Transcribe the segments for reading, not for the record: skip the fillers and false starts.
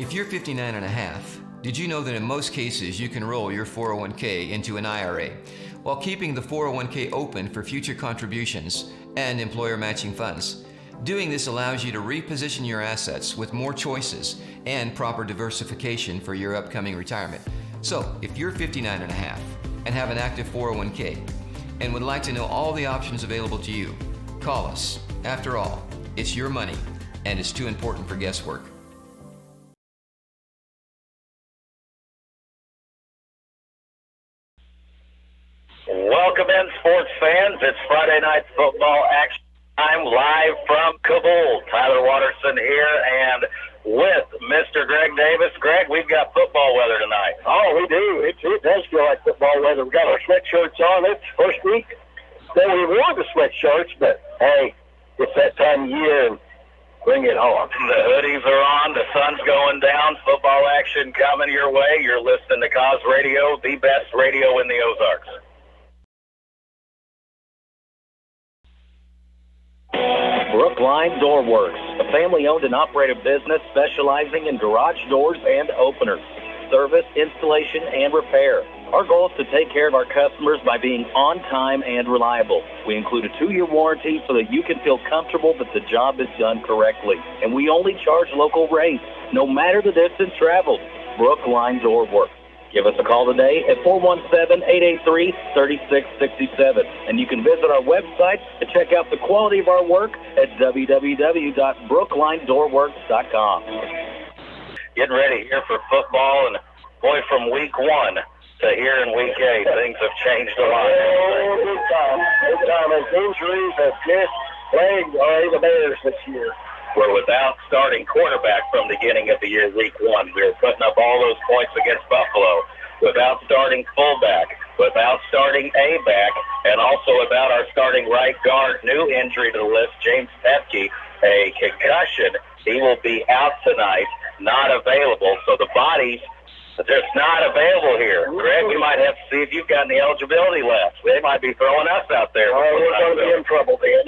If you're 59 and a half, did you know that in most cases you can roll your 401k into an IRA while keeping the 401k open for future contributions and employer matching funds? Doing this allows you to reposition your assets with more choices and proper diversification for your upcoming retirement. So, if you're 59 and a half and have an active 401k and would like to know all the options available to you, call us. After all, it's your money and it's too important for guesswork. Welcome in, sports fans. It's Friday night football action time live from Cabool. Tyler Watterson here and with Mr. Greg Davis. Greg, we've got football weather tonight. Oh, we do. It does feel like football weather. We've got our sweatshirts on. It's first week. So we wore the sweatshirts, but hey, it's that time of year and bring it on. The hoodies are on. The sun's going down. Football action coming your way. You're listening to Cause Radio, the best radio in the Ozarks. Brookline Door Works, a family-owned and operated business specializing in garage doors and openers, service, installation, and repair. Our goal is to take care of our customers by being on time and reliable. We include a 2-year warranty so that you can feel comfortable that the job is done correctly. And we only charge local rates, no matter the distance traveled. Brookline Door Works. Give us a call today at 417-883-3667. And you can visit our website to check out the quality of our work at www.brooklinedoorworks.com. Getting ready here for football, and boy, from week 1 to here in week 8, things have changed a lot. Oh, big time. Big time. As injuries have just plagued the Bears this year. We're without starting quarterback from the beginning of the year, week 1. We were putting up all those points against Buffalo. Without starting fullback, without starting A-back, and also without our starting right guard. New injury to the list, James Pepke, a concussion. He will be out tonight, not available. So the bodies are just not available here. Greg, we might have to see if you've got any eligibility left. They might be throwing us out there. We're going to be in trouble then.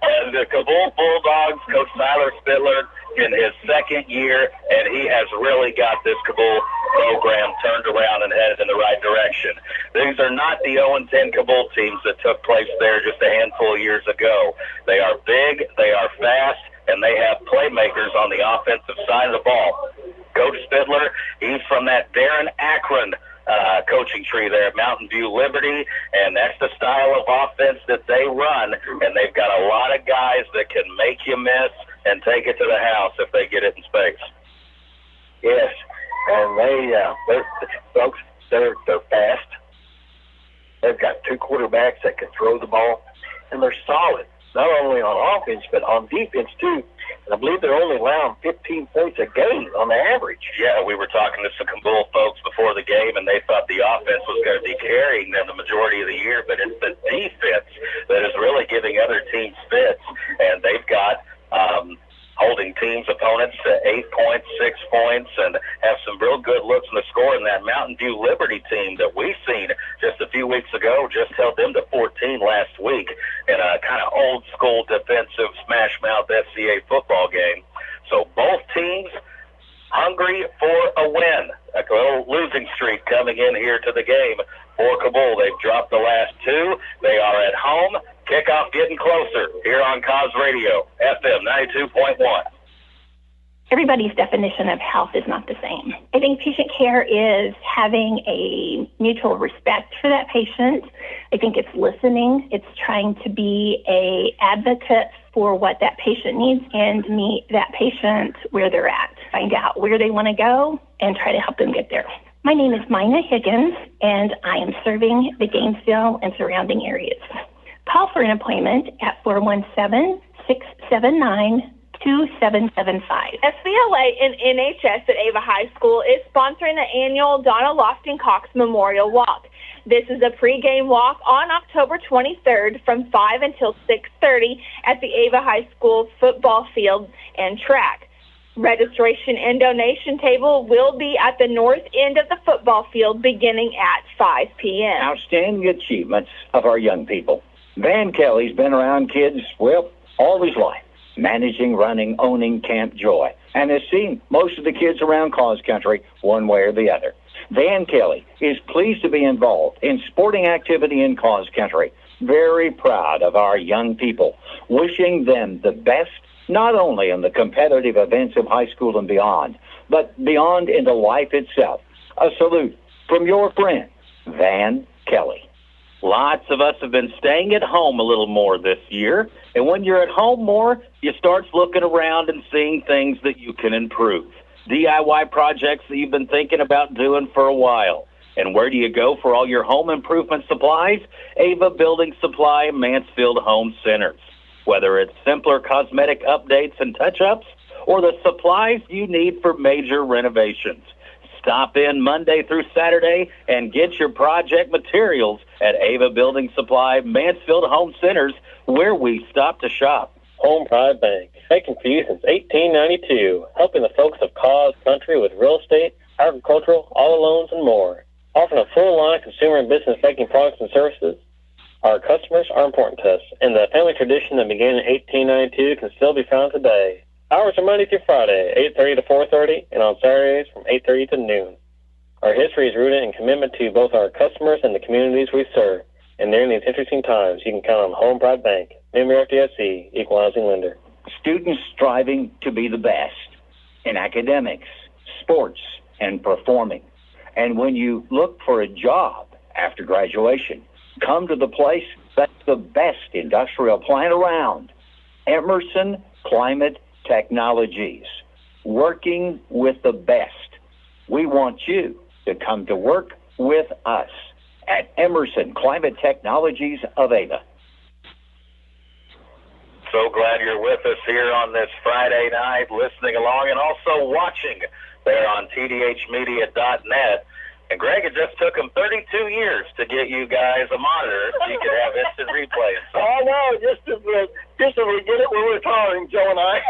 And the Cabool Bulldogs, Coach Tyler Spittler, in his second year, and he has really got this Cabool program turned around and headed in the right direction. These are not the 0-10 Cabool teams that took place there just a handful of years ago. They are big, they are fast, and they have playmakers on the offensive side of the ball. Coach Spittler, he's from that Darren Akron coaching tree there at Mountain View Liberty, and that's the style of offense that they run, and they've got a lot of guys that can make you miss and take it to the house if they get it in space. Yes, and they're fast. They've got 2 quarterbacks that can throw the ball, and they're solid, not only on offense but on defense too. And I believe they're only allowing 15 points a game on the average. Yeah, we were talking to some Cabool folks before the game, and they thought the offense was going to be carrying them the majority of the year, but it's the defense that is really giving other teams fits, and they've got holding opponents to 8 points, 6 points, and have some real good looks in the score. And that Mountain View Liberty team that we've seen just a few weeks ago just held them to 14 last week in a kind of old-school defensive smash-mouth FCA football game. So both teams hungry for a win. A little losing streak coming in here to the game for Cabool. They've dropped the last 2. They are at home. Kickoff getting closer here on Cause Radio, FM 92.1. Everybody's definition of health is not the same. I think patient care is having a mutual respect for that patient. I think it's listening. It's trying to be an advocate for what that patient needs and meet that patient where they're at. Find out where they want to go and try to help them get there. My name is Mina Higgins, and I am serving the Gainesville and surrounding areas. Call for an appointment at 417-679-2775. SVLA and NHS at Ava High School is sponsoring the annual Donna Lofton Cox Memorial Walk. This is a pregame walk on October 23rd from 5 until 6:30 at the Ava High School football field and track. Registration and donation table will be at the north end of the football field beginning at 5 p.m. Outstanding achievements of our young people. Van Kelly's been around kids, well, all his life. managing, running, owning Camp Joy, and has seen most of the kids around Cause Country one way or the other. Van Kelly is pleased to be involved in sporting activity in Cause Country. Very proud of our young people, wishing them the best, not only in the competitive events of high school and beyond, but beyond into life itself. A salute from your friend, Van Kelly. Lots of us have been staying at home a little more this year, and when you're at home more, you start looking around and seeing things that you can improve. DIY projects that you've been thinking about doing for a while. And where do you go for all your home improvement supplies? Ava Building Supply, Mansfield Home Centers. Whether it's simpler cosmetic updates and touch-ups, or the supplies you need for major renovations. Stop in Monday through Saturday and get your project materials at Ava Building Supply, Mansfield Home Centers, where we stop to shop. Home Pride Bank, banking for you since 1892, helping the folks of Cause Country with real estate, agricultural, auto loans, and more. Offering a full line of consumer and business banking products and services. Our customers are important to us, and the family tradition that began in 1892 can still be found today. Hours are Monday through Friday, 8:30 to 4:30, and on Saturdays from 8:30 to noon. Our history is rooted in commitment to both our customers and the communities we serve. And during these interesting times, you can count on Home Pride Bank, member FDIC, equal housing lender. Students striving to be the best in academics, sports, and performing. And when you look for a job after graduation, come to the place that's the best industrial plant around, Emerson Climate Technologies, working with the best. We want you to come to work with us at Emerson Climate Technologies of Ava. So glad you're with us here on this Friday night, listening along and also watching there on tdhmedia.net. And Greg, it just took him 32 years to get you guys a monitor so you could have instant replay. I know, just as we get it when we're talking, Joe and I.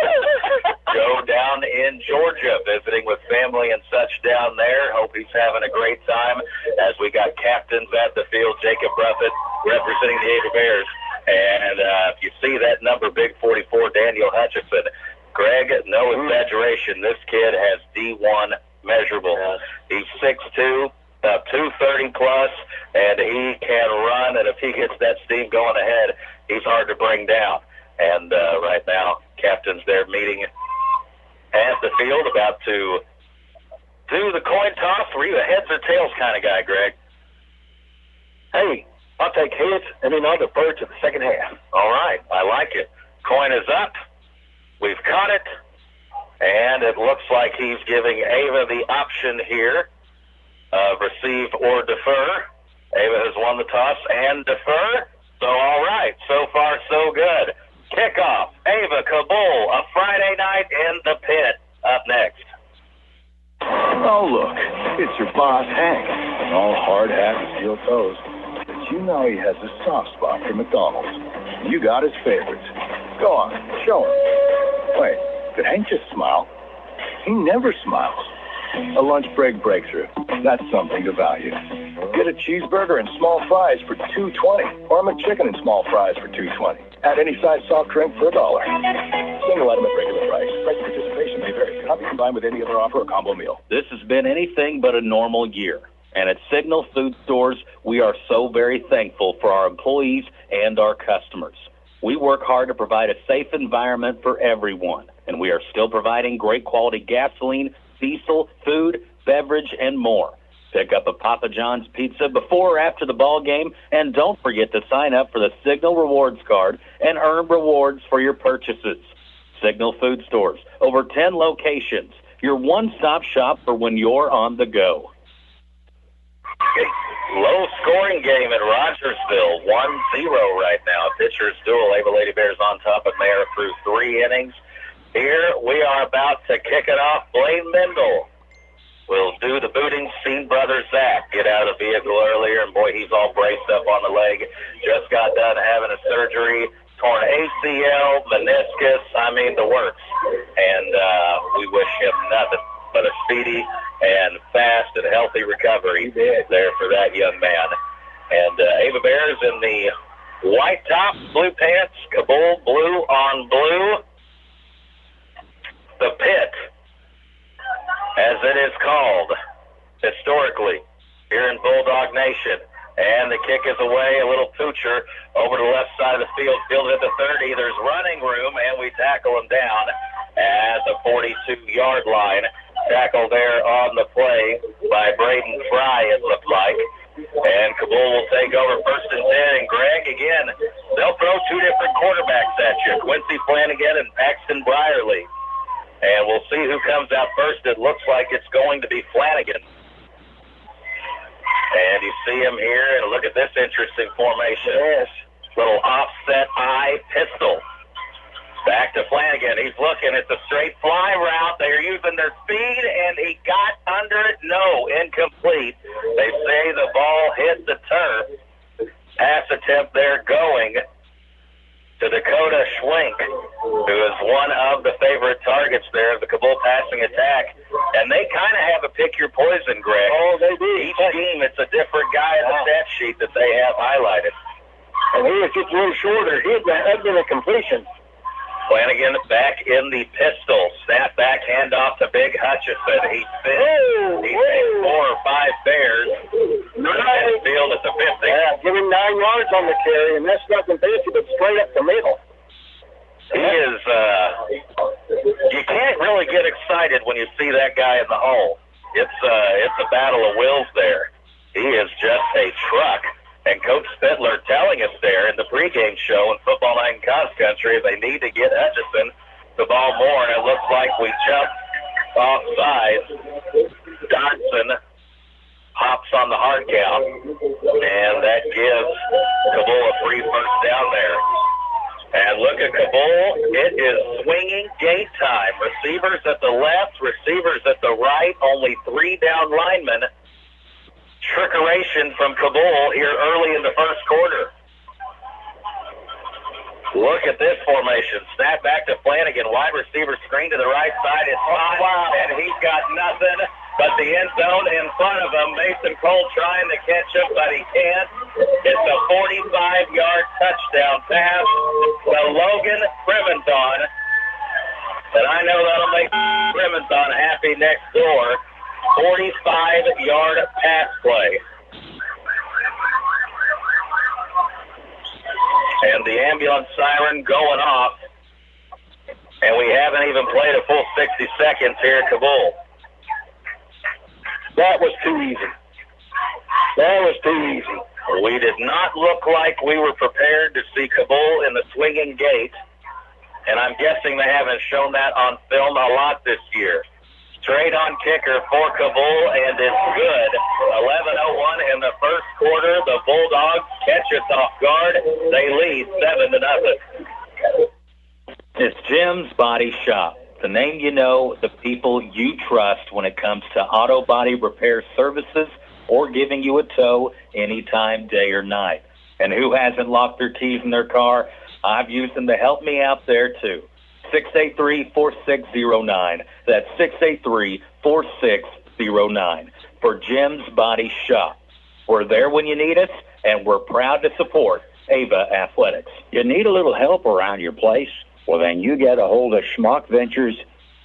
Joe down in Georgia, visiting with family and such down there. Hope he's having a great time as we got captains at the field, Jacob Ruffett representing the Ava Bears. And if you see that number, big 44, Daniel Hutchinson. Greg, no exaggeration, this kid has D1 measurable. He's 6'2", 230 plus, and he can run, and if he gets that steam going ahead, he's hard to bring down. And right now, captain's there meeting at the field, about to do the coin toss. Were you a heads or tails kind of guy, Greg? Hey, I'll take heads, and then I'll defer to the second half. All right, I like it. Coin is up. We've caught it. And it looks like he's giving Ava the option here of receive or defer. Ava has won the toss and defer. So, all right, so far so good. Kickoff, Ava Cabool, a Friday night in the pit. Up next. Oh, look, it's your boss, Hank. All hard hat and steel toes. But you know he has a soft spot for McDonald's. You got his favorites. Go on, show him. Wait. Did Hank just smile? He never smiles. A lunch break breakthrough. That's something to value. Get a cheeseburger and small fries for $2.20, or a McChicken and small fries for $2.20. Add any size soft drink for $1. Single item at regular price. Price participation may vary. Cannot be combined with any other offer or combo meal. This has been anything but a normal year. And at Signal Food Stores, we are so very thankful for our employees and our customers. We work hard to provide a safe environment for everyone, and we are still providing great quality gasoline, diesel, food, beverage, and more. Pick up a Papa John's pizza before or after the ball game, and don't forget to sign up for the Signal Rewards Card and earn rewards for your purchases. Signal Food Stores, over 10 locations, your one-stop shop for when you're on the go. Low-scoring game at Rogersville, 1-0 right now. Pitcher's duel, Ava Lady Bears on top of Mayor through 3 innings. Here we are about to kick it off. Blaine Mendel will do the booting. Seen brother Zach get out of the vehicle earlier, and boy, he's all braced up on the leg. Just got done having a surgery, torn ACL, meniscus, I mean the works. And we wish him nothing but a speedy and fast and healthy recovery there for that young man. And Ava Bears in the white top, blue pants, Cabool blue on blue. the pit, as it is called historically here in Bulldog Nation. And the kick is away, a little poocher over the left side of the field, fielded at the 30. There's running room, and we tackle him down at the 42-yard line. Tackle there on the play by Braden Fry, it looked like. And Cabool will take over 1st and 10. And Greg, again, they'll throw two different quarterbacks at you, Quincy Flanagan and Paxton Brierly. And we'll see who comes out first. It looks like it's going to be Flanagan. And you see him here, and look at this interesting formation. Yes. Little offset eye pistol. Back to Flanagan. He's looking. It's a straight fly route. They are using their speed, and he got under it. No, incomplete. They say the ball hit the turf. Pass attempt there going to Dakota Schwenk, who is one of the favorite targets there of the Cabool passing attack. And they kind of have a pick your poison, Greg. Oh, they do. Each team, it's a different guy in the stat sheet that they have highlighted. And he was just a little shorter. That'd been a completion. Flanagan back in the pistol. Snap back, handoff to Big Hutchison. He spins. He takes 4 or 5 bears. Right. Field at the 50. Yeah, give him 9 yards on the carry, and that's nothing fancy but straight up the middle. He is, you can't really get excited when you see that guy in the hole. It's a battle of wills there. He is just a truck. And Coach Spittler telling us there in the pregame show in Football Night in Cross Country, they need to get Hutchison the ball more, and it looks like we jumped offside. Dodson hops on the hard count, and that gives Cabool a free first down there. And look at Cabool. It is swinging gate time. Receivers at the left, receivers at the right, only 3 down linemen. Trickeration from Cabool here early in the first quarter. Look at this formation. Snap back to Flanagan. Wide receiver screen to the right side. It's hot, and he's got nothing but the end zone in front of him. Mason Cole trying to catch him, but he can't. It's a 45-yard touchdown pass to Logan Primenton. And I know that'll make Primenton happy next door. 45-yard pass play. And the ambulance siren going off. And we haven't even played a full 60 seconds here at Cabool. That was too easy. That was too easy. We did not look like we were prepared to see Cabool in the swinging gate. And I'm guessing they haven't shown that on film a lot this year. Straight on kicker for Cabool, and it's good. 11:01 in the first quarter. The Bulldogs catch us off guard. They lead 7-0. It's Jim's Body Shop. The name you know, the people you trust when it comes to auto body repair services or giving you a tow anytime, day or night. And who hasn't locked their keys in their car? I've used them to help me out there, too. 683-4609. That's 683-4609 for Jim's Body Shop. We're there when you need us, and we're proud to support Ava Athletics. You need a little help around your place? Well, then you get a hold of Schmuck Ventures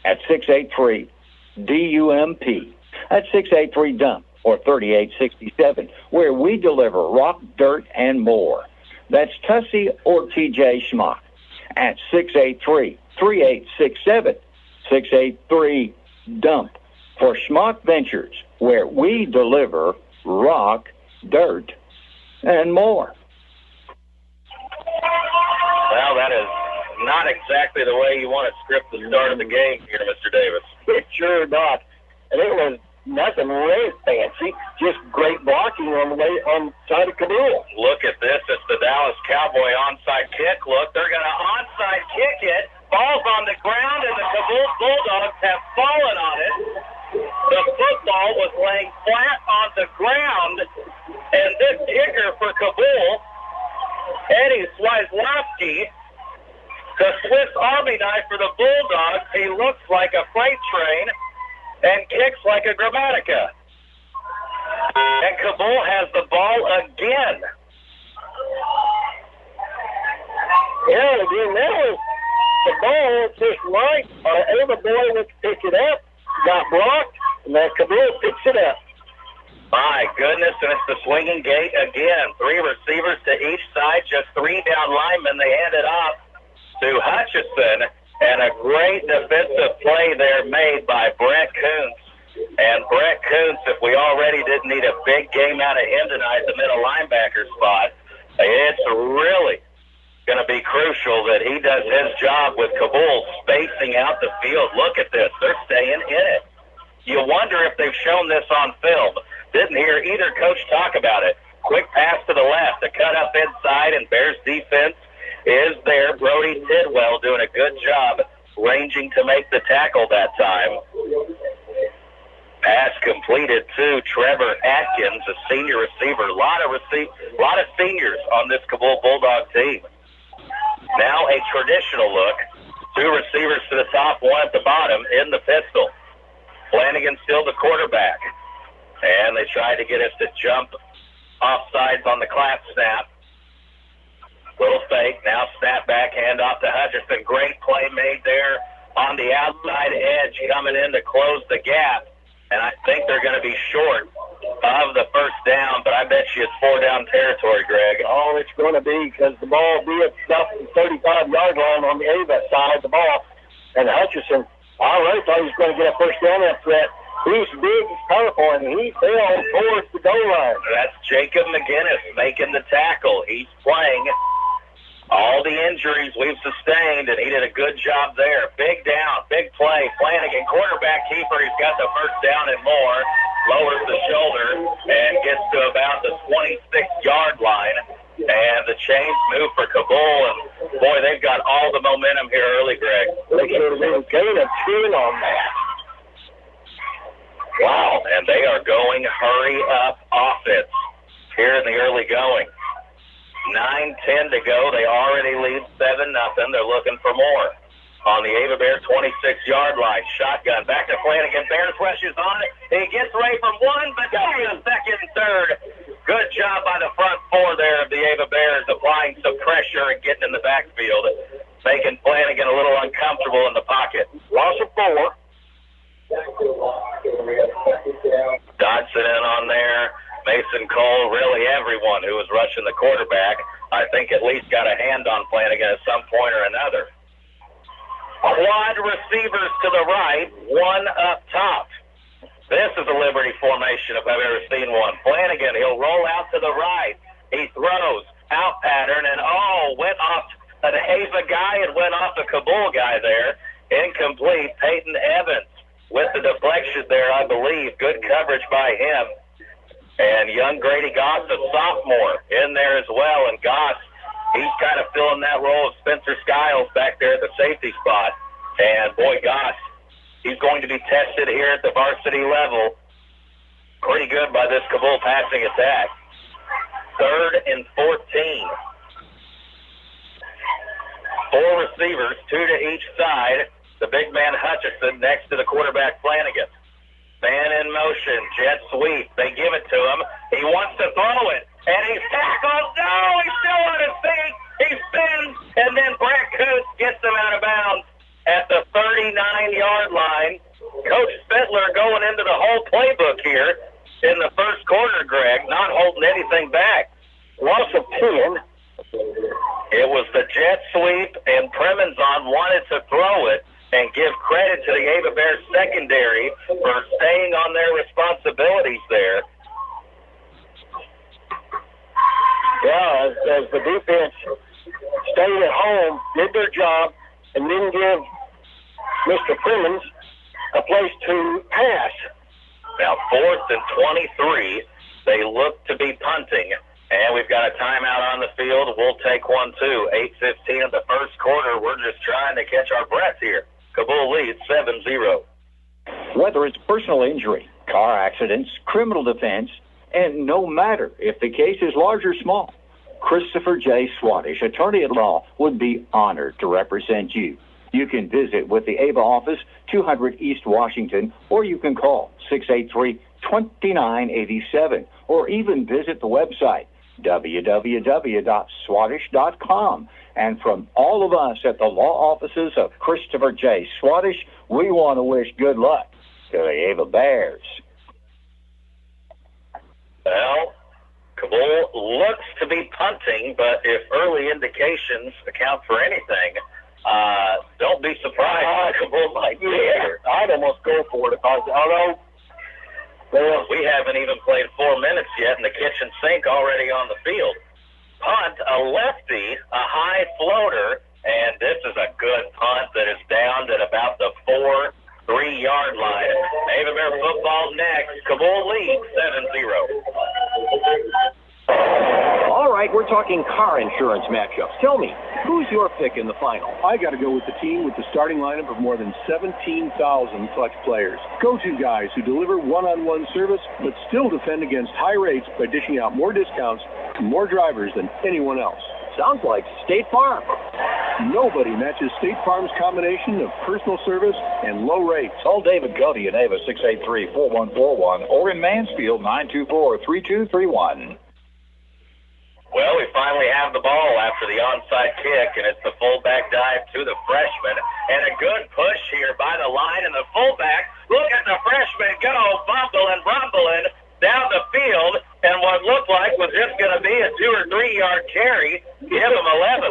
at 683-DUMP. That's 683-DUMP or 3867, where we deliver rock, dirt, and more. That's Tussie or TJ Schmuck at 683-3867, 683-DUMP for Schmuck Ventures, where we deliver rock, dirt, and more. Well, that is not exactly the way you want to script the start of the game here, Mr. Davis. It's sure not. And it was nothing really fancy, just great blocking on the way on side of Cabool. Look at this. It's the Dallas Cowboy onside kick. Look, they're going to onside kick it. Ball's on the ground, and the Cabool Bulldogs have fallen on it. The football was laying flat on the ground, and this kicker for Cabool, Eddie Swizlowski, the Swiss Army knife for the Bulldogs, he looks like a freight train and kicks like a Gramatica. And Cabool has the ball again. Yeah, again, that was the ball just right. Ava boy went to pick it up, got blocked, and then Cabool picks it up. My goodness, and it's the swinging gate again. 3 receivers to each side, just 3 down linemen. They hand it off to Hutchison, and a great defensive play there made by Brett Kuntz. And Brett Kuntz, if we already didn't need a big game out of him tonight, the middle linebacker spot, it's really going to be crucial that he does his job with Cabool spacing out the field. Look at this. They're staying in it. You wonder if they've shown this on film. Didn't hear either coach talk about it. Quick pass to the left, a cut up inside, and Bears defense is there. Brody Tidwell doing a good job ranging to make the tackle that time. Pass completed to Trevor Atkins, a senior receiver. A lot of seniors on this Cabool Bulldog team. Now a traditional look. 2 receivers to the top, 1 at the bottom in the pistol. Flanagan still the quarterback. And they tried to get us to jump offsides on the clap snap. Little fake, now snap back, hand off to Hutchison. Great play made there on the outside edge coming in to close the gap. And I think they're going to be short of the first down, but I bet you it's 4 down territory, Greg. Oh, it's going to be because the ball will be at the 35-yard line on the Ava side of the ball. And Hutchison, I really thought he was going to get a first down after that. He's big, he's powerful, and he fell towards the goal line. That's Jacob McGinnis making the tackle. He's playing all the injuries we've sustained, and he did a good job there. Big down, big play. Flanagan, quarterback keeper. He's got the first down and more. Lowers the shoulder and gets to about the 26-yard line. And the chains move for Cabool, and boy, they've got all the momentum here early, Greg. They should have been getting a 10 on that. Wow, and they are going hurry-up offense here in the early going. 9:10 to go. They already lead 7-0. They're looking for more. On the Ava Bear 26-yard line. Shotgun. Back to Flanagan. Bears rushes on it. He gets away from 1, but down a second and third. Good job by the front 4 there of the Ava Bears, applying some pressure and getting in the backfield, making Flanagan a little uncomfortable in the pocket. Loss of 4. Dodson in on there. Mason Cole, really everyone who was rushing the quarterback, I think at least got a hand on Flanagan at some point or another. Quad receivers to the right, 1 up top. This is a Liberty formation if I've ever seen one. Flanagan, he'll roll out to the right. He throws, out pattern, and went off an Ava guy and went off a Cabool guy there. Incomplete. Peyton Evans with the deflection there, I believe. Good coverage by him. And young Grady Goss, a sophomore, in there as well. And Goss, he's kind of filling that role of Spencer Skiles back there at the safety spot. And boy, Goss, he's going to be tested here at the varsity level. Pretty good by this Cabool passing attack. 3rd and 14. 4 receivers, 2 to each side. The big man Hutchison next to the quarterback Flanagan. Man in motion, jet sweep. They give it to him. He wants to throw it, and he's tackled. No, he's still on his feet. He spins, and then Brett Kuntz gets him out of bounds at the 39-yard line. Coach Spittler going into the whole playbook here in the first quarter, Greg, not holding anything back. Loss of 10. It was the jet sweep, and Premenzon wanted to throw it and give credit to the Ava Bears secondary for staying on their responsibilities there. Yeah, as the defense stayed at home, did their job, and didn't give Mr. Premens a place to pass. Now 4th and 23, they look to be punting. And we've got a timeout on the field. We'll take one, too. 8:15 of the first quarter. We're just trying to catch our breath here. Cabool leads 7-0. Whether it's personal injury, car accidents, criminal defense, and no matter if the case is large or small, Christopher J. Swantish, attorney at law, would be honored to represent you. You can visit with the Ava office, 200 East Washington, or you can call 683-2987, or even visit the website, www.swadish.com. And from all of us at the law offices of Christopher J. Swadish, we want to wish good luck to the Ava Bears. Well, Cabool looks to be punting, but if early indications account for anything, don't be surprised. Cabool might be here. I'd almost go for it if I was, although, well, we haven't even played 4 minutes yet, and the kitchen sink already on the field. Punt, a lefty, a high floater, and this is a good punt that is down at about the 4-3-yard line. Ava Bear football next. Cabool leads 7-0. All right, we're talking car insurance matchups. Tell me, who's your pick in the final? I got to go with the team with the starting lineup of more than 17,000 flex players. Go-to guys who deliver one-on-one service but still defend against high rates by dishing out more discounts to more drivers than anyone else. Sounds like State Farm. Nobody matches State Farm's combination of personal service and low rates. Call David Cody in Ava 683-4141 or in Mansfield 924-3231. Well, we finally have the ball after the onside kick, and it's the fullback dive to the freshman. And a good push here by the line, and the fullback, look at the freshman go, bumbling, rumbling down the field, and what looked like was just going to be a 2 or 3 yard carry. Give him 11.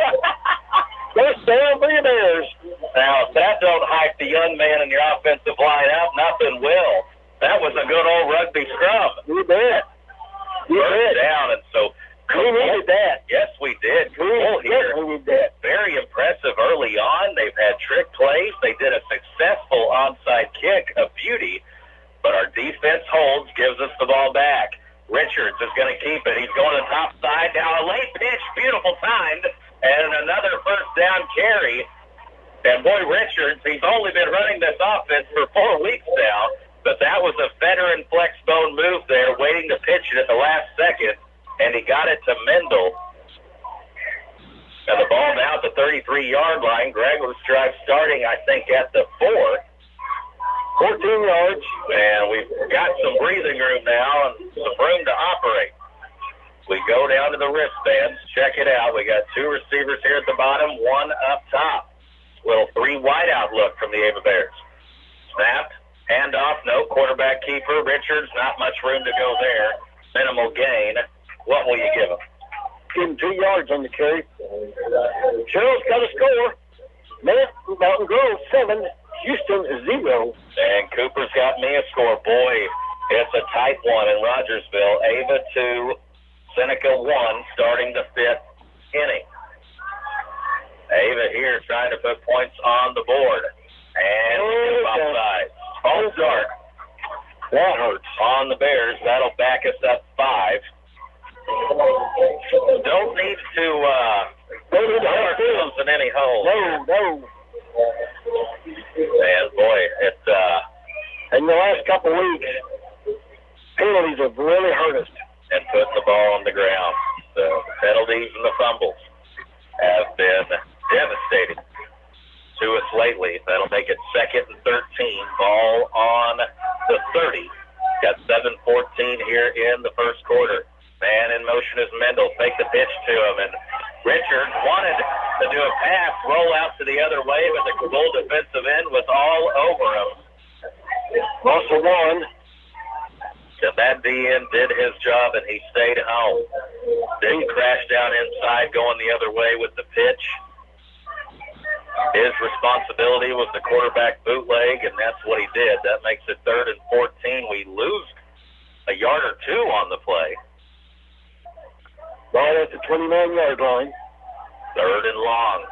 let's stand for your Bears. Now, if that don't hype the young man in your offensive line up, nothing will. That was a good old rugby scrum. You bet. You bet. Down, and so we needed that. Yes, we did. Cool here. We needed that. Very impressive early on. They've had trick plays. They did a successful onside kick, a beauty. But our defense holds, gives us the ball back. Richards is going to keep it. He's going to the top side. Now a late pitch, beautiful timed, and another first down carry. And boy, Richards, he's only been running this offense for 4 weeks now, but that was a veteran flex bone move there, waiting to pitch it at the last second, and he got it to Mendel. And the ball now at the 33-yard line. Gregor's drive starting, I think, at the 4. 14 yards, and we've got some breathing room now and some room to operate. We go down to the wristbands. Check it out. We got 2 receivers here at the bottom, 1 up top. Little 3 wideout look from the Ava Bears. Snapped, handoff, no quarterback keeper. Richards, not much room to go there. Minimal gain. What will you give him? Give him 2 yards on the carry. Cheryl's got a score. Mountain Grove 7. Houston 0. And Cooper's got me a score. Boy, it's a tight one in Rogersville. Ava 2, Seneca 1, starting the 5th inning. Ava here trying to put points on the board. And offside. False start. That hurts. On the Bears. That'll back us up 5. Don't need to put ourselves in any hole. No. And boy, it's in the last couple weeks, penalties have really hurt us. And putting the ball on the ground. The penalties and the fumbles have been devastating to us lately. That'll make it 2nd and 13. Ball on the 30. Got 7:14 here in the first quarter. Man in motion is Mendel. Take the pitch to him, and Richards wanted to do a pass, roll out to the other way, but the Cabool defensive end was all over him. Russell won. And that DN did his job, and he stayed home. Didn't crash down inside going the other way with the pitch. His responsibility was the quarterback bootleg, and that's what he did. That makes it 3rd and 14. We lose a yard or 2 on the play. Ball at the 29-yard line. 3rd and long.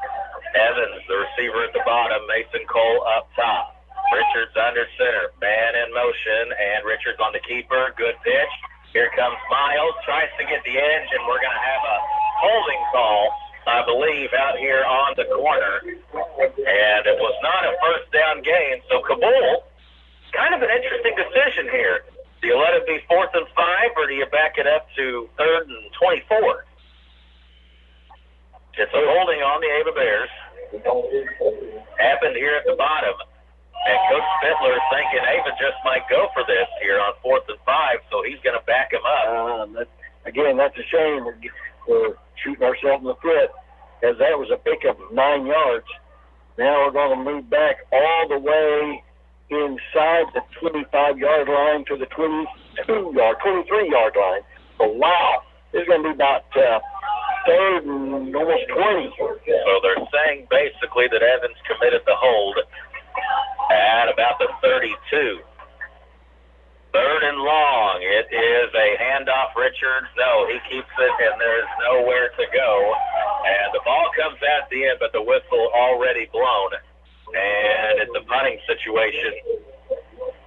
Evans, the receiver at the bottom. Mason Cole up top. Richards under center. Man in motion, and Richards on the keeper. Good pitch. Here comes Miles. Tries to get the edge, and we're going to have a holding call, I believe, out here on the corner. And it was not a first down gain. So Cabool, kind of an interesting decision here. Do you let it be 4th and 5, or do you back it up to 3rd and 24? It's a holding on the Ava Bears. Happened here at the bottom. And Coach Spittler thinking Ava just might go for this here on 4th and 5, so he's going to back him up. again, that's a shame. We're shooting ourselves in the foot, as that was a pickup of 9 yards. Now we're going to move back all the way inside the 25-yard line to the 23-yard line. So, wow, this is going to be about third and almost 20. So they're saying basically that Evans committed the hold at about the 32. Third and long. It is a handoff. Richards, no, he keeps it, and there's nowhere to go. And the ball comes at the end, but the whistle already blown. And it's a punting situation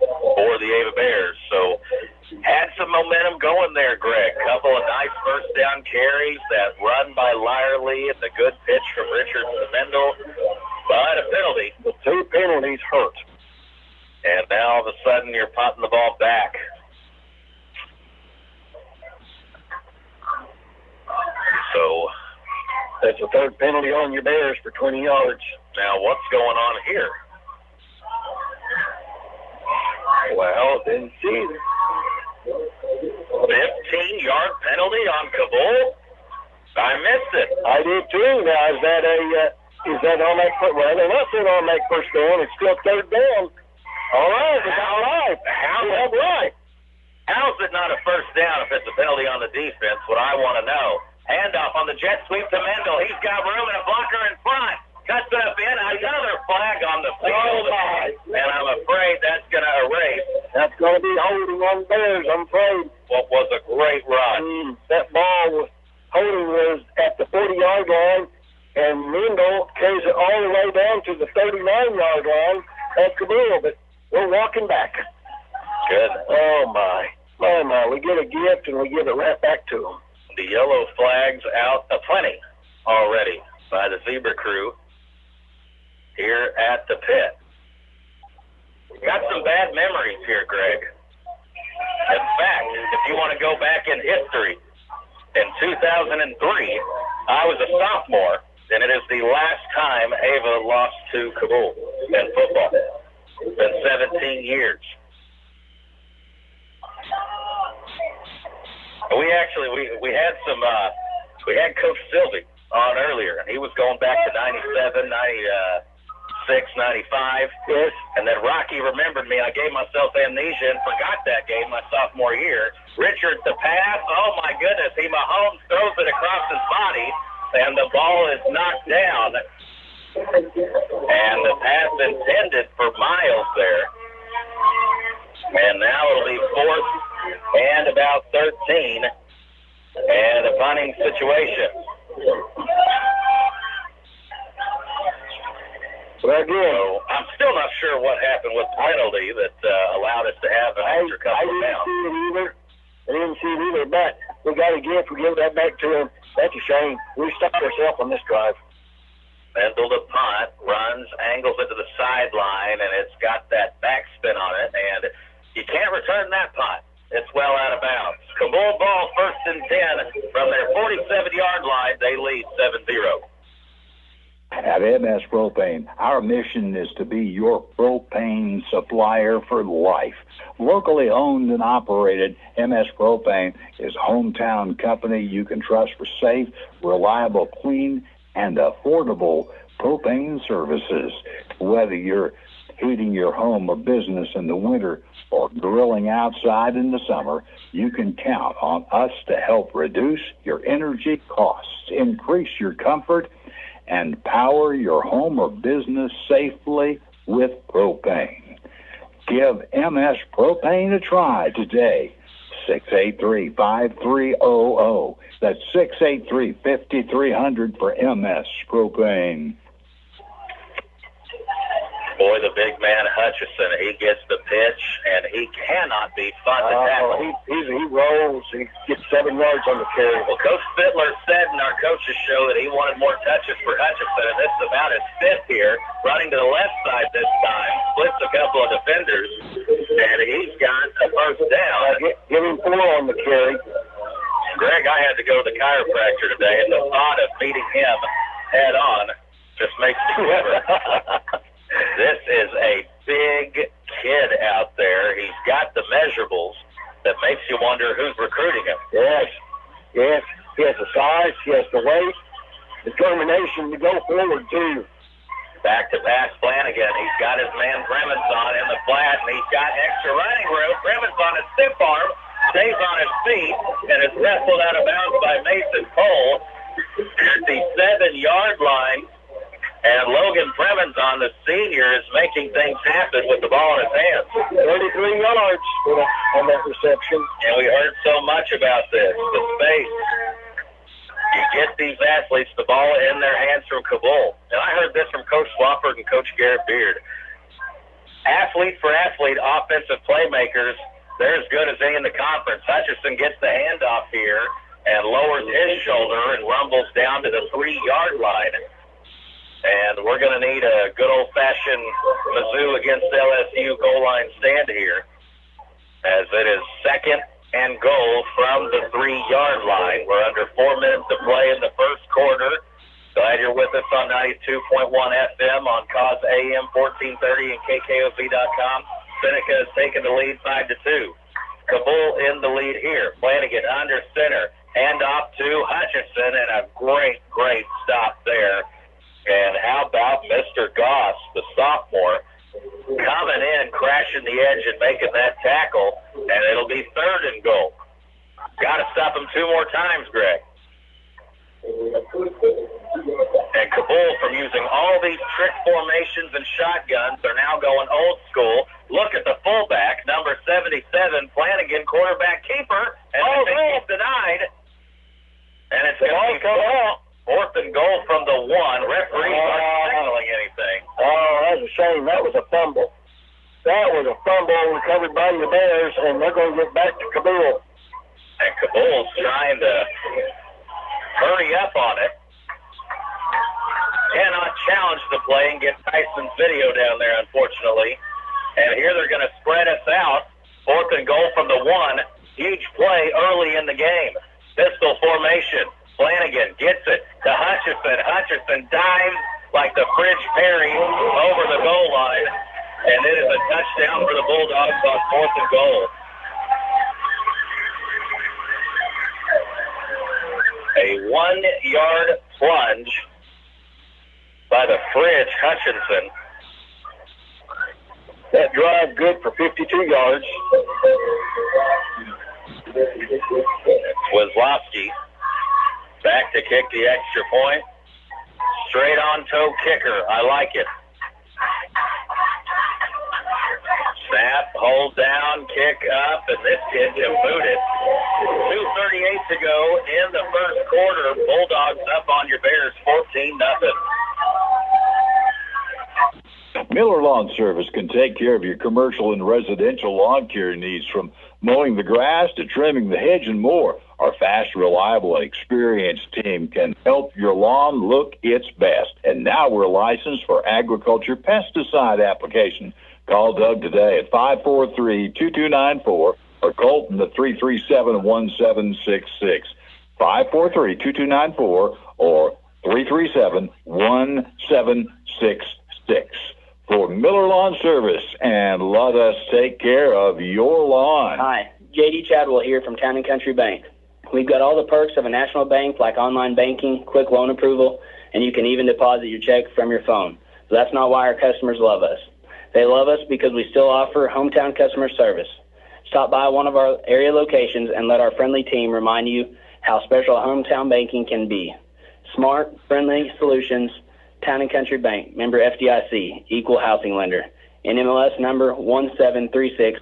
for the Ava Bears. So had some momentum going there, Greg. Couple of nice first down carries, that run by Lyerly, and the good pitch from Richards to Mendel. But a penalty. The 2 penalties hurt. And now all of a sudden you're punting the ball back. So that's a 3rd penalty on your Bears for 20 yards. Now what's going on here? Well, didn't see it. 15-yard penalty on Cabool? I missed it. I did too. Now, is that automatic? Well, they're not saying automatic first down. It's still 3rd down. All right, it's all right. How's it not a first down if it's a penalty on the defense? What I want to know. Handoff on the jet sweep to Mendel. He's got room and a blocker in front. Cuts it up in. Another flag on the field. And I'm afraid that's going to erase. That's going to be holding on Bears, I'm afraid. What was a great run. That ball holding was at the 40-yard line, and Mendel carries it all the way down to the 39-yard line at Cabool. But we're walking back. Good. Oh, my. We get a gift, and we give it right back to them. The yellow flag's out plenty already by the Zebra crew here at the pit. We've got some bad memories here, Greg. In fact, if you want to go back in history, in 2003, I was a sophomore, and it is the last time Ava lost to Cabool in football. It's been 17 years. We had some we had Coach Sylvie on earlier, and he was going back to 97, 96, 95. Yes. And then Rocky remembered me. I gave myself amnesia and forgot that game my sophomore year. Richards the pass. Oh my goodness, Mahomes throws it across his body, and the ball is knocked down. And the pass intended for Miles there. And now it'll be 4th and about 13, and a punting situation. Well, again, so I'm still not sure what happened with the penalty that allowed us to have an extra couple of downs. I didn't see it either, but we got a gift. We give that back to him. That's a shame. We stopped ourselves on this drive. Mendel to punt, runs, angles it to the sideline, and it's got that backspin on it, and you can't return that punt. It's well out of bounds. Cabool ball, 1st and 10 from their 47-yard line. They lead 7-0. At MS Propane, our mission is to be your propane supplier for life. Locally owned and operated, MS Propane is a hometown company you can trust for safe, reliable, clean, and affordable propane services. Whether you're heating your home or business in the winter or grilling outside in the summer, you can count on us to help reduce your energy costs, increase your comfort, and power your home or business safely with propane. Give MS Propane a try today. 683-5300. That's 683-5300 for MS Propane. Boy, the big man Hutchison, he gets the pitch, and he cannot be fun to tackle. He rolls. He gets 7 yards on the carry. Well, Coach Fittler said in our coaches show that he wanted more touches for Hutchison, and this is about his 5th here, running to the left side this time, splits a couple of defenders, and he's got a first down. Give him 4 on the carry. Greg, I had to go to the chiropractor today, and the thought of meeting him head on just makes me shiver. This is a big kid out there. He's got the measurables that makes you wonder who's recruiting him. Yes. Yes, he has the size, he has the weight, determination to go forward, too. Back to pass Flanagan. He's got his man Crimmins on in the flat, and he's got extra running room. Crimmins on his stiff arm, stays on his feet, and is wrestled out of bounds by Mason Cole at the 7-yard line. And Logan Crimmins on the senior is making things happen with the ball in his hands. 33 yards on that reception. And we heard so much about this, the space. You get these athletes the ball in their hands from Cabool. And I heard this from Coach Swafford and Coach Garrett Beard. Athlete for athlete, offensive playmakers, they're as good as any in the conference. Hutchison gets the handoff here and lowers his shoulder and rumbles down to the 3-yard line. And we're going to need a good old-fashioned Mizzou against LSU goal line stand here, as it is 2nd and goal from the 3-yard line. We're under 4 minutes to play in the first quarter. Glad you're with us on 92.1 FM on Cause AM 1430 and KKOV.com. Seneca has taken the lead 5-2. Cabool in the lead here. Flanagan under center. Hand off to Hutchison, and a great stop there. And how about Mr. Goss, the sophomore, coming in, crashing the edge and making that tackle, and it'll be 3rd and goal. Got to stop him 2 more times, Greg. And Cabool, from using all these trick formations and shotguns, are now going old school. Look at the fullback, number 77, Flanagan, quarterback keeper, and he's denied. And it's going to be 4th and goal from the 1. Referees aren't signaling anything. Oh, that's a shame. That was a fumble. That was a fumble recovered by the Bears, and they're going to get back to Cabool. And Cabool's trying to hurry up on it. Cannot challenge the play and get Tyson's video down there, unfortunately. And here they're going to spread us out. 4th and goal from the 1. Huge play early in the game. Pistol formation. Flanagan gets it to Hutchison. Hutchison dives like the Fridge Perry over the goal line. And it is a touchdown for the Bulldogs on 4th and goal. A 1-yard plunge by the Fridge Hutchinson. That drive good for 52 yards. Wazlowski back to kick the extra point. Straight on toe kicker. I like it. Snap, hold down, kick up, and this kid can boot it. 2:38 to go in the first quarter. Bulldogs up on your Bears 14-0. Miller Lawn Service can take care of your commercial and residential lawn care needs, from mowing the grass to trimming the hedge and more. Our fast, reliable, and experienced team can help your lawn look its best. And now we're licensed for agriculture pesticide application. Call Doug today at 543-2294 or Colton at 337-1766. 543-2294 or 337-1766. For Miller Lawn Service, and let us take care of your lawn. Hi, J.D. Chadwell here from Town & Country Bank. We've got all the perks of a national bank, like online banking, quick loan approval, and you can even deposit your check from your phone. But that's not why our customers love us. They love us because we still offer hometown customer service. Stop by one of our area locations and let our friendly team remind you how special hometown banking can be. Smart, friendly solutions. Town & Country Bank, member FDIC, equal housing lender. NMLS number 1736546.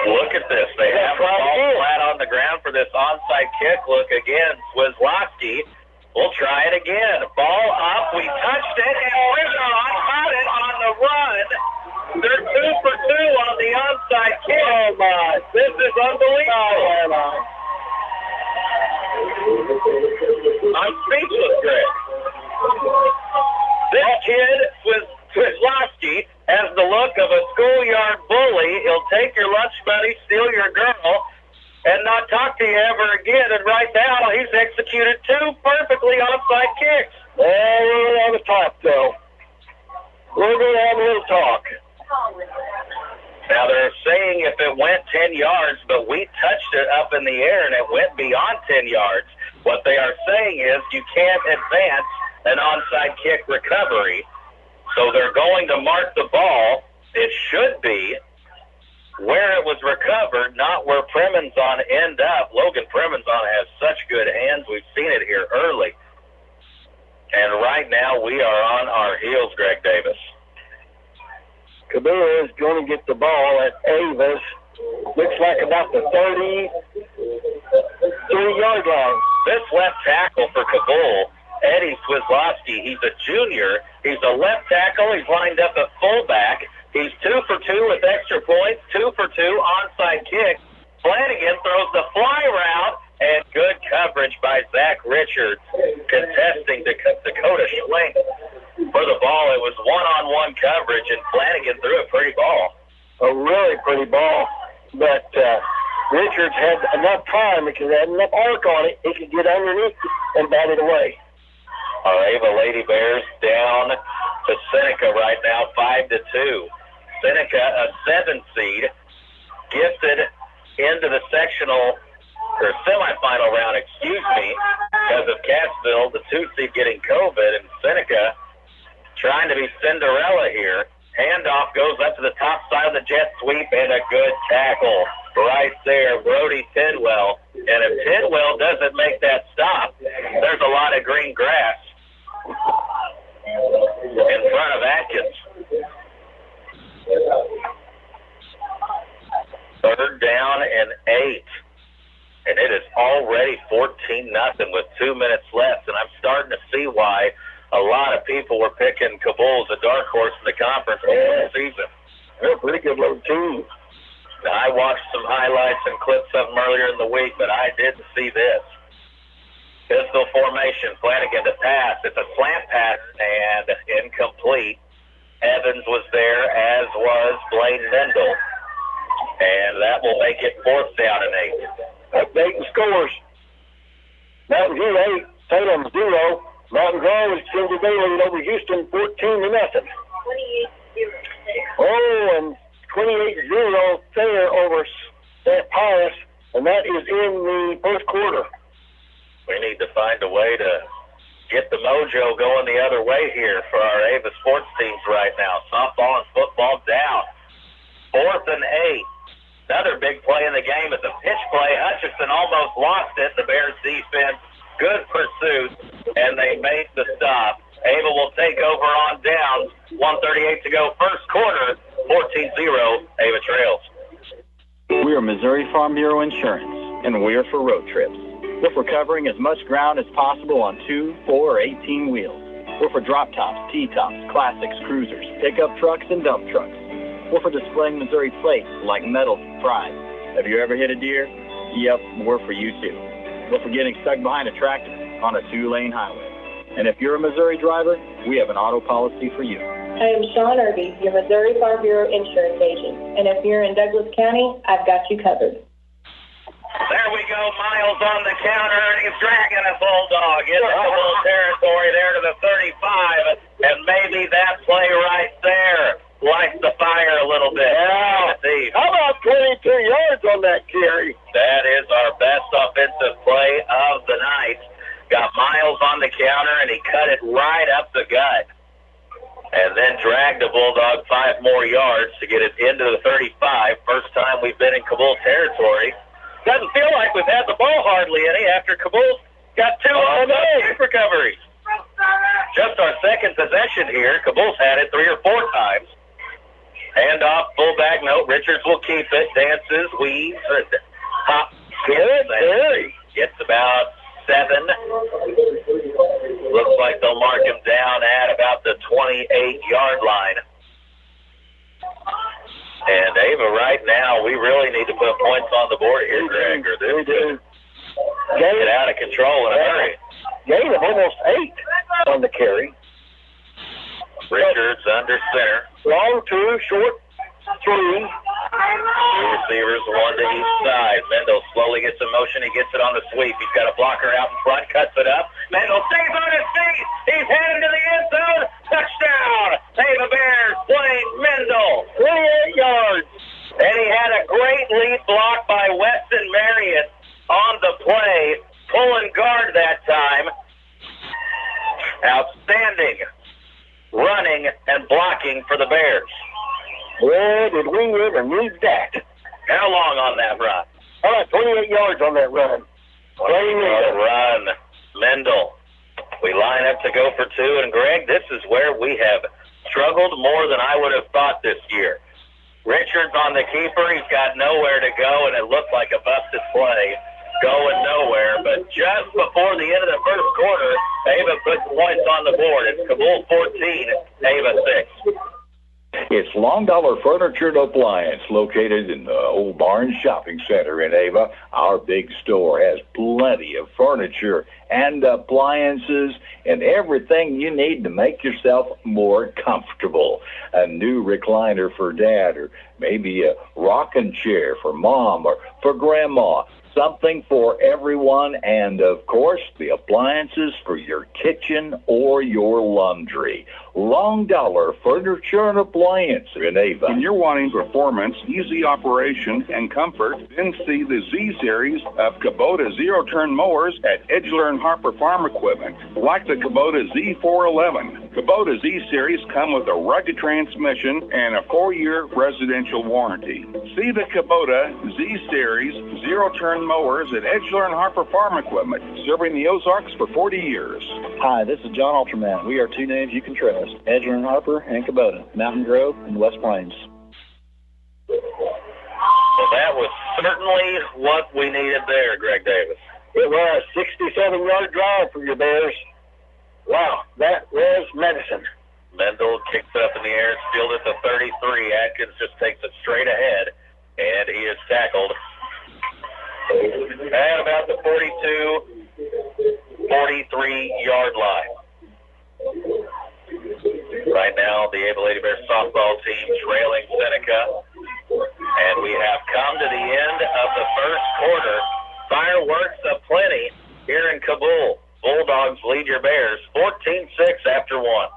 Look at this. They have the ball flat on the ground for this onside kick. Look again. Swizlowski will try it again. Ball up. We touched it, and Rickon caught it on the run. They're 2 for 2 on the onside kick. Oh, my. This is unbelievable. I'm speechless, Greg. This kid, Swizlowski, has the look of a schoolyard bully. He'll take your lunch money, steal your girl, and not talk to you ever again. And right now, he's executed 2 perfectly onside kicks. Well, we're going to have a talk, though. We're going to have a little talk. Now, they're saying saying if it went 10 yards, but we touched it up in the air and it went beyond 10 yards. What they are saying is you can't advance an onside kick recovery. So they're going to mark the ball. It should be where it was recovered, not where Premenzon end up. Logan Premenzon has such good hands. We've seen it here early. And right now we are on our heels, Greg Davis. Cabool is going to get the ball at Avis. Looks like about the 33-yard line. This left tackle for Cabool, Eddie Swislowski, he's a junior. He's a left tackle. He's lined up at fullback. He's 2 for 2 with extra points, 2 for 2 onside kick. Flanagan throws the fly route, and good coverage by Zach Richards, contesting Dakota Schwenk for the ball. It was one-on-one coverage, and Flanagan threw a pretty ball. A really pretty ball, but Richards had enough time because it had enough arc on it. He could get underneath and bat it away. Our Ava Lady Bears down to Seneca right now, 5-2. Seneca, a 7 seed, gifted into the sectional or semifinal round, because of Cassville, the 2 seed getting COVID, and Seneca trying to be Cinderella here. Handoff goes up to the top side of the jet sweep, and a good tackle right there, Brody Tidwell. And if Tidwell doesn't make that stop, there's a lot of green grass in front of Atkins. 3rd down and 8. And it is already 14-0 with 2 minutes left. And I'm starting to see why a lot of people were picking Cabool as a dark horse in the conference before the season. They're a pretty good little team. I watched some highlights and clips of them earlier in the week, but I didn't see this. Pistol formation, Flanagan to pass. It's a slant pass and incomplete. Evans was there, as was Blaine Mendel. And that will make it 4th down and 8. Updating scores. Mountain View 8, Salem 0. Mountain Grove is Cindy Bailey over Houston 14-0. Oh, and 28-0 Thayer over St. Pius, and that is in the first quarter. We need to find a way to get the mojo going the other way here for our Ava sports teams right now. Softball and football down. 4th and 8. Another big play in the game is a pitch play. Hutchinson almost lost it. The Bears defense, good pursuit, and they made the stop. Ava will take over on downs. 1:38 to go, first quarter. 14-0, Ava trails. We are Missouri Farm Bureau Insurance, and we are for road trips. We're for covering as much ground as possible on 2, 4, or 18 wheels. We're for drop tops, T-tops, classics, cruisers, pickup trucks, and dump trucks. We're for displaying Missouri plates like Metal Pride. Have you ever hit a deer? Yep, we're for you too. We're for getting stuck behind a tractor on a 2-lane highway. And if you're a Missouri driver, we have an auto policy for you. I am Sean Irby, your Missouri Farm Bureau insurance agent. And if you're in Douglas County, I've got you covered. There we go, Miles on the counter, and he's dragging a bulldog into Cabool territory there to the 35, and maybe that play right there lights the fire a little bit. Yeah. How about 22 yards on that carry? That is our best offensive play of the night. Got Miles on the counter, and he cut it right up the gut. And then dragged the Bulldog 5 more yards to get it into the 35. First time we've been in Cabool territory. Doesn't feel like we've had the ball hardly any after Cabool's got 2 kick recoveries. Just our second possession here. Cabool's had it 3 or 4 times. Handoff, fullback, no. Richards will keep it. Dances, weaves, hops. Good carry. Gets about 7. Looks like they'll mark him down at about the 28-yard line. And Ava, right now, we really need to put points on the board here, Greg, or this could get out of control in a hurry. Gain of almost 8 on the carry. Richards under center. Long 2, short 3. 2 receivers, 1 to each side. Mendel slowly gets in motion. He gets it on the sweep. He's got a blocker out in front, cuts it up. Mendel stays on his feet. He's headed to the end zone. Touchdown! Ava Bears playing Mendel. 28 yards. And he had a we ever need that. How long on that run? All right, 28 yards on that run. Run. Mendel. We line up to go for two, and Greg, this is where we have struggled more than I would have thought this year. Richards on the keeper, he's got nowhere to go, and it looked like a busted play going nowhere. But just before the end of the first quarter, Ava puts points on the board. It's Cabool 14, Ava 6. It's Long Dollar Furniture and Appliance, located in the Old Barnes Shopping Center in Ava. Our big store has plenty of furniture and appliances and everything you need to make yourself more comfortable. A new recliner for Dad, or maybe a rocking chair for Mom or for Grandma. Something for everyone, and of course, the appliances for your kitchen or your laundry. Long Dollar Furniture and Appliance in Ava. When you're wanting performance, easy operation, and comfort, then see the Z-Series of Kubota zero-turn mowers at Edgeler and Harper Farm Equipment. Like the Kubota Z411, Kubota Z-Series come with a rugged transmission and a 4-year residential warranty. See the Kubota Z-Series zero-turn mowers at Edgeler and Harper Farm Equipment, serving the Ozarks for 40 years. Hi, this is John Alterman. We are two names you can trust, Edgeler and Harper and Kubota, Mountain Grove and West Plains. Well, that was certainly what we needed there, Greg Davis. It was a 67-yard drive for your Bears. Wow, that was medicine. Mendel kicks up in the air, still at the 33. Atkins just takes it straight ahead, and he is tackled at about the 43-yard line. Right now, the Ava Lady Bears softball team trailing Seneca, and we have come to the end of the first quarter. Fireworks aplenty here in Cabool. Bulldogs lead your Bears 14-6 after 1.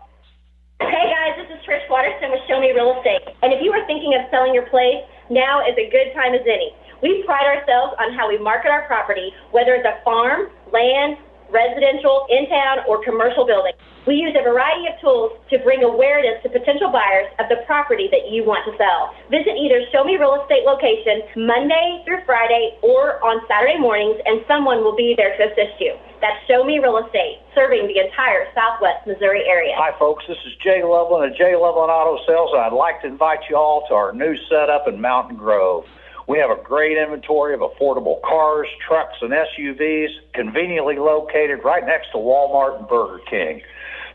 Hey guys, this is Trish Waterston with Show Me Real Estate. And if you are thinking of selling your place, now is a good time as any. We pride ourselves on how we market our property, whether it's a farm, land, residential, in-town, or commercial building. We use a variety of tools to bring awareness to potential buyers of the property that you want to sell. Visit either Show Me Real Estate location Monday through Friday or on Saturday mornings, and someone will be there to assist you. That's Show Me Real Estate, serving the entire Southwest Missouri area. Hi, folks. This is Jay Loveland of Jay Loveland Auto Sales, and I'd like to invite you all to our new setup in Mountain Grove. We have a great inventory of affordable cars, trucks, and SUVs, conveniently located right next to Walmart and Burger King.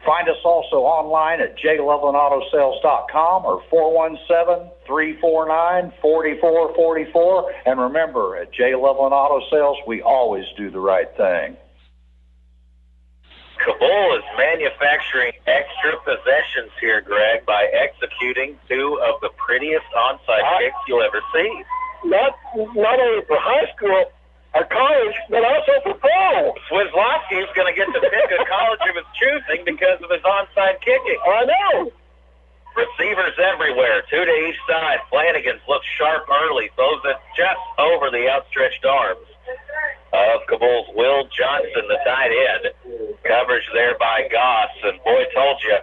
Find us also online at jlovelandautosales.com or 417-349-4444. And remember, at J. Loveland Auto Sales, we always do the right thing. Cabool is manufacturing extra possessions here, Greg, by executing two of the prettiest onside kicks you'll ever see. Not only for high school or college, but also for pro. Swizlowski's going to get to pick a college of his choosing because of his onside kicking. I know. Receivers everywhere, two to each side. Flanagan's looks sharp early, throws it just over the outstretched arms of Cabool's Will Johnson, the tight end. Coverage there by Goss, and boy, told you,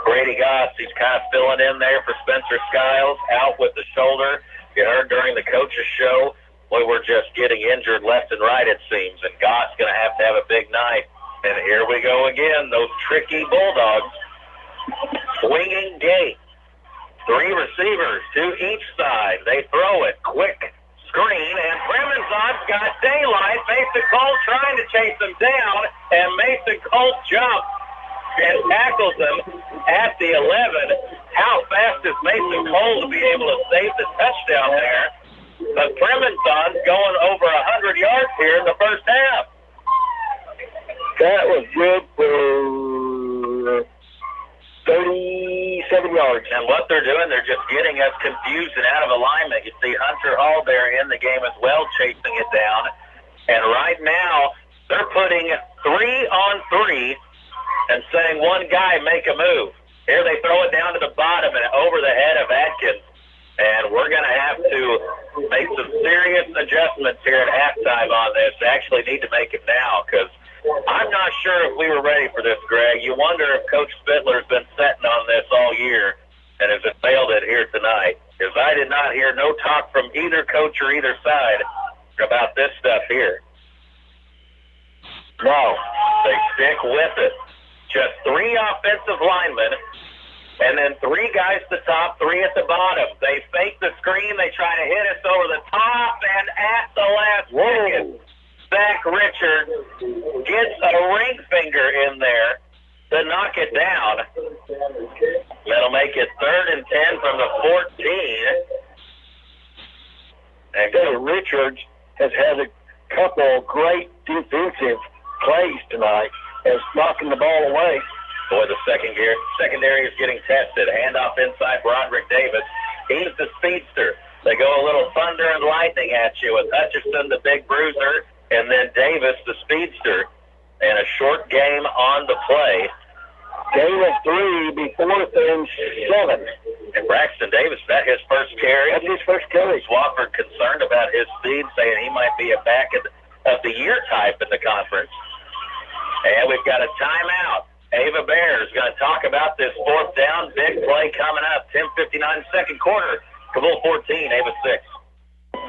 Brady Goss, he's kind of filling in there for Spencer Skiles, out with the shoulder. You heard during the coach's show, boy, we're just getting injured left and right, it seems, and Goss going to have a big night. And here we go again, those tricky Bulldogs. Swinging gate. Three receivers to each side. They throw it. Quick screen, and Bremenzon's got daylight. Mason Colt trying to chase him down, and Mason Colt jumps and tackles him at the 11. How fast is Mason Cole to be able to save the touchdown there? But Bremenzon's going over 100 yards here in the first half. That was good for 37 yards. And what they're doing, they're just getting us confused and out of alignment. You see Hunter Hall there in the game as well, chasing it down. And right now, they're putting 3-on-3 and saying one guy make a move. Here they throw it down to the bottom and over the head of Atkins. And we're going to have to make some serious adjustments here at halftime on this. Actually need to make it now, because I'm not sure if we were ready for this, Greg. You wonder if Coach Spittler's been setting on this all year and has failed it here tonight. because I did not hear no talk from either coach or either side about this stuff here. No, they stick with it. Just 3 offensive linemen, and then 3 guys at the top, 3 at the bottom. They fake the screen. They try to hit us over the top, and at the last second, Zach Richards gets a ring finger in there to knock it down. That'll make it 3rd and 10 from the 14. And Richards has had a couple great defensive plays tonight as knocking the ball away. Boy, the secondary is getting tested. Handoff inside Broderick Davis. He's the speedster. They go a little thunder and lightning at you with Hutcherson, the big bruiser, and then Davis, the speedster. And a short game on the play. Gain of 3 before 7. And Braxton Davis, that his first carry. That's his first carry. Swafford concerned about his speed, saying he might be a back of the year type in the conference. And we've got a timeout. Ava Bear is going to talk about this 4th down. Big play coming up. 10:59 second quarter. Cabool 14, Ava 6.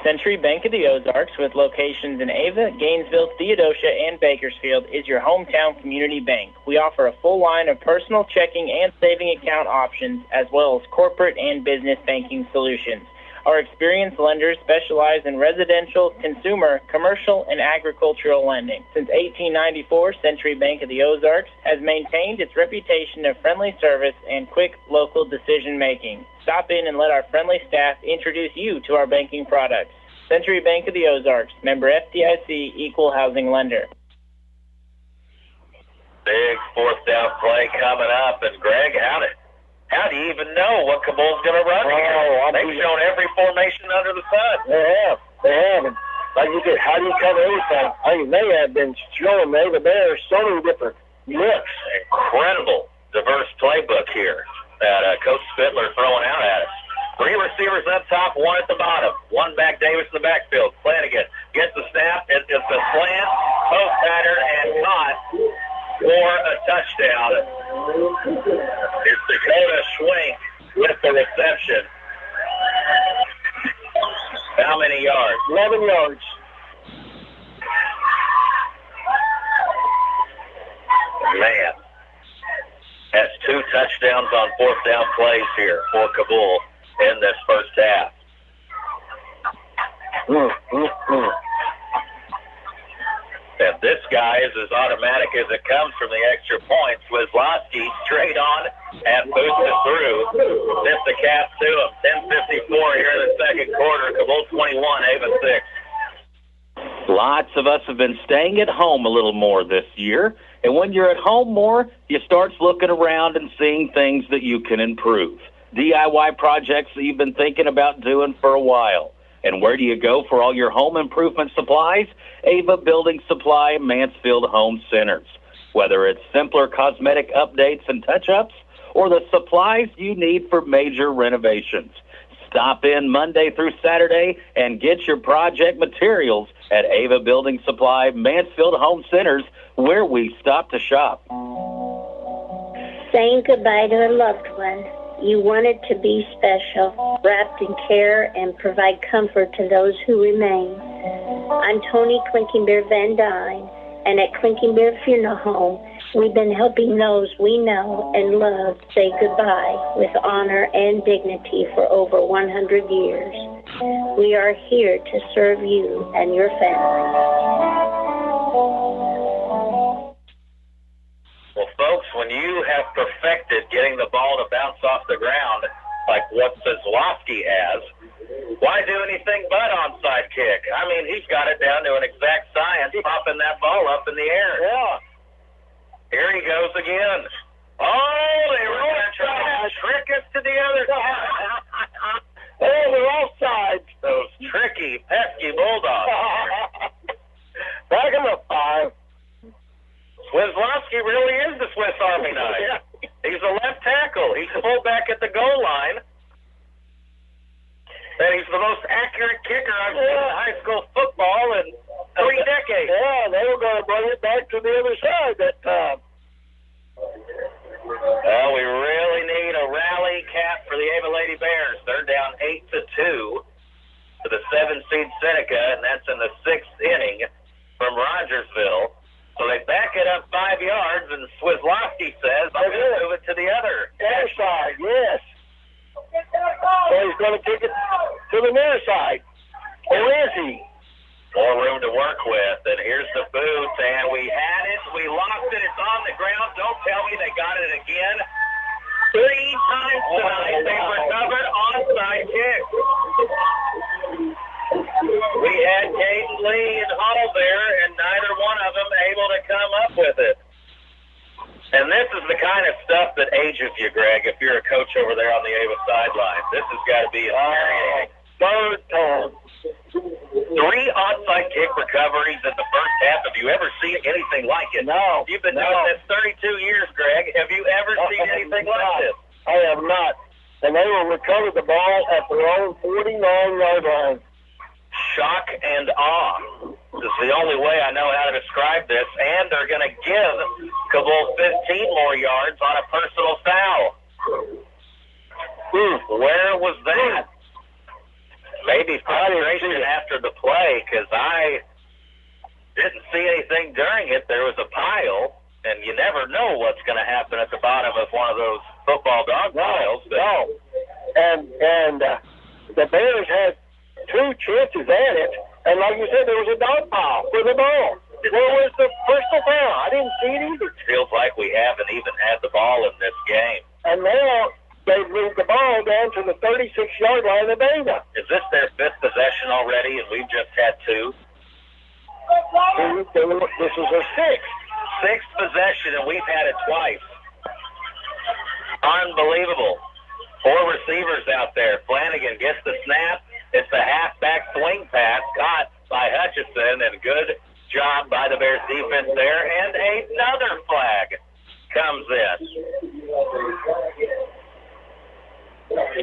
Century Bank of the Ozarks, with locations in Ava, Gainesville, Theodosia, and Bakersfield, is your hometown community bank. We offer a full line of personal checking and saving account options, as well as corporate and business banking solutions. Our experienced lenders specialize in residential, consumer, commercial, and agricultural lending. Since 1894, Century Bank of the Ozarks has maintained its reputation of friendly service and quick local decision-making. Stop in and let our friendly staff introduce you to our banking products. Century Bank of the Ozarks, member FDIC, equal housing lender. Big 4th down play coming up, and Greg, how do you even know what Cabool's going to run here? They've shown every formation under the sun. They have. And like you said, how do you cover everything? I mean, they have been showing me the Bears so many different looks. Incredible, diverse playbook here that Coach Spittler throwing out at us. 3 receivers up top, 1 at the bottom. 1 back, Davis in the backfield. Flanagan gets the snap. It's a slant, post pattern, and caught for a touchdown. It's Dakota Schwenk with the reception. How many yards? 11 yards. Man, that's 2 touchdowns on 4th down plays here for Cabool in this first half. And this guy is as automatic as it comes from the extra points. Wisłowski straight on and boosted through. Sent the cap to him. 10:54 here in the second quarter. Cabool 21, Ava 6. Lots of us have been staying at home a little more this year. And when you're at home more, you start looking around and seeing things that you can improve. DIY projects that you've been thinking about doing for a while. And where do you go for all your home improvement supplies? Ava Building Supply, Mansfield Home Centers. Whether it's simpler cosmetic updates and touch-ups or the supplies you need for major renovations. Stop in Monday through Saturday and get your project materials at Ava Building Supply, Mansfield Home Centers, where we stop to shop. Saying goodbye to a loved one. You want it to be special, wrapped in care, and provide comfort to those who remain. I'm Tony Clinking-Bear Van Dyne, and at Clinking-Bear Funeral Home, we've been helping those we know and love say goodbye with honor and dignity for over 100 years. We are here to serve you and your family. Well, folks, when you have perfected getting the ball to bounce off the ground like what Wisłowski has, why do anything but onside kick? I mean, he's got it down to an exact science, popping that ball up in the air. Yeah. Here he goes again. Oh, they were trying to trick us to the other side. Oh, they're all sides. Those tricky, pesky Bulldogs. Back in the 5. Wisłowski really is the Swiss Army knife. He's a left tackle. He's a fullback at the goal line. And he's the most accurate kicker I've seen in high school football in 3 decades. Yeah, they were going to bring it back to the other side that time. Well, we really need a rally recap for the Ava Lady Bears. They're down 8-2 to the 7-seed Seneca, and that's in the 6th inning from Rogersville. So they back it up 5 yards, and Swislowski says, I'm going to move it to the other side, yes. So he's going to kick it to the near side. Or is he? More room to work with, and here's the boot, and we had it, we lost it, it's on the ground. Don't tell me they got it again. 3 times tonight they've recovered onside kicks. We had Caden Lee and Huddle there, and neither one of them able to come up with it. And this is the kind of stuff that ages you, Greg, if you're a coach over there on the Ava sideline. This has got to be infuriating. Third time. 3 onside kick recoveries in the first half. Have you ever seen anything like it? No. You've been doing this 32 years, Greg. Have you ever seen anything like this? I have not. And they will recover the ball at their own 49-yard line. Shock and awe is the only way I know how to describe this. And they're going to give Cabool 15 more yards on a personal foul. Where was that? Maybe frustration after the play, because I didn't see anything during it. There was a pile, and you never know what's going to happen at the bottom of one of those football dog piles. No. And the Bears had 2 chances at it, and like you said, there was a dog pile for the ball. Where was the personal foul? I didn't see it either. Feels like we haven't even had the ball in this game. And now they've moved the ball down to the 36-yard line of Dana. Is this their 5th possession already, and we've just had 2? This is their 6th. 6th possession, and we've had it twice. Unbelievable. 4 receivers out there. Flanagan gets the snap. It's a halfback swing pass caught by Hutchison, and good job by the Bears defense there. And another flag comes in.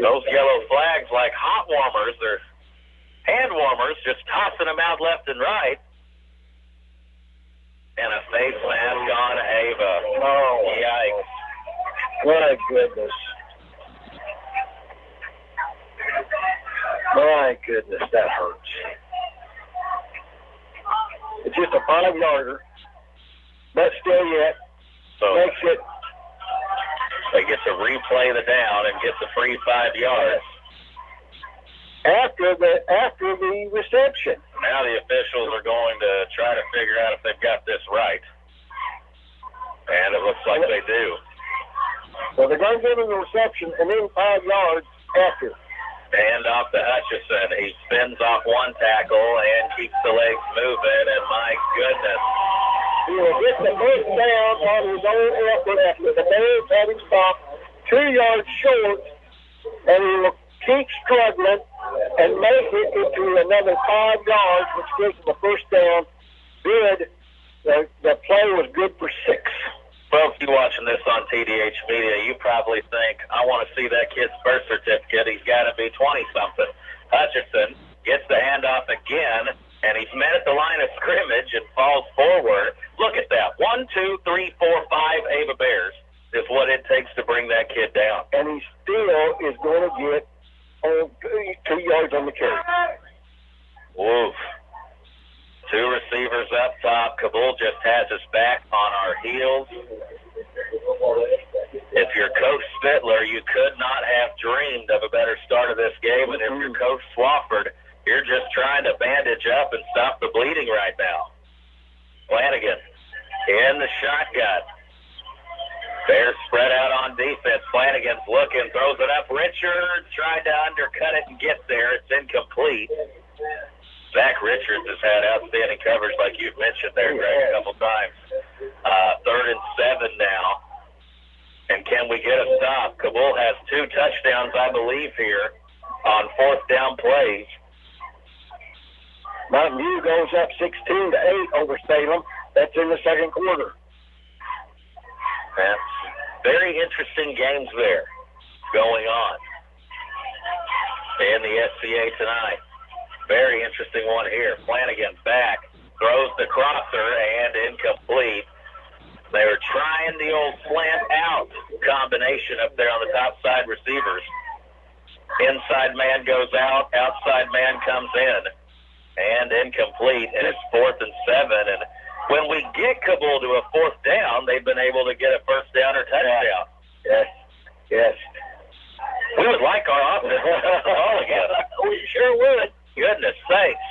Those yellow flags, like hot warmers, they're hand warmers, just tossing them out left and right. And a face mask on Ava. Oh, yikes. My goodness. My goodness, that hurts. It's just a 5-yarder, but still yet makes it. They get to replay the down and get the free 5 yards. After the reception. Now the officials are going to try to figure out if they've got this right. And it looks like they do. Well, they're going to give him the reception and then 5 yards after. Hand off to Hutchison. He spins off one tackle and keeps the legs moving, and my goodness. He will get the first down on his own effort after the Bears have him stopped 2 yards short, and he will keep struggling and make it into another 5 yards, which gives him the first down. Good. The play was good for 6. Folks, you watching this on TDH Media, you probably think, I want to see that kid's birth certificate. He's got to be 20-something. Hutchison gets the handoff again, and he's met at the line of scrimmage and falls forward. Look at that. 1, 2, 3, 4, 5 Ava Bears is what it takes to bring that kid down. And he still is going to get 2 yards on the carry. Woof. 2 receivers up top. Cabool just has his back on our heels. If you're Coach Spittler, you could not have dreamed of a better start of this game. And if you're Coach Swafford, you're just trying to bandage up and stop the bleeding right now. Flanagan in the shotgun. Bears spread out on defense. Flanagan's looking, throws it up. Richards tried to undercut it and get there. It's incomplete. Zach Richards has had outstanding coverage, like you've mentioned there, Greg, a couple times. 3rd and 7 now. And can we get a stop? Cabool has 2 touchdowns, I believe, here on 4th down plays. Mountain View goes up 16-8 over Salem. That's in the second quarter. That's very interesting games there going on in the SCA tonight. Very interesting one here. Flanagan back, throws the crosser, and incomplete. They were trying the old slant out combination up there on the top side receivers. Inside man goes out, outside man comes in. And incomplete, and it's 4th and 7. And when we get Cabool to a 4th down, they've been able to get a first down or touchdown. Yes, yes. We would like our offense to put the ball again. We sure would. Goodness sakes.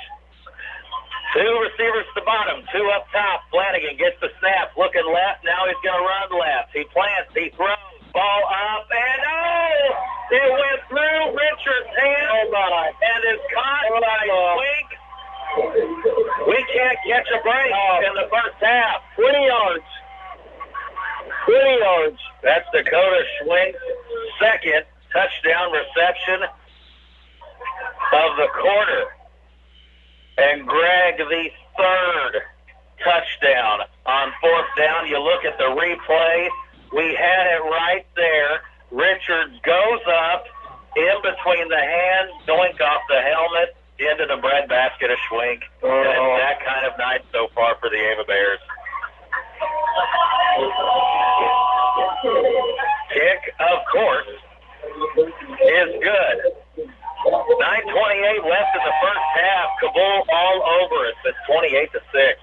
2 receivers at the bottom, 2 up top. Flanagan gets the snap, looking left. Now he's going to run left. He plants, he throws. Ball up, and it went through Richard's hand and is caught by Swink. We can't catch a break in the first half. 20 yards. 20 yards. That's Dakota Schwink's second touchdown reception of the quarter. And Greg, the third touchdown on 4th down. You look at the replay. We had it right there. Richards goes up in between the hands, doink off the helmet, into the breadbasket of Schwink. And that kind of night so far for the Ava Bears. Kick, of course, is good. 9:28 left in the first half. Cabool all over us at 28-6.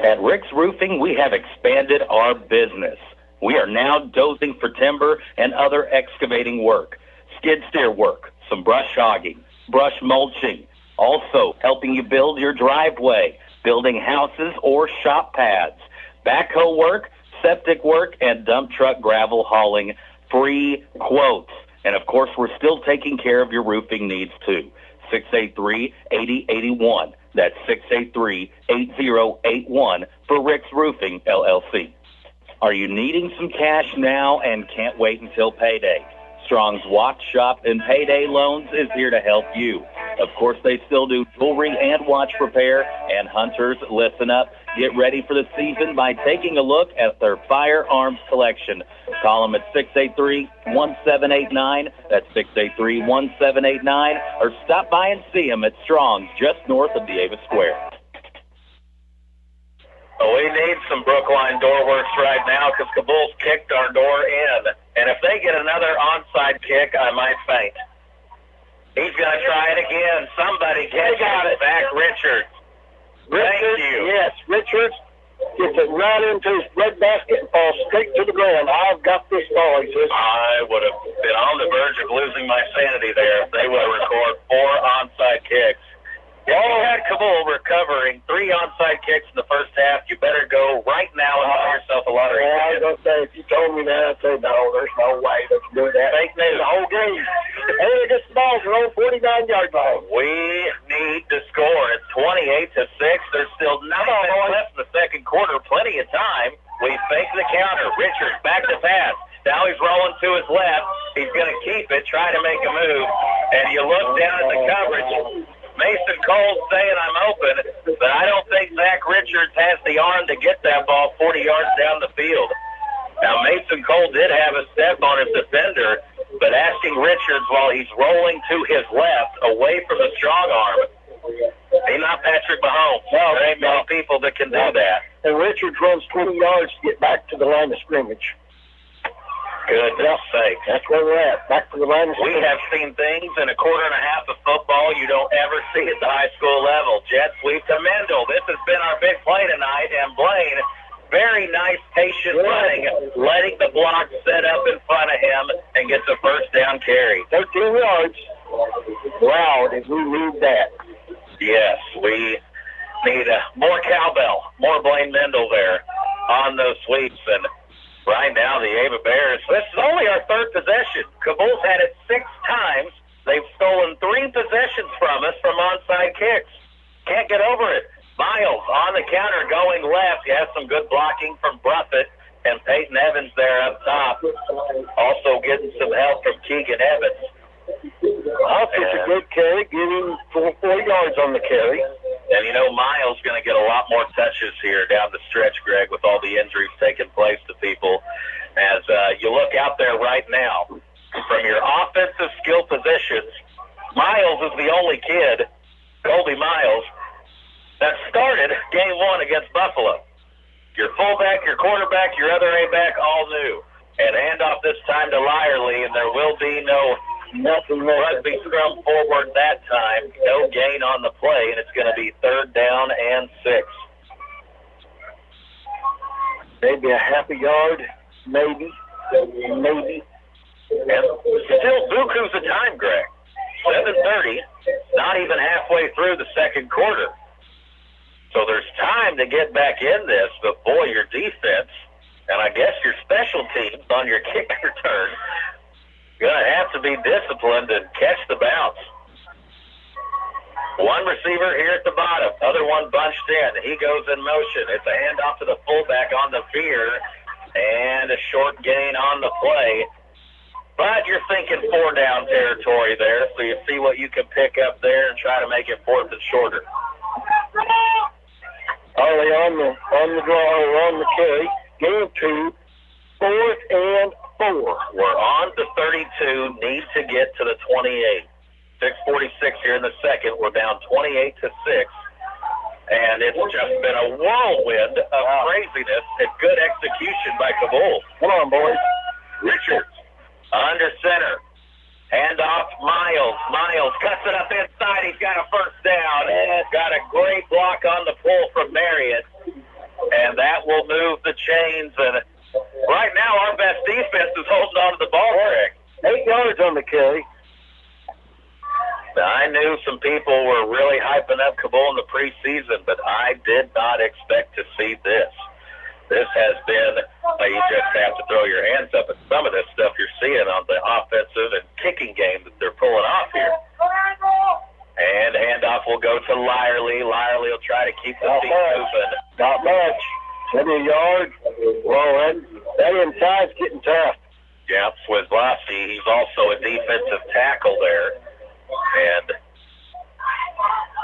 At Rick's Roofing, we have expanded our business. We are now dozing for timber and other excavating work, skid steer work, some brush hogging, brush mulching, also helping you build your driveway, building houses or shop pads, backhoe work, septic work, and dump truck gravel hauling, free quotes. And, of course, we're still taking care of your roofing needs, too. 683-8081. That's 683-8081 for Rick's Roofing, LLC. Are you needing some cash now and can't wait until payday? Strong's Watch Shop and Payday Loans is here to help you. Of course, they still do jewelry and watch repair. And hunters, listen up. Get ready for the season by taking a look at their firearms collection. Call them at 683-1789. That's 683-1789. Or stop by and see them at Strong's just north of the Ava Square. We need some Brookline Doorworks right now because Cabool's kicked our door in. And if they get another onside kick, I might faint. He's going to try it again. Somebody catch it. Back Richards. Thank you. Yes, Richards gets it right into his breadbasket and falls straight to the ground. I've got this ball, he says. I would have been on the verge of losing my sanity there if they would have recorded 4 onside kicks. You had Cabool recovering 3 onside kicks in the first half. You better go right now and buy yourself a lottery ticket. I was going to say, if you told me that, I'd say, no, there's no way they can do that. Fake news. The whole game. Hey, they get the ball to old 49-yard line. We need to score. It's 28-6. There's still 9 minutes left in the second quarter. Plenty of time. We fake the counter. Richards back to pass. Now he's rolling to his left. He's going to keep it, try to make a move. And you look down at the coverage. Mason Cole's saying I'm open, but I don't think Zach Richards has the arm to get that ball 40 yards down the field. Now, Mason Cole did have a step on his defender, but asking Richards while he's rolling to his left, away from the strong arm, he's not Patrick Mahomes. No, there ain't many people that can do that. And Richards runs 20 yards to get back to the line of scrimmage. Goodness sake. That's where we're at, back to the line of scrimmage. We have seen things in a quarter and a half of football you don't ever see at the high school level. Jet sweep to Mendel. This has been our big play tonight, and Blaine, very nice, patient running, letting the block set up in front of him and gets a first down carry. 13 yards. Wow, did we need that? Yes, we need more cowbell, more Blaine Mendel there on those sweeps. And right now, the Ava Bears, this is only our 3rd possession. Cabool's had it 6 times. They've stolen 3 possessions from us from onside kicks. Can't get over it. Miles on the counter going left. He has some good blocking from Bruffett and Peyton Evans there up top. Also getting some help from Keegan Evans. It's a good carry, getting 4 yards on the carry. And, you know, Miles going to get a lot more touches here down the stretch, Greg, with all the injuries taking place to people. As you look out there right now, from your offensive skill positions, Miles is the only kid, Colby Miles, that started game 1 against Buffalo. Your fullback, your quarterback, your other A-back, all new. And handoff this time to Lyerly, and there will be no rugby scrum forward that time. No gain on the play, and it's going to be 3rd down and 6. Maybe a half a yard, maybe. And still buku's the time, Greg. 7:30, not even halfway through the second quarter. So there's time to get back in this, but boy, your defense, and I guess your special teams on your kick return, going to have to be disciplined and catch the bounce. One receiver here at the bottom, other one bunched in. He goes in motion. It's a handoff to the fullback on the veer, and a short gain on the play. But you're thinking 4-down territory there, so you see what you can pick up there and try to make it 4th and shorter. Ollie on the draw, on the carry. Game 2, 4th and 4. We're on to 32, need to get to the 28. 6:46 here in the second. We're down 28-6. And it's just been a whirlwind of craziness and good execution by Cabool. Come on, boys. Richards under center. Handoff, Miles. Miles cuts it up inside. He's got a first down. And got a great block on the pull from Marion. And that will move the chains. And right now, our best defense is holding on to the ball, Greg. 8 yards on the carry. Now, I knew some people were really hyping up Cabool in the preseason, but I did not expect to see this. This has been, you just have to throw your hands up at some of this stuff you're seeing on the offensive and kicking game that they're pulling off here. And handoff will go to Lyerly. Lyerly will try to keep the feet moving. Not much. 7 yards. Well, that inside's getting tough. Yeah, Swizlowski, he's also a defensive tackle there. And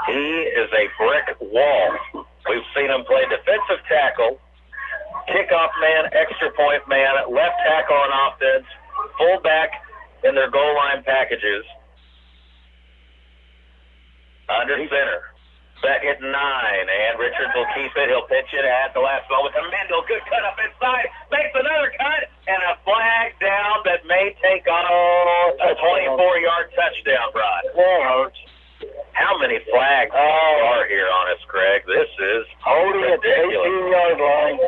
he is a brick wall. We've seen him play defensive tackle, kickoff man, extra point man, left tackle on offense, fullback in their goal line packages. Under center. 2nd and 9, and Richards will keep it. He'll pitch it at the last moment to Mendel. Good cut up inside. Makes another cut, and a flag down that may take on a 24-yard touchdown, Rod. How many flags are here on us, Greg? This is holding at the 18-yard line.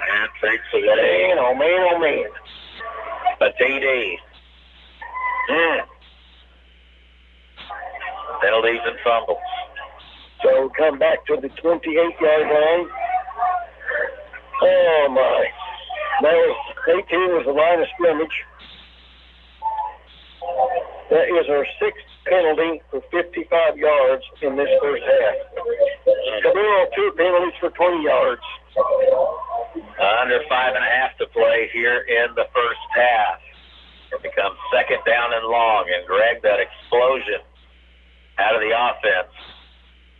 And takes away. Oh, man. A TD. Penalties and fumbles. So come back to the 28-yard line. Oh, my. That was 18 was the line of scrimmage. That is our 6th penalty for 55 yards in this first half. Cabool 2 penalties for 20 yards. Under 5.5 to play here in the first half. It becomes 2nd down and long, and Greg, that explosion out of the offense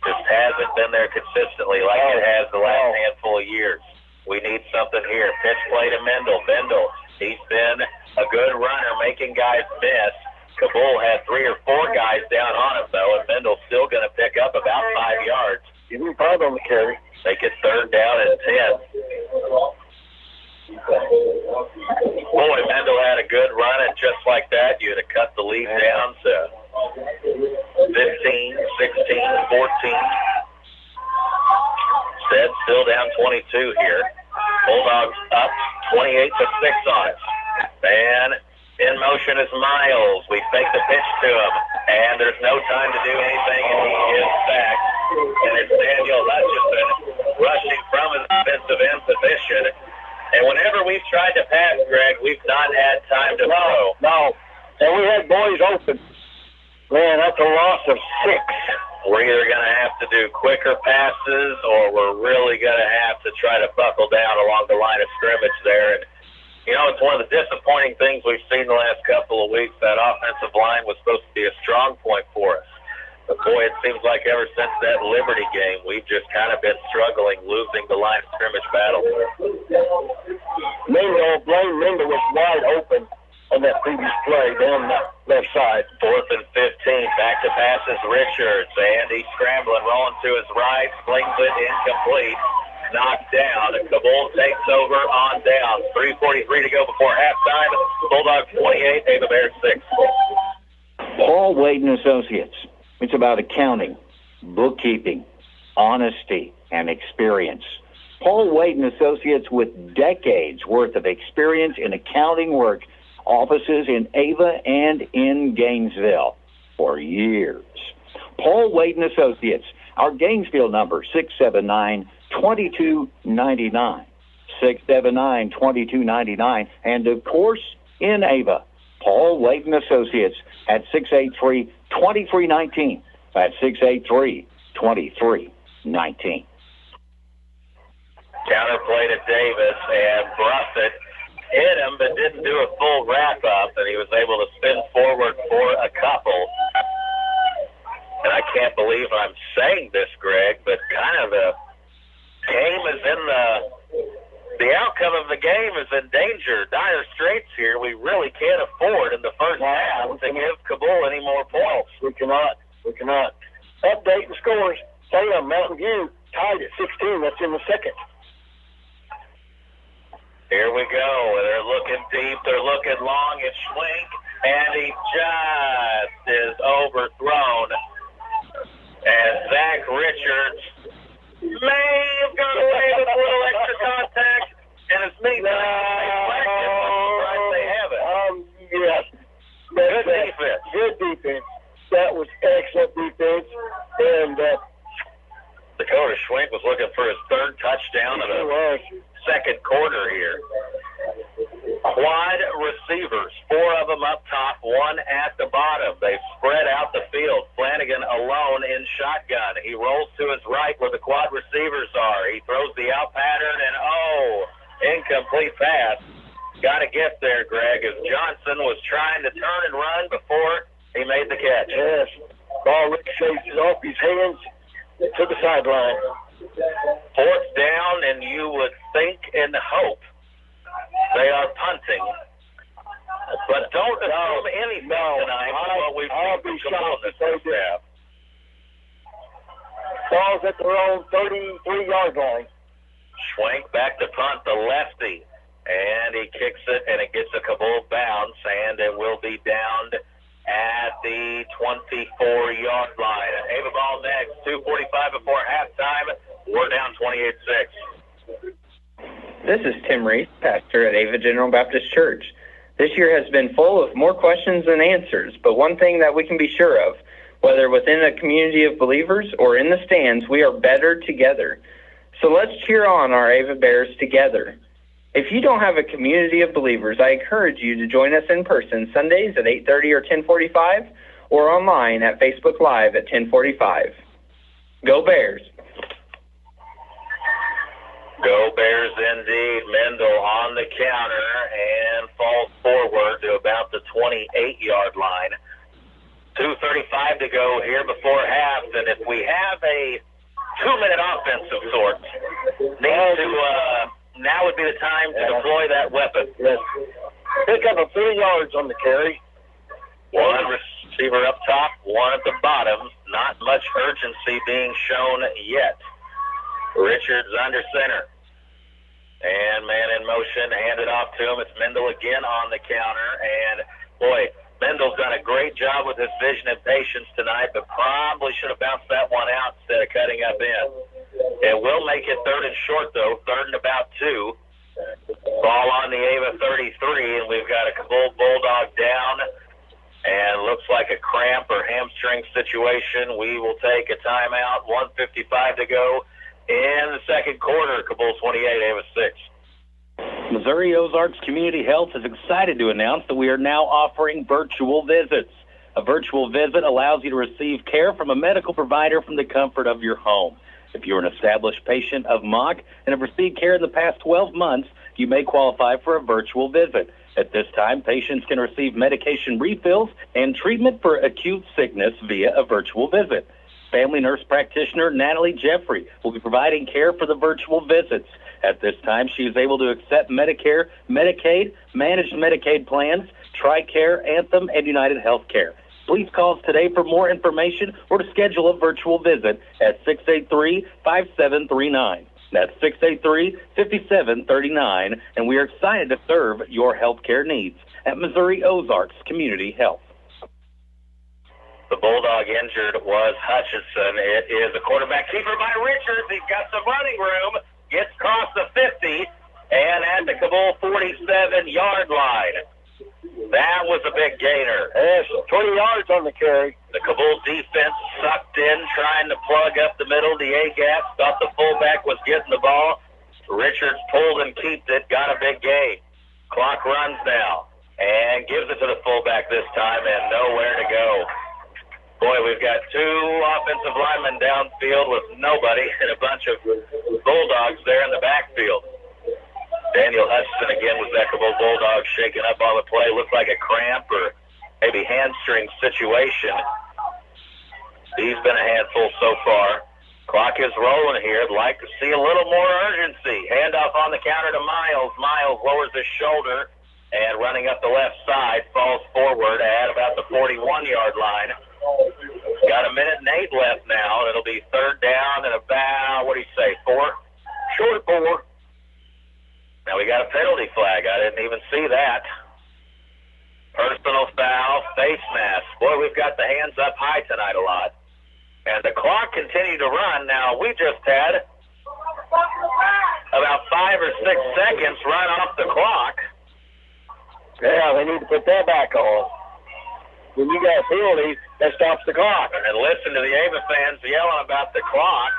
just hasn't been there consistently like it has the last handful of years. We need something here. Pitch play to Mendel. Mendel, he's been a good runner, making guys miss. Cabool had 3 or 4 guys down on him, though, and Mendel's still going to pick up about 5 yards. Give him 5 on the carry. Make it 3rd down and 10. Boy, Mendel had a good run, and just like that, you'd have cut the lead down to 15, 16, 14. Instead, still down 22 here. Bulldogs up 28-6 on it. And in motion is Miles. We fake the pitch to him, and there's no time to do anything, and he is back. And it's Daniel Hutchison rushing from his defensive end position. And whenever we've tried to pass, Greg, we've not had time to throw. No. And we had boys open. Man, that's a loss of 6. We're either going to have to do quicker passes, or we're really going to have to try to buckle down along the line of scrimmage there. And, you know, it's one of the disappointing things we've seen the last couple of weeks. That offensive line was supposed to be a strong point for us. But, boy, it seems like ever since that Liberty game, we've just kind of been struggling, losing the line of scrimmage battle. Blaine Mendel was wide open on that previous play down the left side. 4th and 15. Back to passes Richards. And he's scrambling, rolling to his right. Slings it incomplete. Knocked down. Cabool takes over on down. 3:43 to go before halftime. Bulldogs 28, Ava Bears 6. Paul Wade and Associates. It's about accounting, bookkeeping, honesty, and experience. Paul Wade and Associates with decades worth of experience in accounting work, offices in Ava and in Gainesville for years. Paul Wade and Associates, our Gainesville number 679-2299, 679-2299, and of course in Ava, Paul Wade and Associates at 683-2319. That's 683-2319. Counterplay to Davis, and Brussett hit him but didn't do a full wrap-up, and he was able to spin forward for a couple. And I can't believe I'm saying this, Greg, but kind of the game is in the outcome of the game is in danger. Dire straits here. We really can't afford in the first half to give Cabool any more points. We cannot. Update the scores. Salem, Mountain View tied at 16. That's in the second. Here we go. They're looking deep. They're looking long. It's Schwenk, and he just is overthrown. And Zach Richards may have gone away with a little extra contact, and his knee they have it. Yes. Good defense. Good defense. That was excellent defense. And Dakota Schwenk was looking for his third touchdown of the second quarter here. Quad receivers, 4 of them up top, 1 at the bottom. They've spread out the field. Flanagan alone in shotgun. He rolls to his right where the quad receivers are. He throws the out pattern, and incomplete pass. Got a gift there, Greg, as Johnson was trying to turn and run before he made the catch. Yes. Ball ricochets off his hands to the sideline. 4th down, and you would think and hope they are punting. But don't assume anything tonight from what we've seen from Cabool this first half. Ball's at their own 33-yard line. Schwenk back to punt, the lefty. And he kicks it, and it gets a Cabool bounce, and it will be downed at the 24-yard line. Ava ball next, 2:45 before halftime. We're down 28-6. This is Tim Reese, pastor at Ava General Baptist Church. This year has been full of more questions than answers, but one thing that we can be sure of, whether within a community of believers or in the stands, we are better together. So let's cheer on our Ava Bears together. If you don't have a community of believers, I encourage you to join us in person Sundays at 8:30 or 10:45, or online at Facebook Live at 10:45. Go Bears! Go Bears indeed. Mendel on the counter and falls forward to about the 28-yard line. 2:35 to go here before half, and if we have a 2-minute offensive sort, now would be the time to deploy that weapon. Yes. Pick up a 3 yards on the carry. 1 receiver up top, 1 at the bottom. Not much urgency being shown yet. Richards under center. And man in motion, handed off to him. It's Mendel again on the counter. And, boy, Mendel's done a great job with his vision and patience tonight, but probably should have bounced that one out instead of cutting up in. It will make it 3rd and short, though, 3rd and about 2. Ball on the Ava 33, and we've got a Cabool Bulldog down. And looks like a cramp or hamstring situation. We will take a timeout. 1:55 to go in the second quarter. Cabool 28, Ava 6. Missouri Ozarks Community Health is excited to announce that we are now offering virtual visits. A virtual visit allows you to receive care from a medical provider from the comfort of your home. If you're an established patient of MOC and have received care in the past 12 months, you may qualify for a virtual visit. At this time, patients can receive medication refills and treatment for acute sickness via a virtual visit. Family nurse practitioner Natalie Jeffrey will be providing care for the virtual visits. At this time, she is able to accept Medicare, Medicaid, managed Medicaid plans, TRICARE, Anthem, and United Healthcare. Please call us today for more information or to schedule a virtual visit at 683-5739. That's 683-5739, and we are excited to serve your healthcare needs at Missouri Ozarks Community Health. The Bulldog injured was Hutchinson. It is a quarterback keeper by Richards. He's got some running room. Gets across the 50 and at the Cabool 47-yard line. That was a big gainer. Yes, 20 yards on the carry. The Cabool defense sucked in, trying to plug up the middle, the A-gap. Thought the fullback was getting the ball. Richards pulled and kept it, got a big gain. Clock runs now and gives it to the fullback this time, and nowhere to go. Boy, we've got two offensive linemen downfield with nobody and a bunch of Bulldogs there in the backfield. Daniel Hutchinson again was that Cabool Bulldog shaking up on the play. Looked like a cramp or maybe hamstring situation. He's been a handful so far. Clock is rolling here. I'd like to see a little more urgency. Handoff on the counter to Miles. Miles lowers his shoulder and running up the left side, falls forward at about the 41-yard line. Got a minute and 8 left now. It'll be third down and about, what do you say, 4? Short 4. Now we got a penalty flag. I didn't even see that. Personal foul, face mask. Boy, we've got the hands up high tonight a lot. And the clock continued to run. Now we just had about 5 or 6 seconds run off the clock. Yeah, they need to put that back on. When you got a penalty, that stops the clock. And listen to the Ava fans yelling about the clock.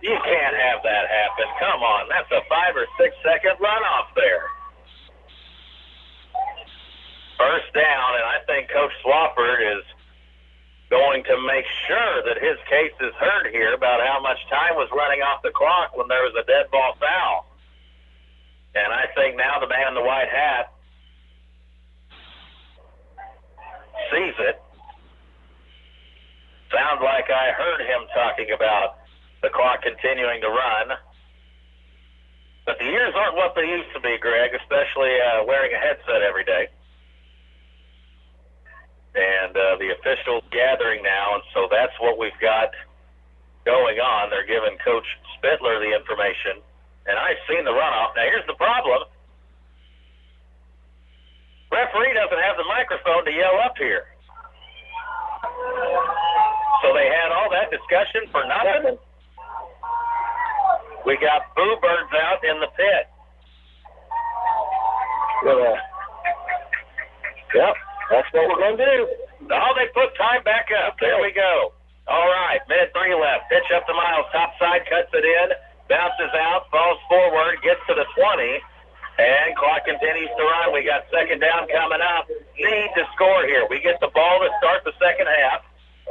You can't have that happen. Come on, that's a 5 or 6 second runoff there. First down, and I think Coach Swafford is going to make sure that his case is heard here about how much time was running off the clock when there was a dead ball foul. And I think now the man in the white hat sees it. Sounds like I heard him talking about the clock continuing to run. But the ears aren't what they used to be, Greg, especially wearing a headset every day. And the officials gathering now, and so that's what we've got going on. They're giving Coach Spittler the information. And I've seen the runoff. Now, here's the problem. Referee doesn't have the microphone to yell up here. So they had all that discussion for nothing. We got boo birds out in the pit. Yep, that's what we're going to do. Oh, they put time back up. There we go. All right, minute 3 left. Pitch up to Miles. Top side, cuts it in. Bounces out, falls forward, gets to the 20, and clock continues to run. We got second down coming up. Need to score here. We get the ball to start the second half.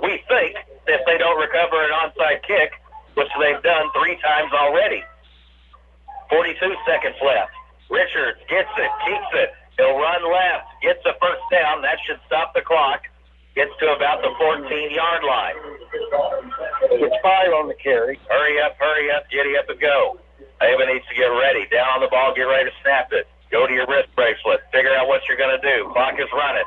We think if they don't recover an onside kick, which they've done 3 times already. 42 seconds left. Richards gets it, keeps it. He'll run left, gets a first down. That should stop the clock. Gets to about the 14-yard line. It's 5 on the carry. Hurry up, giddy up and go. Ava needs to get ready. Down on the ball, get ready to snap it. Go to your wrist bracelet. Figure out what you're going to do. Clock is running.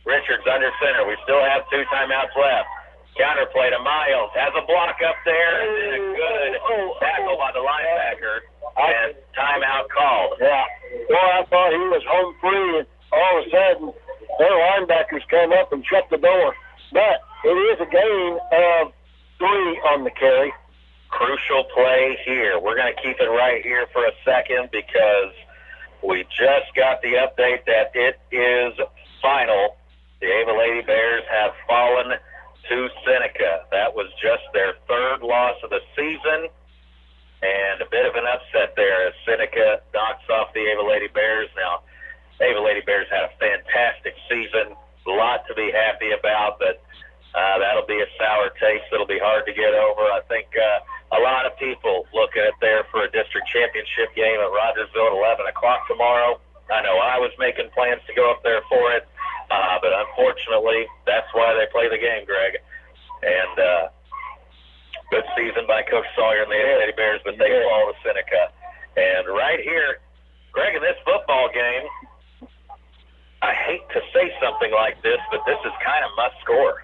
Richards under center. We still have 2 timeouts left. Counterplay to Miles. Has a block up there. And a good tackle by the linebacker. And timeout called. Yeah. Boy, I thought he was home free, and all of a sudden, their linebackers came up and shut the door. But it is a gain of 3 on the carry. Crucial play here. We're going to keep it right here for a second because we just got the update that it is final. The Ava Lady Bears have fallen to Seneca. That was just their 3rd loss of the season, and a bit of an upset there as Seneca knocks off the Ava Lady Bears. Now, Ava Lady Bears had a fantastic season, a lot to be happy about, but that'll be a sour taste that'll be hard to get over. I think a lot of people looking at there for a district championship game at Rogersville at 11 o'clock tomorrow. I know I was making plans to go up there for it, but unfortunately, that's why they play the game, Greg. And good season by Coach Sawyer and the Ava Lady Bears, but they fall to Seneca. And right here, Greg, in this football game, I hate to say something like this, but this is kind of must score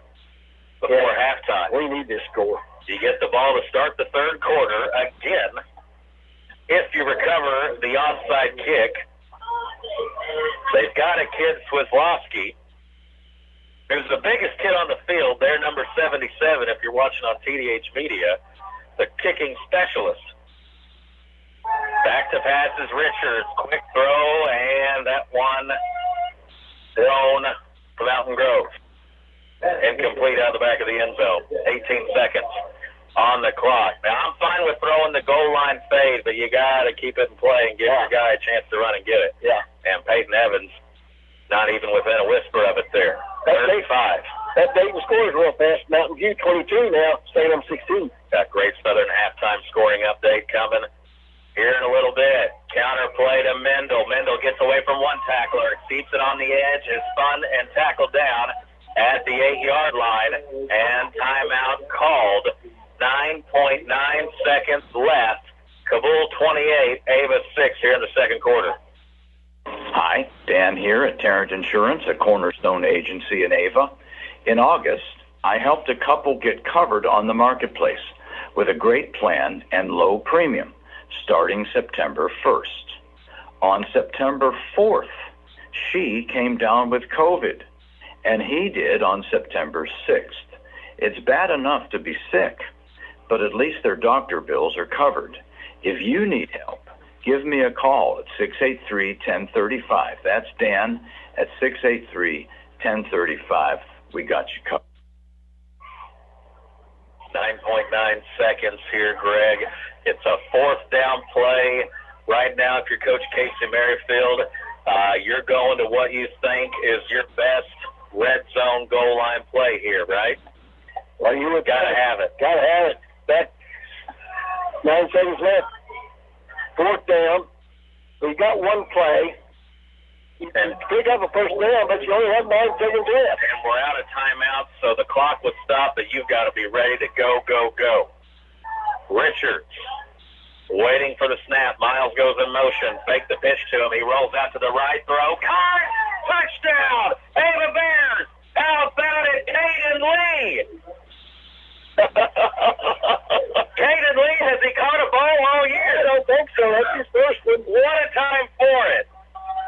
before halftime. We need this score. You get the ball to start the third quarter again. If you recover the onside kick, they've got a kid, Swislowski, who's the biggest kid on the field. They're number 77 if you're watching on TDH Media, the kicking specialist. Back to passes, Richards, quick throw, and that one thrown for Mountain Grove. Incomplete out of the back of the end zone. 18 seconds on the clock. Now, I'm fine with throwing the goal line fade, but you got to keep it in play and give your guy a chance to run and get it. Yeah. And Peyton Evans, not even within a whisper of it there. 35. That Dayton scores real fast. Mountain View 22 now, Salem 16. Got Great Southern halftime scoring update coming here in a little bit. Counter play to Mendel. Mendel gets away from one tackler, keeps it on the edge, is spun and tackled down at the 8-yard line, and timeout called. 9.9 seconds left. Cabool 28, Ava 6 here in the second quarter. Hi, Dan here at Tarrant Insurance, a cornerstone agency in Ava. In August, I helped a couple get covered on the marketplace with a great plan and low premium starting September 1st. On September 4th, she came down with COVID, and he did on September 6th. It's bad enough to be sick, but at least their doctor bills are covered. If you need help, give me a call at 683-1035. That's Dan at 683-1035. We got you covered. 9.9 seconds here, Greg. It's a fourth down play. Right now, if you're Coach Casey Merrifield, you're going to what you think is your best red zone goal line play here, right? Well, you would gotta have it. Gotta have it. That 9 seconds left. Fourth down. We got one play. You can pick up a first down, but you only have 9 seconds left. And we're out of timeouts, so the clock would stop, but you've got to be ready to go, go, go. Richards waiting for the snap. Miles goes in motion. Fake the pitch to him. He rolls out to the right. Throw. Caught! Touchdown! Ava Bears! How about it, Caden Lee? Caden Lee, has he caught a ball all year? I don't think so. That's his first one. What a time for it.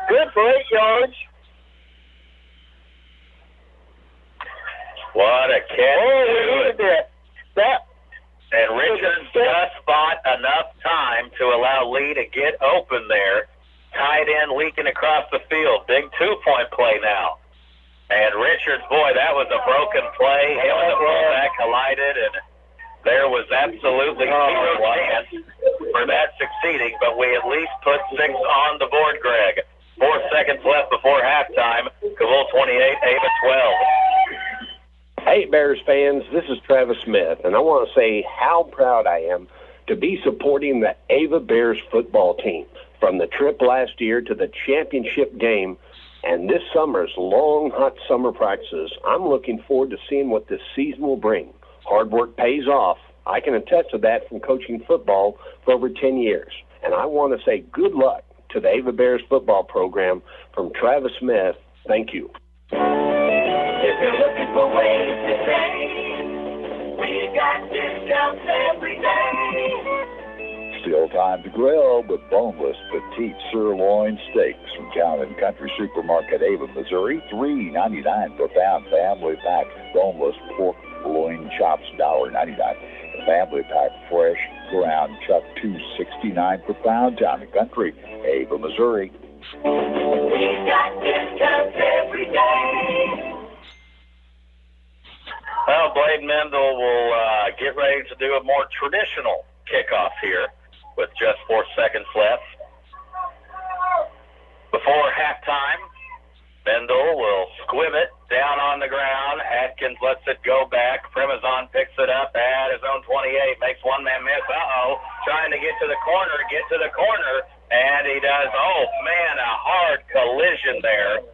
Good for 8 yards. What a catch. Oh, look at that. And Richards just bought enough time to allow Lee to get open there. Tight end leaking across the field. Big 2-point play now. And Richards, boy, that was a broken play. Him and the fullback collided, and there was absolutely zero chance for that succeeding, but we at least put 6 on the board, Greg. 4 seconds left before halftime. Cabool 28, Ava 12. Hey, Bears fans, this is Travis Smith, and I want to say how proud I am to be supporting the Ava Bears football team. From the trip last year to the championship game and this summer's long, hot summer practices, I'm looking forward to seeing what this season will bring. Hard work pays off. I can attest to that from coaching football for over 10 years. And I want to say good luck to the Ava Bears football program from Travis Smith. Thank you. If you're looking for ways to save, we got discounts every day. Still time to grill with boneless petite sirloin steaks from Town and Country Supermarket, Ava, Missouri. $3.99 per pound. Family pack boneless pork loin chops, $1.99. The family pack fresh ground chuck, $2.69 per pound. Town and Country, Ava, Missouri. We got discounts every day. Well, Blade Mendel will get ready to do a more traditional kickoff here with just 4 seconds left. Before halftime, Mendel will squib it down on the ground. Atkins lets it go back. Primazon picks it up at his own 28, makes one man miss. Trying to get to the corner, and he does. Oh, man, a hard collision there.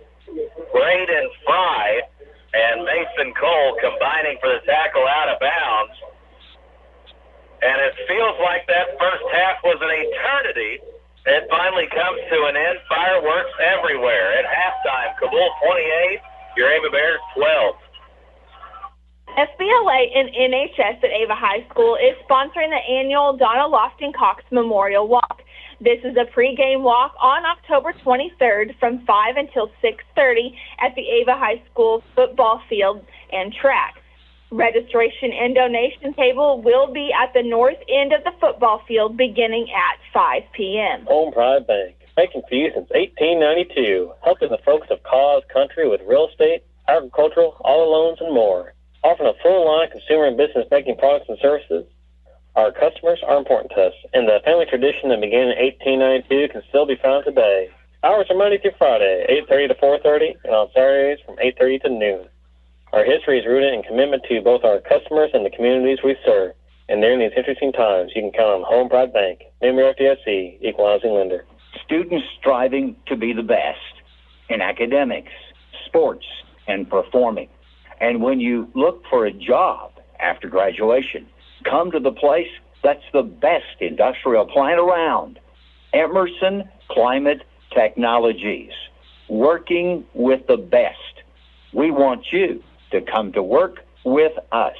Braden Fry and Mason Cole combining for the tackle out of bounds. And it feels like that first half was an eternity It finally comes to an end. Fireworks everywhere. At halftime, Cabool 28, your Ava Bears 12. SBLA and NHS at Ava High School is sponsoring the annual Donna Lofting Cox Memorial Walk. This is a pregame walk on October 23rd from 5 until 6:30 at the Ava High School football field and track. Registration and donation table will be at the north end of the football field beginning at 5 p.m. Home Pride Bank, banking for you since 1892, helping the folks of Cause Country with real estate, agricultural, auto loans, and more. Offering a full line of consumer and business banking products and services. Our customers are important to us, and the family tradition that began in 1892 can still be found today. Hours are Monday through Friday, 8:30 to 4:30, and on Saturdays from 8:30 to noon. Our history is rooted in commitment to both our customers and the communities we serve. And during these interesting times, you can count on Home Pride Bank, member FDIC, equal housing lender. Students striving to be the best in academics, sports, and performing. And when you look for a job after graduation, come to the place that's the best industrial plant around, Emerson Climate Technologies, working with the best. We want you to come to work with us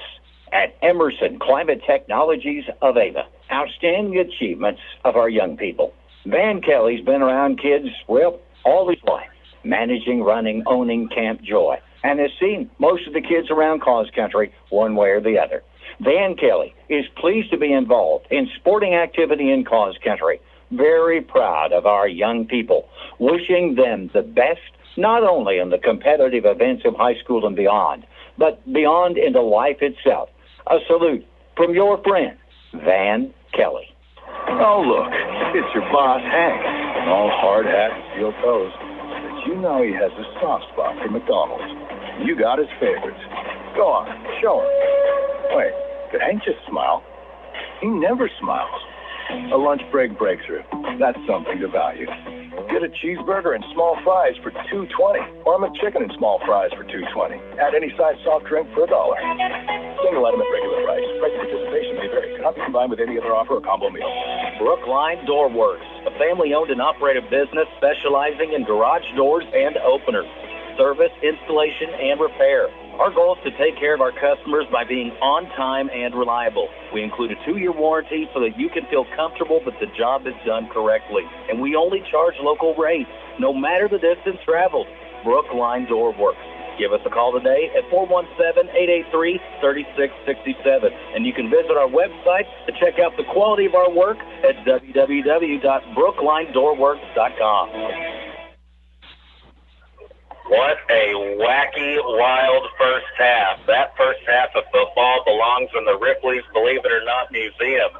at Emerson Climate Technologies of Ava. Outstanding achievements of our young people. Van Kelly's been around kids, well, all his life, managing, running, owning Camp Joy, and has seen most of the kids around Cause Country one way or the other. Van Kelly is pleased to be involved in sporting activity in Cause Country. Very proud of our young people, wishing them the best, not only in the competitive events of high school and beyond, but beyond into life itself. A salute from your friend, Van Kelly. Oh, look, it's your boss, Hank, all hard hat and steel toes. But you know he has a soft spot for McDonald's. You got his favorites. Go on, show him. Wait, did Hank just smile? He never smiles. A lunch break breakthrough. That's something to value. Get a cheeseburger and small fries for $2.20, or a McChicken and small fries for $2.20. Add any size soft drink for $1. Single item at regular price. Price participation may vary. Cannot be combined with any other offer or combo meal. Brookline Door Works, a family-owned and operated business specializing in garage doors and openers, service, installation, and repair. Our goal is to take care of our customers by being on time and reliable. We include a 2-year warranty so that you can feel comfortable that the job is done correctly. And we only charge local rates, no matter the distance traveled. Brookline Door Works. Give us a call today at 417-883-3667. And you can visit our website to check out the quality of our work at www.brooklinedoorworks.com. What a wacky, wild first half. That first half of football belongs in the Ripley's Believe It or Not Museum.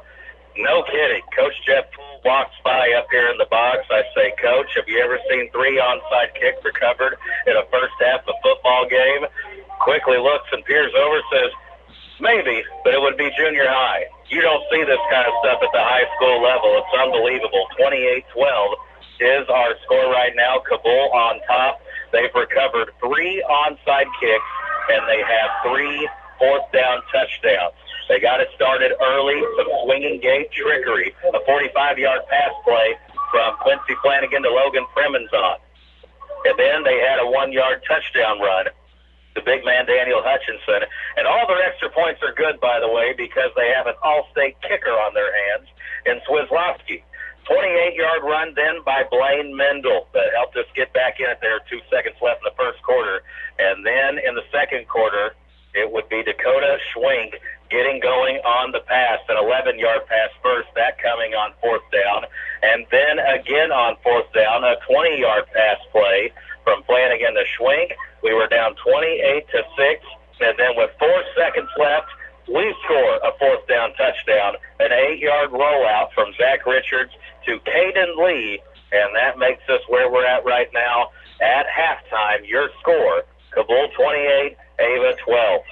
No kidding. Coach Jeff Poole walks by up here in the box. I say, Coach, have you ever seen 3 onside kicks recovered in a first half of football game? Quickly looks and peers over, says, maybe, but it would be junior high. You don't see this kind of stuff at the high school level. It's unbelievable. 28-12 is our score right now. Cabool on top. They've recovered 3 onside kicks, and they have 3 fourth down touchdowns. They got it started early, some swinging gate trickery, a 45-yard pass play from Quincy Flanagan to Logan Fremenzon. And then they had a 1-yard touchdown run, the big man Daniel Hutchinson. And all their extra points are good, by the way, because they have an all-state kicker on their hands in Swislowski. 28-yard run then by Blaine Mendel that helped us get back in it. There were 2 seconds left in the first quarter. And then in the second quarter, it would be Dakota Schwink getting going on the pass, an 11-yard pass first, that coming on 4th down. And then again on 4th down, a 20-yard pass play from Flanagan to Schwink. We were down 28-6. And then with 4 seconds left, we score a 4th down touchdown, an 8-yard rollout from Zach Richards to Caden Lee, and that makes us where we're at right now at halftime. Your score, Cabool 28, Ava 12.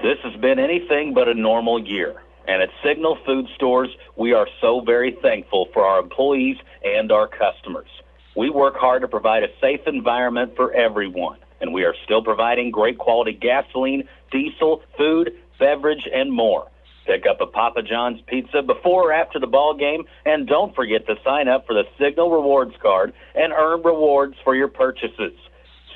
This has been anything but a normal year. And at Signal Food Stores, we are so very thankful for our employees and our customers. We work hard to provide a safe environment for everyone, and we are still providing great quality gasoline, diesel, food, beverage, and more. Pick up a Papa John's pizza before or after the ball game, and don't forget to sign up for the Signal Rewards card and earn rewards for your purchases.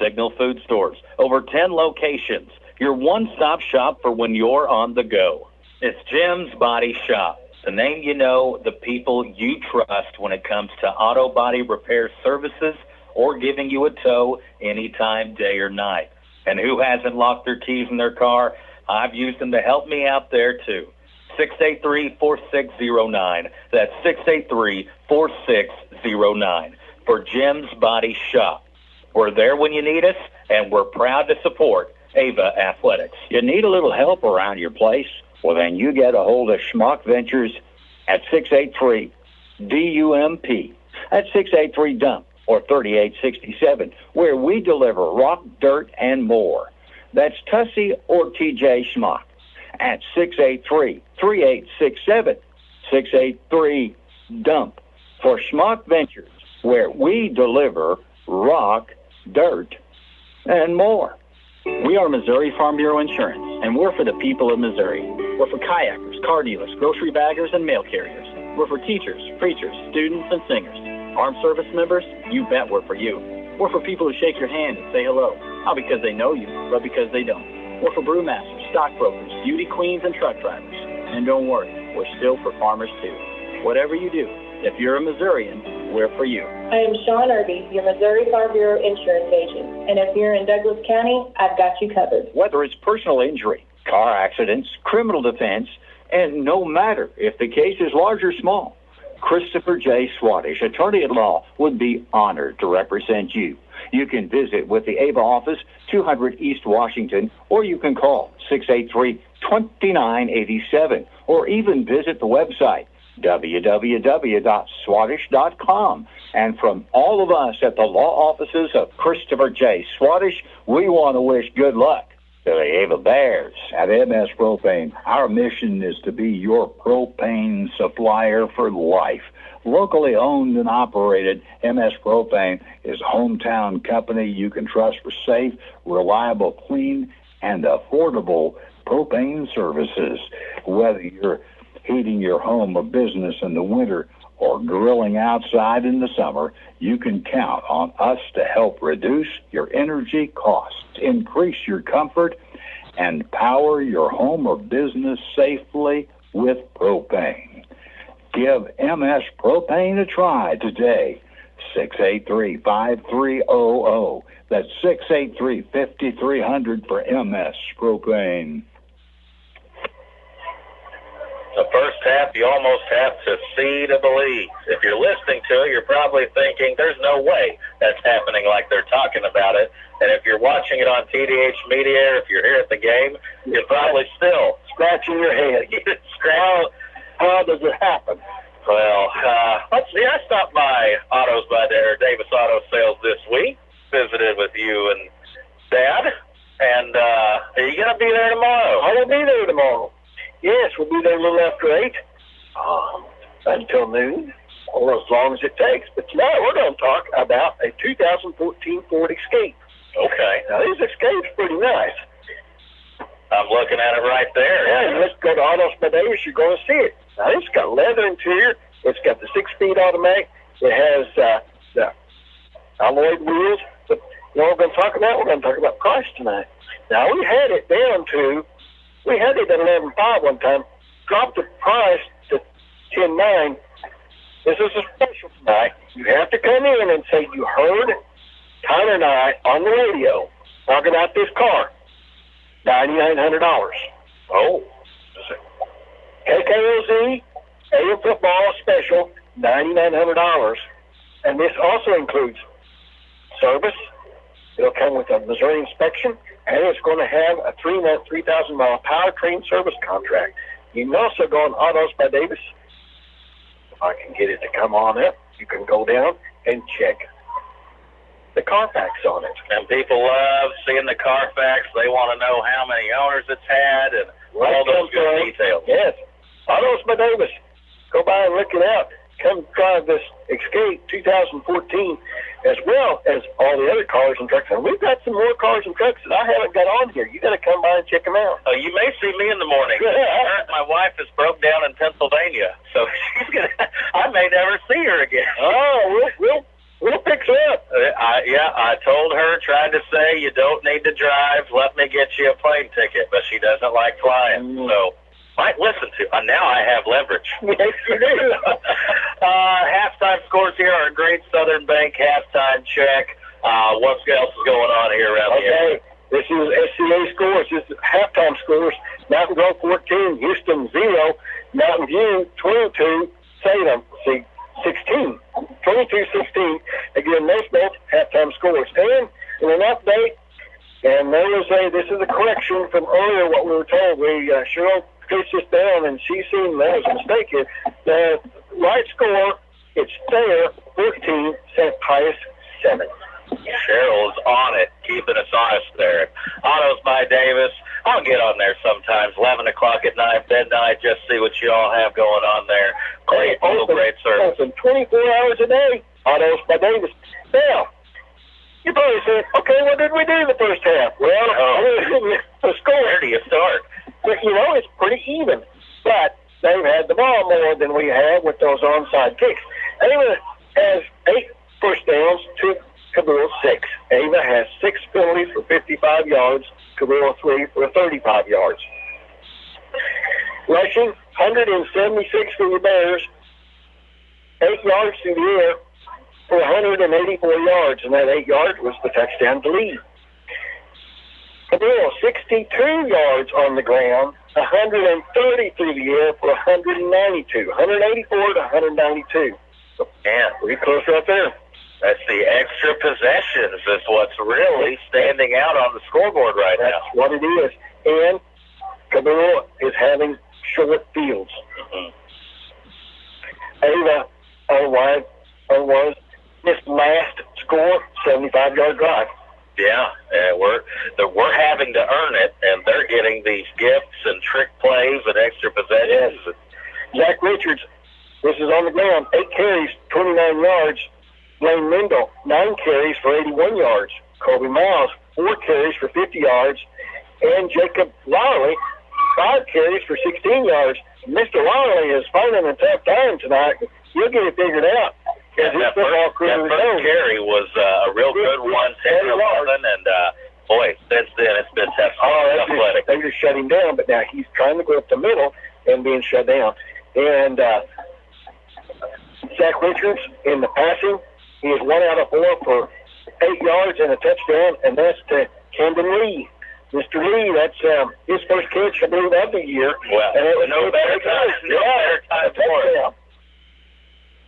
Signal Food Stores, over 10 locations, your one-stop shop for when you're on the go. It's Jim's Body Shop, the name you know, the people you trust when it comes to auto body repair services or giving you a tow anytime, day or night. And who hasn't locked their keys in their car? I've used them to help me out there, too. 683-4609. That's 683-4609 for Jim's Body Shop. We're there when you need us, and we're proud to support Ava Athletics. You need a little help around your place? Well, then you get a hold of Schmuck Ventures at 683-DUMP. That's 683-DUMP or 3867, where we deliver rock, dirt, and more. That's Tussie or TJ Schmuck at 683-3867, 683-DUMP for Schmuck Ventures, where we deliver rock, dirt, and more. We are Missouri Farm Bureau Insurance, and we're for the people of Missouri. We're for kayakers, car dealers, grocery baggers, and mail carriers. We're for teachers, preachers, students, and singers. Armed service members, you bet we're for you. We're for people who shake your hand and say hello, not because they know you, but because they don't. We're for brewmasters, stockbrokers, beauty queens, and truck drivers. And don't worry, we're still for farmers too. Whatever you do, if you're a Missourian, we're for you. I am Sean Irby, your Missouri Farm Bureau insurance agent. And if you're in Douglas County, I've got you covered. Whether it's personal injury, car accidents, criminal defense, and no matter if the case is large or small, Christopher J. Swadish, attorney at law, would be honored to represent you. You can visit with the Ava office, 200 East Washington, or you can call 683-2987, or even visit the website, www.swadish.com. And from all of us at the law offices of Christopher J. Swadish, we want to wish good luck to the Ava Bears. At MS Propane, our mission is to be your propane supplier for life. Locally owned and operated, MS Propane is a hometown company you can trust for safe, reliable, clean, and affordable propane services. Whether you're heating your home or business in the winter or grilling outside in the summer, you can count on us to help reduce your energy costs, increase your comfort, and power your home or business safely with propane. Give MS Propane a try today. 683-5300. That's 683-5300 for MS Propane. The first half, you almost have to see to believe. If you're listening to it, you're probably thinking, there's no way that's happening like they're talking about it. And if you're watching it on TDH Media, or if you're here at the game, you're probably still scratching your head. How does it happen? Well, let's see. I stopped by Davis Auto Sales this week, visited with you and Dad. And are you going to be there tomorrow? I will be there tomorrow. Yes, we'll be there a little after 8, until noon, or as long as it takes. But tonight we're going to talk about a 2014 Ford Escape. Okay. Now, this Escape's pretty nice. I'm looking at it right there. Yeah, and let's go to Autos by Davis. You're going to see it. Now, it's got leather interior. It's got the 6-speed automatic. It has the alloyed wheels. But what we're going to talk about, we're going to talk about price tonight. Now, we had it at 11.5 one time, dropped the price to 10.9. This is a special tonight. You have to come in and say you heard Tyler and I on the radio talking about this car. $9,900. Oh. KKOZ, AM football special, $9,900. And this also includes service. It'll come with a Missouri inspection, and it's going to have a 3-month, 3,000-mile powertrain service contract. You can also go on Autos by Davis. If I can get it to come on up, you can go down and check the Carfax on it. And people love seeing the Carfax. They want to know how many owners it's had and all those good details. Yes. Autos by Davis. Go by and look it out. Come drive this Escape 2014. as well as all the other cars and trucks. And we've got some more cars and trucks that I haven't got on here. You got to come by and check them out. Oh, you may see me in the morning. My wife is broke down in Pennsylvania, so I may never see her again. Oh, we'll fix her up. I told her, tried to say, you don't need to drive. Let me get you a plane ticket, but she doesn't like flying. So might listen to. Now I have leverage. Yes, you do. Halftime scores here are Great Southern Bank halftime check. What else is going on here around here? Okay, this is SCA scores. This is halftime scores. Mountain Grove 14, Houston 0, Mountain View 22, Salem 16, 22-16. Again, those both halftime scores. And in an update, and this is a correction from earlier what we were told. Cheryl takes this down, and she seen there was a mistake here. The right score, it's Thayer 14, St. Pius 7. Cheryl's on it, keeping us honest there. Autos by Davis. I'll get on there sometimes, 11 o'clock at night, midnight, just see what you all have going on there. Great service. Open 24 hours a day. Autos by Davis. Now, you probably said, okay, what did we do in the first half? Well, the score. Where do you start? But, it's pretty even. But they've had the ball more than we have with those onside kicks. Ava has 8 first downs to Cabool 6. Ava has 6 penalties for 55 yards. Cabool 3 for 35 yards. Rushing, 176 for the Bears. 8 yards through the air for 184 yards, and that 8 yards was the touchdown to lead. Cabool, 62 yards on the ground, 130 through the air for 192. 184 to 192. Yeah, pretty close right there. That's the extra possessions is what's really standing out on the scoreboard right now. That's what it is. And Cabool is having short fields. Ava, otherwise, this last score, 75-yard drive. Yeah, we're having to earn it, and they're getting these gifts and trick plays and extra possessions. Yes. Zach Richards, this is on the ground, 8 carries, 29 yards. Blaine Lindell, 9 carries for 81 yards. Colby Miles, 4 carries for 50 yards. And Jacob Lowry, 5 carries for 16 yards. Mr. Lowry is finding a tough time tonight. He'll get it figured out. Yeah, that first carry was a real good one, 10-11, and boy, since then it's been tough. They just shut him down, but now he's trying to go up the middle and being shut down. And Zach Richards in the passing, he is 1 out of 4 for 8 yards and a touchdown, and that's to Camden Lee. Mr. Lee, that's his first catch, I believe, of the year. Well, no better time for it.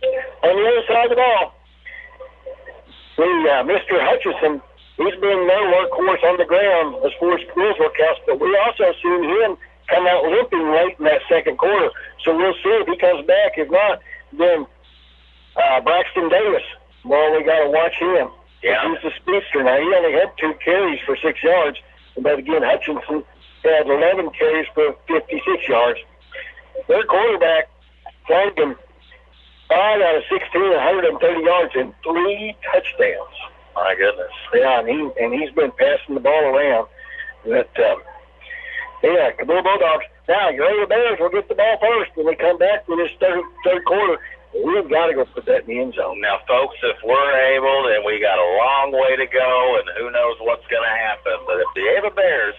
On the other side of the ball, Mr. Hutchison, he's been no workhorse on the ground as far as Cabool's workouts, but we also seen him come out limping late in that second quarter. So we'll see if he comes back. If not, then Braxton Davis, well, we got to watch him. Yeah. He's a speedster. Now, he only had 2 carries for 6 yards, but again, Hutchinson had 11 carries for 56 yards. Their quarterback, Flanagan, 5 out of 16, 130 yards and 3 touchdowns. My goodness. Yeah, and he's been passing the ball around. But, Cabool Bulldogs. Now, your Ava Bears will get the ball first when they come back for this third quarter. We've got to go put that in the end zone. Now, folks, if we're able, then we got a long way to go, and who knows what's going to happen. But if the Ava Bears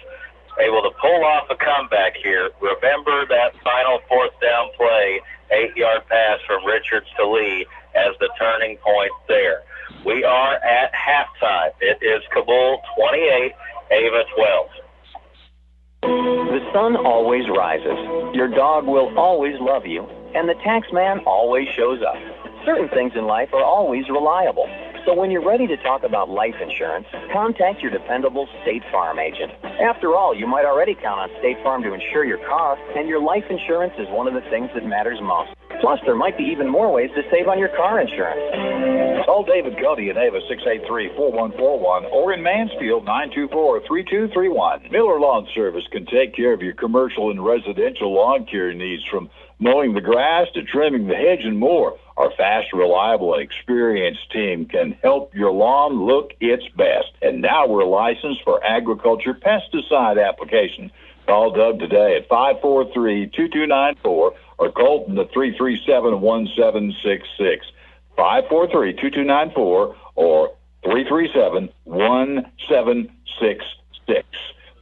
able to pull off a comeback here, remember that final 4th down play, 8-yard pass from Richards to Lee as the turning point there. We are at halftime. It is Cabool 28, Ava 12. The sun always rises. Your dog will always love you. And the tax man always shows up. Certain things in life are always reliable. So when you're ready to talk about life insurance, contact your dependable State Farm agent. After all, you might already count on State Farm to insure your car, and your life insurance is one of the things that matters most. Plus, there might be even more ways to save on your car insurance. Call David Cody in Ava 683-4141 or in Mansfield 924-3231. Miller Lawn Service can take care of your commercial and residential lawn care needs, from mowing the grass to trimming the hedge and more. Our fast, reliable, and experienced team can help your lawn look its best. And now we're licensed for agriculture pesticide application. Call Doug today at 543-2294 or Colton at 337-1766. 543-2294 or 337-1766.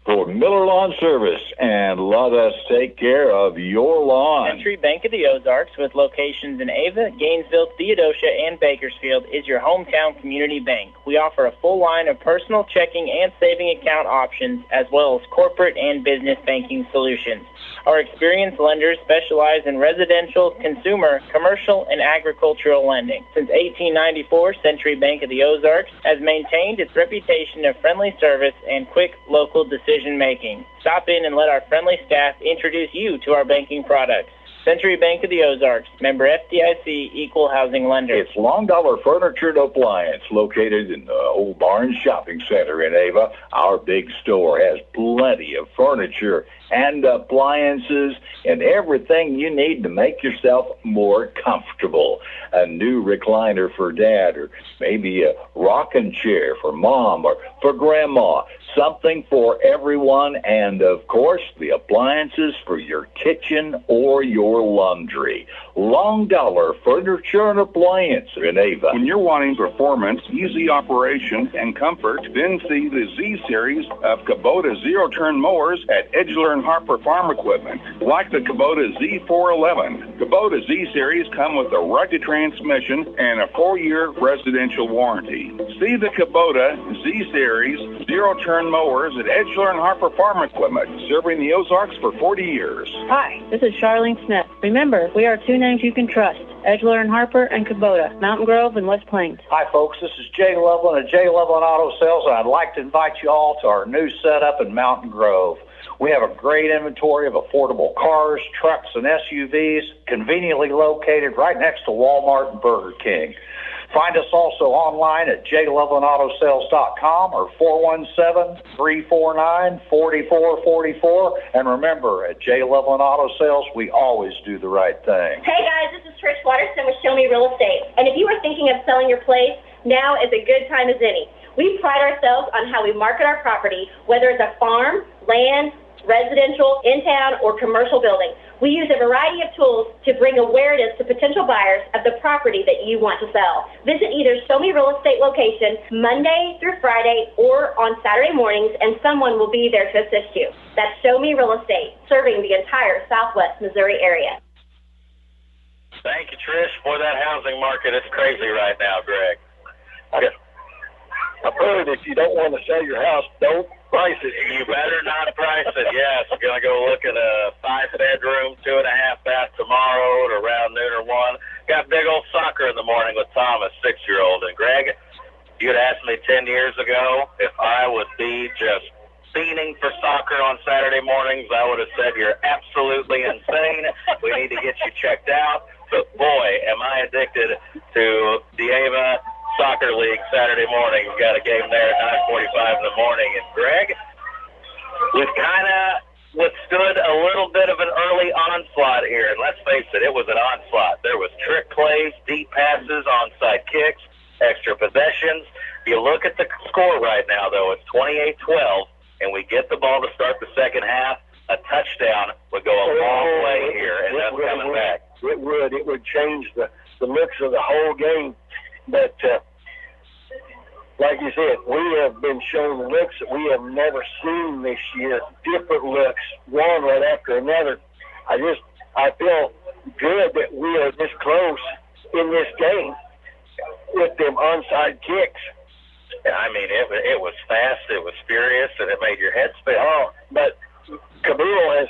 For Miller Lawn Service, and let us take care of your lawn. Century Bank of the Ozarks, with locations in Ava, Gainesville, Theodosia, and Bakersfield, is your hometown community bank. We offer a full line of personal checking and saving account options, as well as corporate and business banking solutions. Our experienced lenders specialize in residential, consumer, commercial, and agricultural lending. Since 1894, Century Bank of the Ozarks has maintained its reputation of friendly service and quick local decision-making. Stop in and let our friendly staff introduce you to our banking products. Century Bank of the Ozarks, member FDIC, equal housing lender. It's Long Dollar Furniture and Appliance, located in the Old Barnes Shopping Center in Ava. Our big store has plenty of furniture and appliances and everything you need to make yourself more comfortable. A new recliner for Dad, or maybe a rocking chair for Mom or for Grandma. Something for everyone, and of course, the appliances for your kitchen or your laundry. Long Dollar Furniture and Appliance in Ava. When you're wanting performance, easy operation, and comfort, then see the Z-Series of Kubota zero-turn mowers at Edgeler and Harper Farm Equipment. Like the Kubota Z411, Kubota Z-Series come with a rugged transmission and a 4-year residential warranty. See the Kubota Z-Series zero-turn mowers at Edgeler and Harper Farm Equipment, serving the Ozarks for 40 years. Hi, this is Charlene Smith. Remember, we are two names you can trust, Edgeler and Harper and Kubota, Mountain Grove and West Plains. Hi, folks. This is Jay Loveland of Jay Loveland Auto Sales, and I'd like to invite you all to our new setup in Mountain Grove. We have a great inventory of affordable cars, trucks, and SUVs, conveniently located right next to Walmart and Burger King. Find us also online at jlovelandautosales.com or 417-349-4444. And remember, at J. Loveland Auto Sales, we always do the right thing. Hey guys, this is Trish Watterson with Show Me Real Estate. And if you are thinking of selling your place, now is a good time as any. We pride ourselves on how we market our property, whether it's a farm, land, residential, in-town, or commercial building. We use a variety of tools to bring awareness to potential buyers of the property that you want to sell. Visit either Show Me Real Estate location Monday through Friday or on Saturday mornings, and someone will be there to assist you. That's Show Me Real Estate, serving the entire Southwest Missouri area. Thank you, Trish. Boy, that housing market is crazy right now, Greg. I've heard if you don't want to sell your house, don't price it. You better not price it. Yes, we're going to go look at a 5-bedroom, 2.5 bath tomorrow at around noon or 1. Got big old soccer in the morning with Thomas, 6-year-old. And Greg, you'd asked me 10 years ago if I would be just fiending for soccer on Saturday mornings, I would have said you're absolutely insane. We need to get you checked out. But boy, am I addicted to the Ava Soccer League Saturday morning. We've got a game there at 9:45 in the morning. And Greg, we've kind of withstood a little bit of an early onslaught here. And let's face it, it was an onslaught. There was trick plays, deep passes, onside kicks, extra possessions. You look at the score right now, though, it's 28-12, and we get the ball to start the second half. A touchdown would go a long way here, and that's coming back. It would. It would change the looks of the whole game. But like you said, we have been shown looks that we have never seen this year, different looks, one right after another. I feel good that we are this close in this game with them onside kicks. I mean, it was fast, it was furious, and it made your head spin. Oh, but Cabool has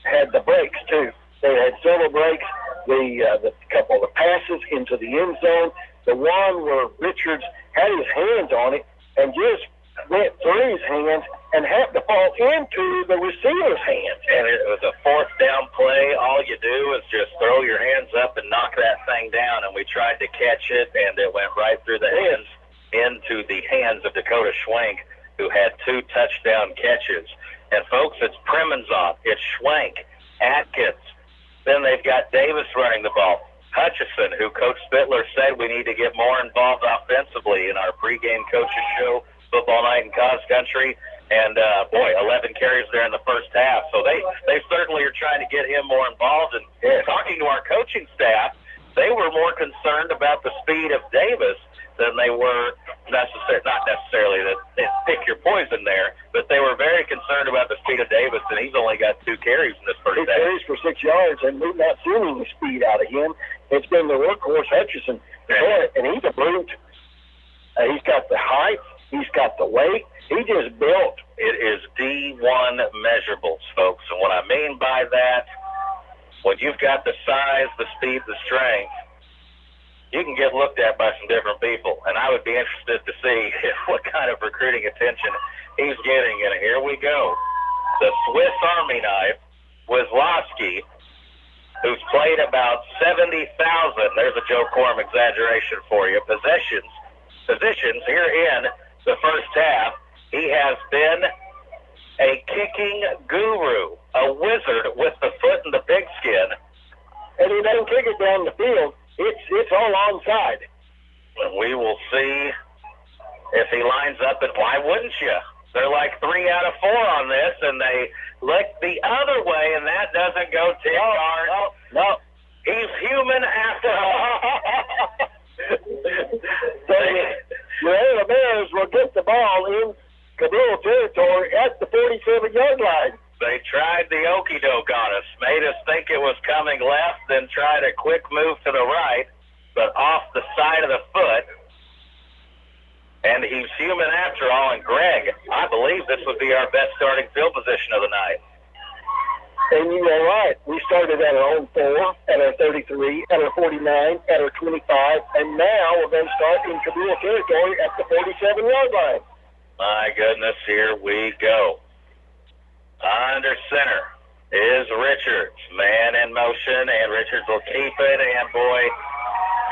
had the breaks, too. They had several breaks, the couple of the passes into the end zone, the one where Richards had his hands on it and just went through his hands and had the ball into the receiver's hands. And it was a 4th down play. All you do is just throw your hands up and knock that thing down. And we tried to catch it, and it went right through the hands into the hands of Dakota Schwenk, who had 2 touchdown catches. And, folks, it's Primenzop, it's Schwenk, Atkins. Then they've got Davis running the ball. Hutchison, who Coach Spittler said we need to get more involved offensively in our pregame coaches show, football night in Cos Country. And, 11 carries there in the first half. So they certainly are trying to get him more involved. And talking to our coaching staff, they were more concerned about the speed of Davis than they were not necessarily that pick your poison there, but they were very concerned about the speed of Davis, and he's only got 2 carries in this first half. 2 carries for 6 yards, and we've not seen any speed out of him. It's been the workhorse Hutchison, and he's a brute. He's got the height, he's got the weight, he just built. It is D1 measurables, folks, and what I mean by that, when you've got the size, the speed, the strength, you can get looked at by some different people, and I would be interested to see what kind of recruiting attention he's getting. And here we go. The Swiss Army knife, Wisłowski, who's played about 70,000, there's a Joe Corum exaggeration for you, positions here in the first half. He has been a kicking guru, a wizard with the foot and the pigskin. And he doesn't kick it down the field. It's all onside. We will see if he lines up, and why wouldn't you? They're like 3 out of 4 on this, and they look the other way, and that doesn't go 10 yards. No. He's human after all. The Bears will get the ball in Cabool territory at the 47-yard line. They tried the okie doke on us, made us think it was coming left, then tried a quick move to the right, but off the side of the foot. And he's human after all. And Greg, I believe this would be our best starting field position of the night. And you are right. We started at our own 4, at our 33, at our 49, at our 25, and now we're going to start in Cabool territory at the 47-yard line. My goodness, here we go. Under center is Richards. Man in motion, and Richards will keep it. And, boy,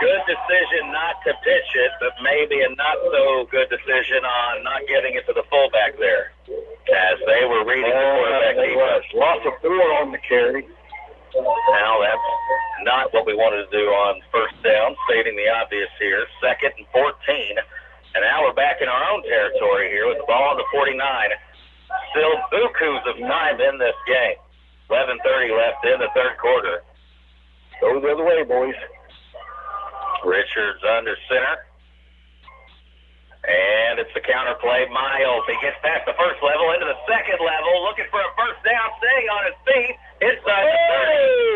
good decision not to pitch it, but maybe a not-so-good decision on not getting it to the fullback there, as they were reading the quarterback defense. Lots of 4 on the carry. Now, that's not what we wanted to do on first down, stating the obvious here. 2nd and 14. And now we're back in our own territory here with the ball on the 49. Still bukus of time in this game. 11:30 left in the third quarter. Go the other way, boys. Richards under center. And it's the counter play. Miles, he gets past the first level into the second level, looking for a first down, staying on his feet. Inside the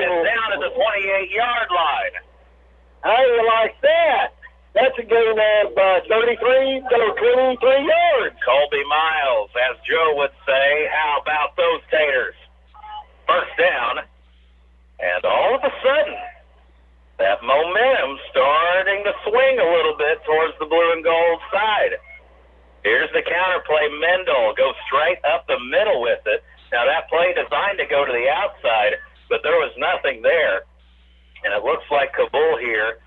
30 and down at the 28-yard line. How do you like that? That's a gain of 33 to 23 yards. Colby Miles, as Joe would say, how about those taters? First down, and all of a sudden, that momentum starting to swing a little bit towards the blue and gold side. Here's the counter play. Mendel goes straight up the middle with it. Now, that play designed to go to the outside, but there was nothing there. And it looks like Cabool here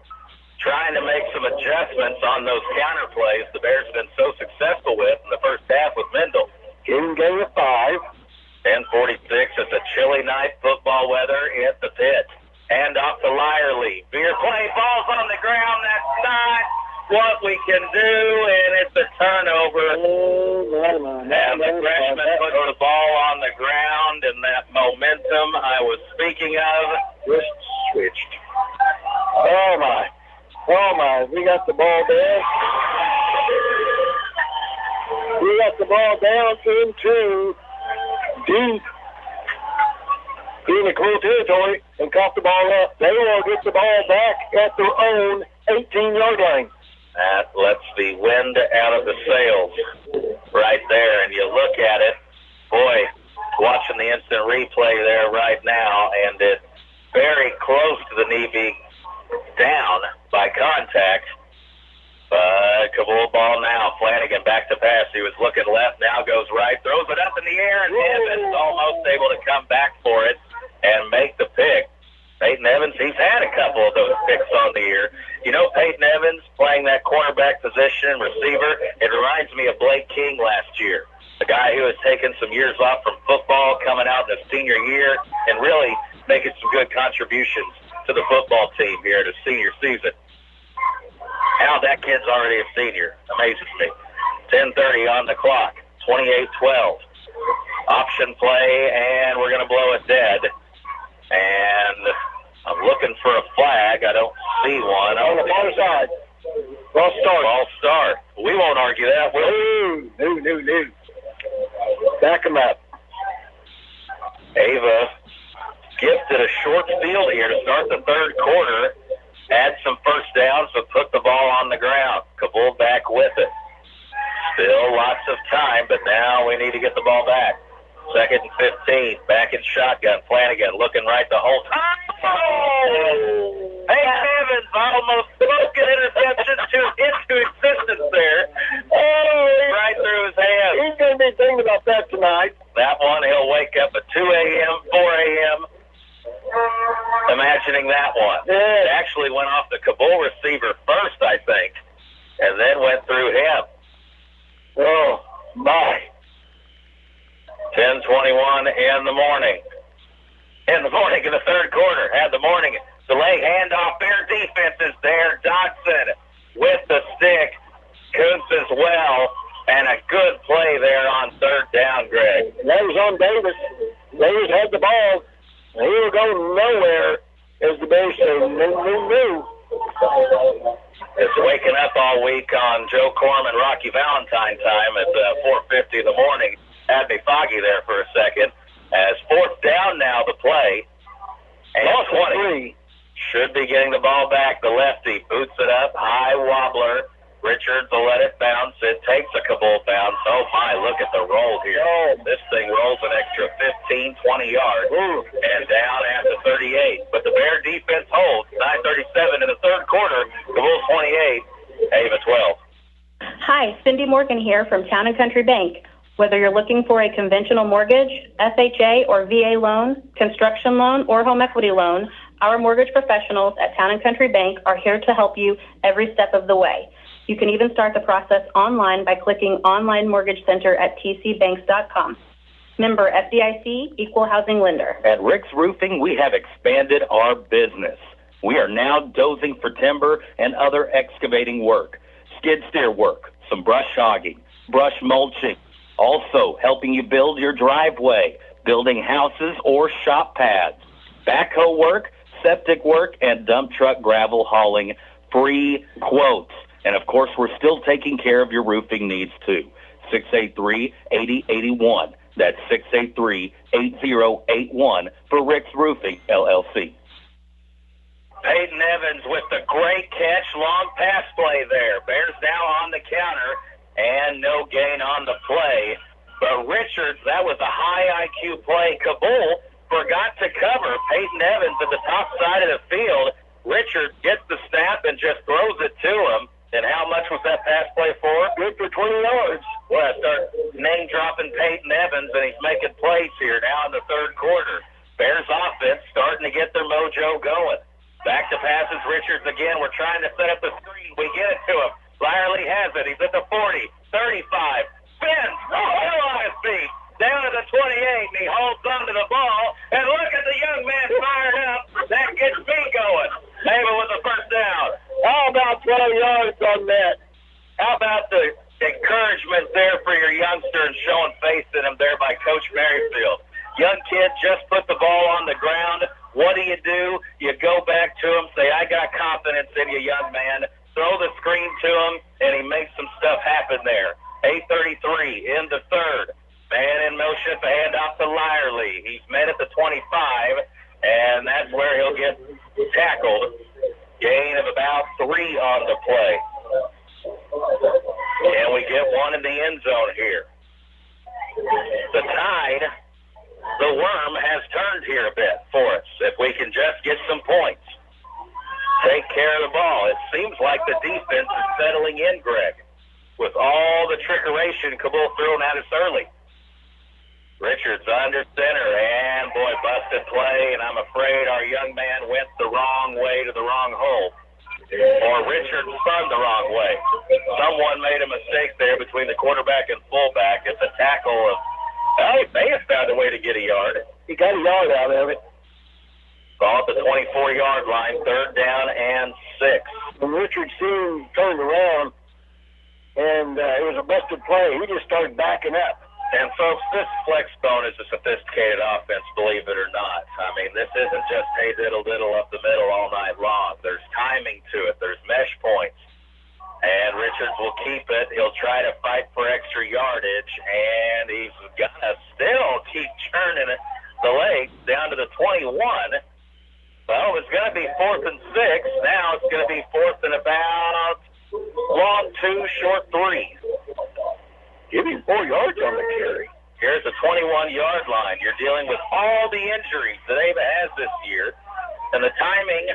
trying to make some adjustments on those counter plays the Bears have been so successful with in the first half with Mendel. Game of 5. 10:46. It's a chilly night, football weather at the pit. Hand off to Lyerly. Beer play, falls on the ground. That's not what we can do, and it's a turnover. And the freshman put the ball on the ground, and that momentum I was speaking of just switched. Oh, my. We got the ball down. We got the ball down into deep in the Cabool territory and caught the ball up. They will get the ball back at their own 18-yard line. That lets the wind out of the sails right there, and you look at it. Boy, watching the instant replay there right now, and it's very close to the knee being down by contact. Cabool ball now. Flanagan back to pass. He was looking left, now goes right, throws it up in the air, and Evans almost able to come back for it and make the pick. Peyton Evans, he's had a couple of those picks on the year. You know, Peyton Evans playing that cornerback position, receiver, it reminds me of Blake King last year. A guy who has taken some years off from football, coming out in his senior year, and really making some good contributions to the football team here to senior season. How that kid's already a senior amazes me. 10:30 on the clock, 28-12. Option play, and we're going to blow it dead. And I'm looking for a flag. I don't see one. On the far side. False start. False start. We won't argue that, will we? No. Back him up. Ava gifted a short field here to start the third quarter. Had some first downs, but put the ball on the ground. Cabool back with it. Still lots of time, but now we need to get the ball back. 2nd and 15. Back in shotgun. Flanagan looking right the whole time. Oh! Hey, Evans almost spoke an interception into existence there. Oh! Right through his hands. He's going to be thinking about that tonight. That one, he'll wake up at 2 a.m., 4 a.m., imagining that one. Yeah. It actually went off the Cabool receiver first, I think, and then went through him. Oh, my. 10:21 in the morning. In the third quarter. Had the morning. Delay handoff. Bear defense is there. Dodson with the stick. Kuntz as well. And a good play there on third down, Greg. That was on Davis. Davis had the ball. He was going nowhere, as the Bears say. No. It's waking up all week on Joe Corman, Rocky Valentine time at 4:50 in the morning. Had me foggy there for a second. As fourth down now, the play. And 20. Should be getting the ball back. The lefty boots it up. High wobbler. Richards will let it bounce. It takes a Cabool bounce. Oh, my, look at the roll here. Oh. This thing rolls an extra 15, 20 yards. Ooh. And down at the 38. But the Bear defense holds. 9:37 in the third quarter. Cabool 28, Ava 12. Hi, Cindy Morgan here from Town & Country Bank. Whether you're looking for a conventional mortgage, FHA or VA loan, construction loan, or home equity loan, our mortgage professionals at Town & Country Bank are here to help you every step of the way. You can even start the process online by clicking Online Mortgage Center at tcbanks.com. Member FDIC, Equal Housing Lender. At Rick's Roofing, we have expanded our business. We are now dozing for timber and other excavating work, skid steer work, some brush hogging, brush mulching, also helping you build your driveway, building houses or shop pads, backhoe work, septic work, and dump truck gravel hauling, free quotes. And, of course, we're still taking care of your roofing needs, too. 683-8081. That's 683-8081 for Rick's Roofing, LLC. Peyton Evans with the great catch, long pass play there. Bears now on the counter, and no gain on the play. But Richards, that was a high IQ play. Cabool forgot to cover Peyton Evans at the top side of the field. Richards gets the snap and just throws it to him. And how much was that pass play for? Good for 20 yards. Well, I start name-dropping Peyton Evans, and he's making plays here now in the third quarter. Bears offense starting to get their mojo going. Back to passes, Richards again. We're trying to set up the screen. We get it to him. Lyerly has it. He's at the 40, 35, spins, on his feet, down to the 28, and he holds onto the ball. And look at the young man fired up. That gets me going. Ava with the first down. How about 12 yards on that? How about the encouragement there for your youngster and showing faith in him there by Coach Merrifield? Young kid just put the ball on the ground. What do? You go back to him, say, I got confidence in you, young man. Throw the screen to him, and he makes some stuff happen there. 8:33 in the third. Man in motion, the handoff to Lyerly. He's met at the 25, and that's where he'll get tackled. Gain of about 3 on the play. And we get one in the end zone here. The tide, the worm, has turned here a bit for us. If we can just get some points, take care of the ball. It seems like the defense is settling in, Greg, with all the trickeration Cabool thrown at us early. Richards under center, and boy, busted play, and I'm afraid our young man went the wrong way to the wrong hole. Or Richards spun the wrong way. Someone made a mistake there between the quarterback and fullback. It's a tackle of, he may have found a way to get a yard. He got a yard out of it. Ball at the 24-yard line, 3rd down and 6. When Richard's team turned around, and it was a busted play, he just started backing up. And folks, this flex bone is a sophisticated offense, believe it or not. I mean, this isn't just, hey, diddle up the middle all night long. There's timing to it. There's mesh points. And Richards will keep it. He'll try to fight for extra yardage, and he's going to still keep churning it, the legs down to the 21. Well, it's going to be 4th and 6. Now it's going to be 4th and about long 2, short 3. Give him 4 yards on the carry. Here's the 21-yard line. You're dealing with all the injuries that Ava has this year, and the timing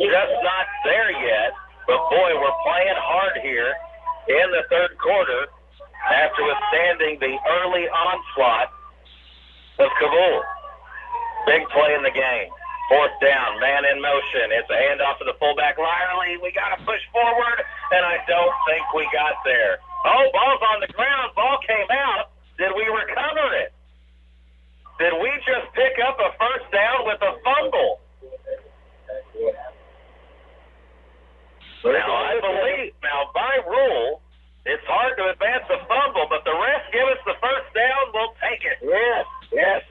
just not there yet. But, boy, we're playing hard here in the 3rd quarter after withstanding the early onslaught of Cabool. Big play in the game. 4th down, man in motion. It's a handoff to the fullback, Riley. We got to push forward, and I don't think we got there. Oh, ball's on the ground. Ball came out. Did we recover it? Did we just pick up a 1st down with a fumble? Now, I believe, by rule, it's hard to advance a fumble, but the refs give us the 1st down, we'll take it. Yes.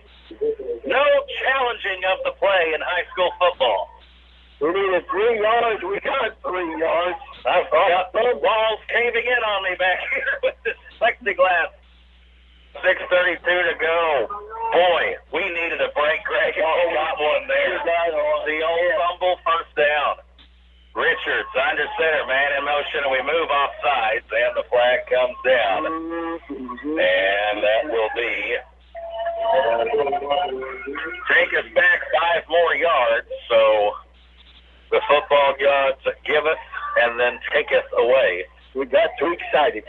No challenging of the play in high school football. We needed 3 yards. We got 3 yards. I've got the walls caving in on me back here with this plexiglass. 6:32 to go. Boy, we needed a break, Greg. Oh, got one there. The old fumble, 1st down. Richards under center, man in motion, and we move off sides, and the flag comes down. And that will be take us back 5 more yards, so the football gods give us and then take us away. We got too excited.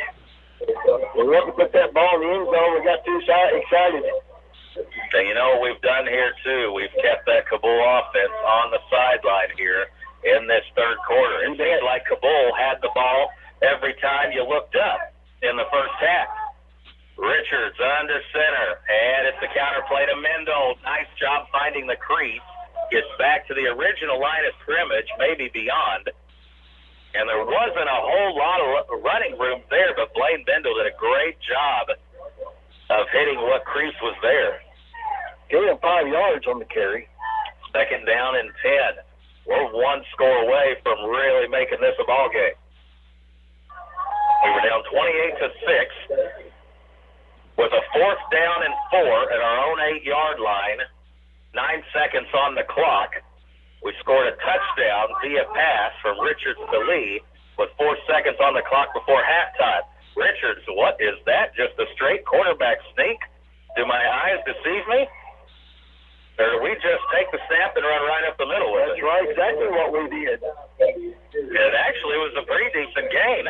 We want to put that ball in the end zone. We got too excited. And you know what we've done here, too? We've kept that Cabool offense on the sideline here in this 3rd quarter. It seemed like Cabool had the ball every time you looked up in the 1st half. Richards under center, and it's a counter play to Mendel. Nice job finding the crease. Gets back to the original line of scrimmage, maybe beyond. And there wasn't a whole lot of running room there, but Blaine Mendel did a great job of hitting what crease was there. Gave him 5 yards on the carry. 2nd down and 10. We're 1 score away from really making this a ball game. We were down 28-6 with a 4th down and 4 at our own 8-yard line. 9 seconds on the clock. We scored a touchdown via pass from Richards to Lee with 4 seconds on the clock before halftime. Richards, what is that? Just a straight quarterback sneak? Do my eyes deceive me? Or did we just take the snap and run right up the middle with it? That's right, exactly what we did. It actually was a pretty decent gain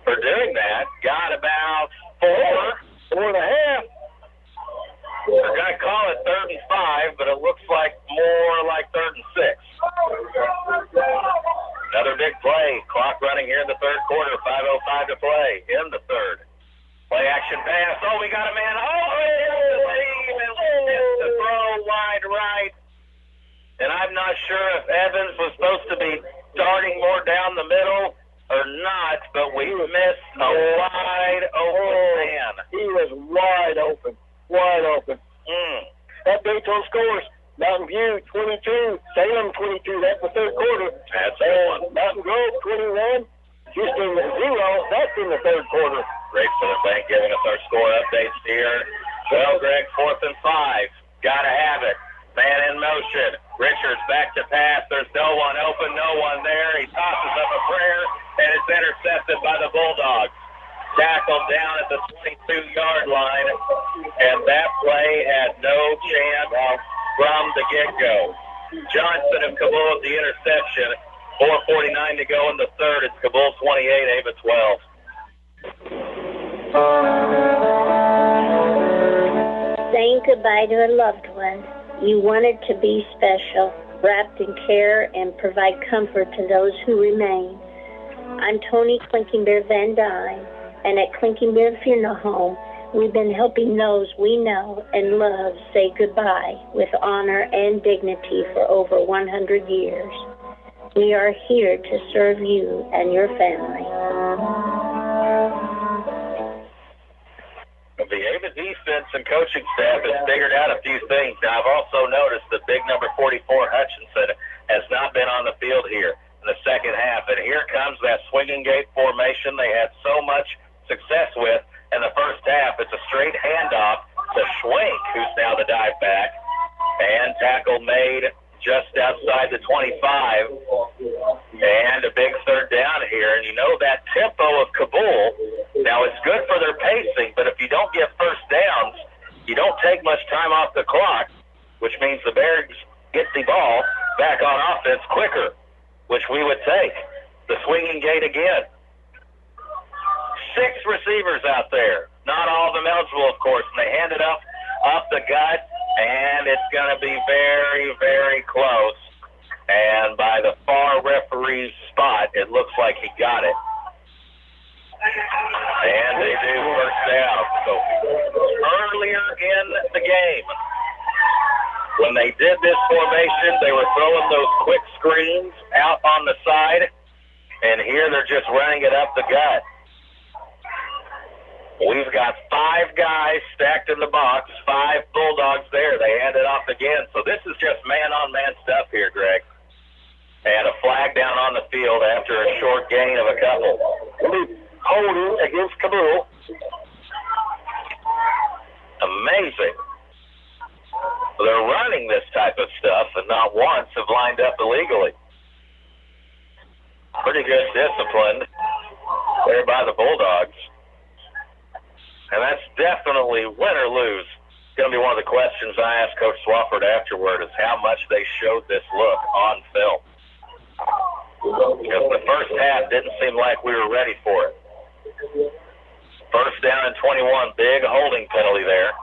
for doing that. Got about 4.5. They're going to call it 3rd and 5, but it looks like more like 3rd and 6. Another big play. Clock running here in the 3rd quarter. 5:05 to play in the 3rd. Play action pass. Oh, we got a man. The throw wide right. And I'm not sure if Evans was supposed to be darting more down the middle or not, but we missed a wide open man. He was wide open. Wide open. Updates on scores. Mountain View 22, Salem 22. That's the 3rd quarter. That's a good one. Mountain Grove 21, Houston 0. That's in the 3rd quarter. Great for the bank giving us our score updates here. Well, Greg, 4th and 5. Gotta have it. Man in motion. Richards back to pass. There's no one open, no one there. He tosses up a prayer, and it's intercepted by the Bulldogs. Tackled down at the 22-yard line, and that play had no chance from the get-go. Johnson of Cabool with the interception. 4:49 to go in the 3rd. It's Cabool 28, Ava 12. Saying goodbye to a loved one, you wanted to be special, wrapped in care and provide comfort to those who remain. I'm Tony Clinking Bear Van Dyne, and at Clinking Bear Funeral Home, We've been helping those we know and love say goodbye with honor and dignity for over 100 years. We are here to serve you and your family. The Ava defense and coaching staff has figured out a few things. Now, I've also noticed that big number 44, Hutchinson, has not been on the field here in the second half. And here comes that swinging gate formation they had so much success with in the first half. It's a straight handoff to Schwenk, who's now the dive back. And tackle made just outside the 25. And a big third down here. And you know that tempo of Cabool, now it's good for their pacing, but if you don't get first downs, you don't take much time off the clock, which means the Bears get the ball back on offense quicker, which we would take. The swinging gate again. 6 receivers out there. Not all of them eligible, of course, and they hand it up the gut, and it's going to be very, very close. And by the far referee's spot, it looks like he got it. And they do first down. So earlier in the game, when they did this formation, they were throwing those quick screens out on the side, and here they're just running it up the gut. We've got 5 guys stacked in the box, 5 Bulldogs there. They hand it off again. So this is just man-on-man stuff here, Greg. And a flag down on the field after a short gain of a couple. Holding against Cabool. Amazing. They're running this type of stuff and not once have lined up illegally. Pretty good discipline there by the Bulldogs. And that's definitely win or lose. It's going to be one of the questions I asked Coach Swafford afterward is how much they showed this look on film. Because the first half didn't seem like we were ready for it. First down and 21, big holding penalty there.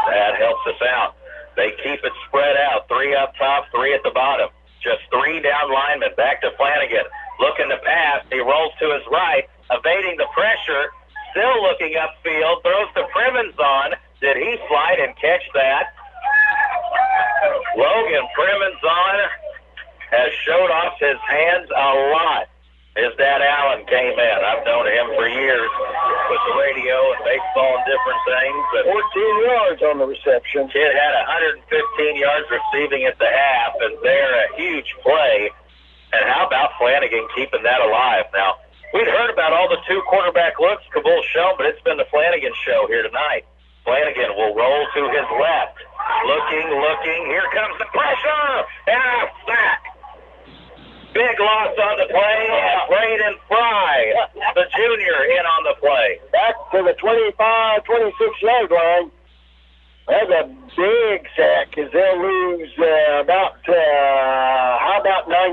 That helps us out. They keep it spread out, 3 up top, 3 at the bottom. Just 3 down linemen, back to Flanagan. Looking to pass, he rolls to his right, evading the pressure, still looking upfield, throws to Primenzon. Did he slide and catch that? Logan Primenzon has showed off his hands a lot. His dad Alan came in. I've known him for years with the radio and baseball and different things. But 14 yards on the reception. Kid had 115 yards receiving at the half, and they're a huge play. And how about Flanagan keeping that alive? Now, we'd heard about all the 2 quarterback looks Cabool's shown, but it's been the Flanagan show here tonight. Flanagan will roll to his left. Looking. Here comes the pressure. And a sack. Big loss on the play. Braden Fry, the junior, in on the play. Back to the 25, 26-yard line. That's a big sack because they'll lose about 9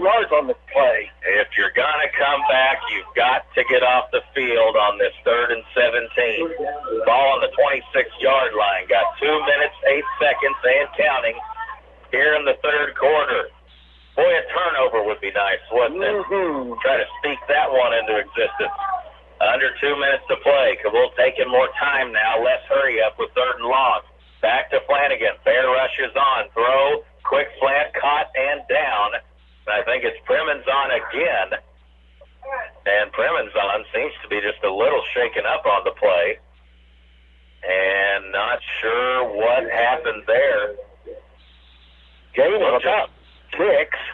yards on the play. If you're going to come back, you've got to get off the field on this 3rd and 17. Ball on the 26-yard line. Got 2 minutes, 8 seconds and counting here in the 3rd quarter. Boy, a turnover would be nice, wouldn't it? Try to speak that one into existence. Under 2 minutes to play. Cabool taking more time now. Less hurry up with 3rd and long. Back to Flanagan. Bear rushes on. Throw. Quick slant. Caught and down. And I think it's Primenzon again. And Primenzon seems to be just a little shaken up on the play. And not sure what happened there. Game on top. 6.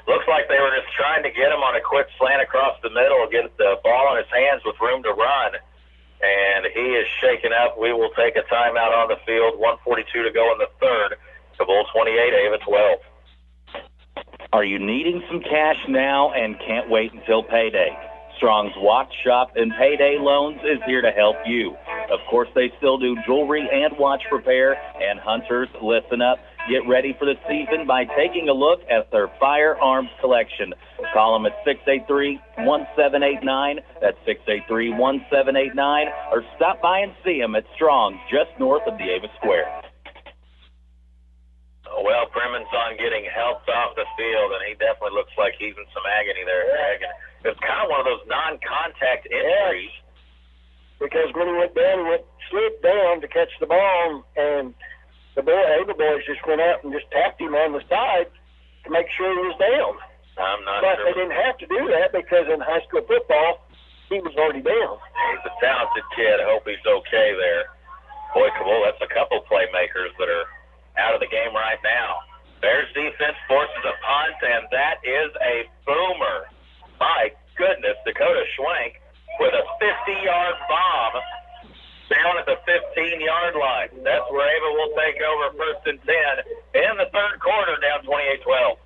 Looks like they were just trying to get him on a quick slant across the middle, get the ball in his hands with room to run. And he is shaken up. We will take a timeout on the field. 1:42 to go in the 3rd. Cabool 28, Ava 12. Are you needing some cash now and can't wait until payday? Strong's Watch Shop and Payday Loans is here to help you. Of course, they still do jewelry and watch repair. And hunters, listen up. Get ready for the season by taking a look at their firearms collection. Call them at 683-1789. That's 683-1789. Or stop by and see them at Strong's just north of the Ava Square. Well, Primenzon getting helped off the field, and he definitely looks like he's in some agony there. It's kind of one of those non-contact injuries. Because when he went down, he went slid down to catch the ball, and the Ava boys just went out and just tapped him on the side to make sure he was down. I'm not But sure. they didn't have to do that because in high school football, he was already down. He's a talented kid. I hope he's okay there. Boy, Cabool, that's a couple playmakers that are out of the game right now. Bears defense forces a punt, and that is a boomer. My goodness, Dakota Schwenk with a 50-yard bomb down at the 15-yard line. That's where Ava will take over 1st and 10 in the third quarter, down 28-12.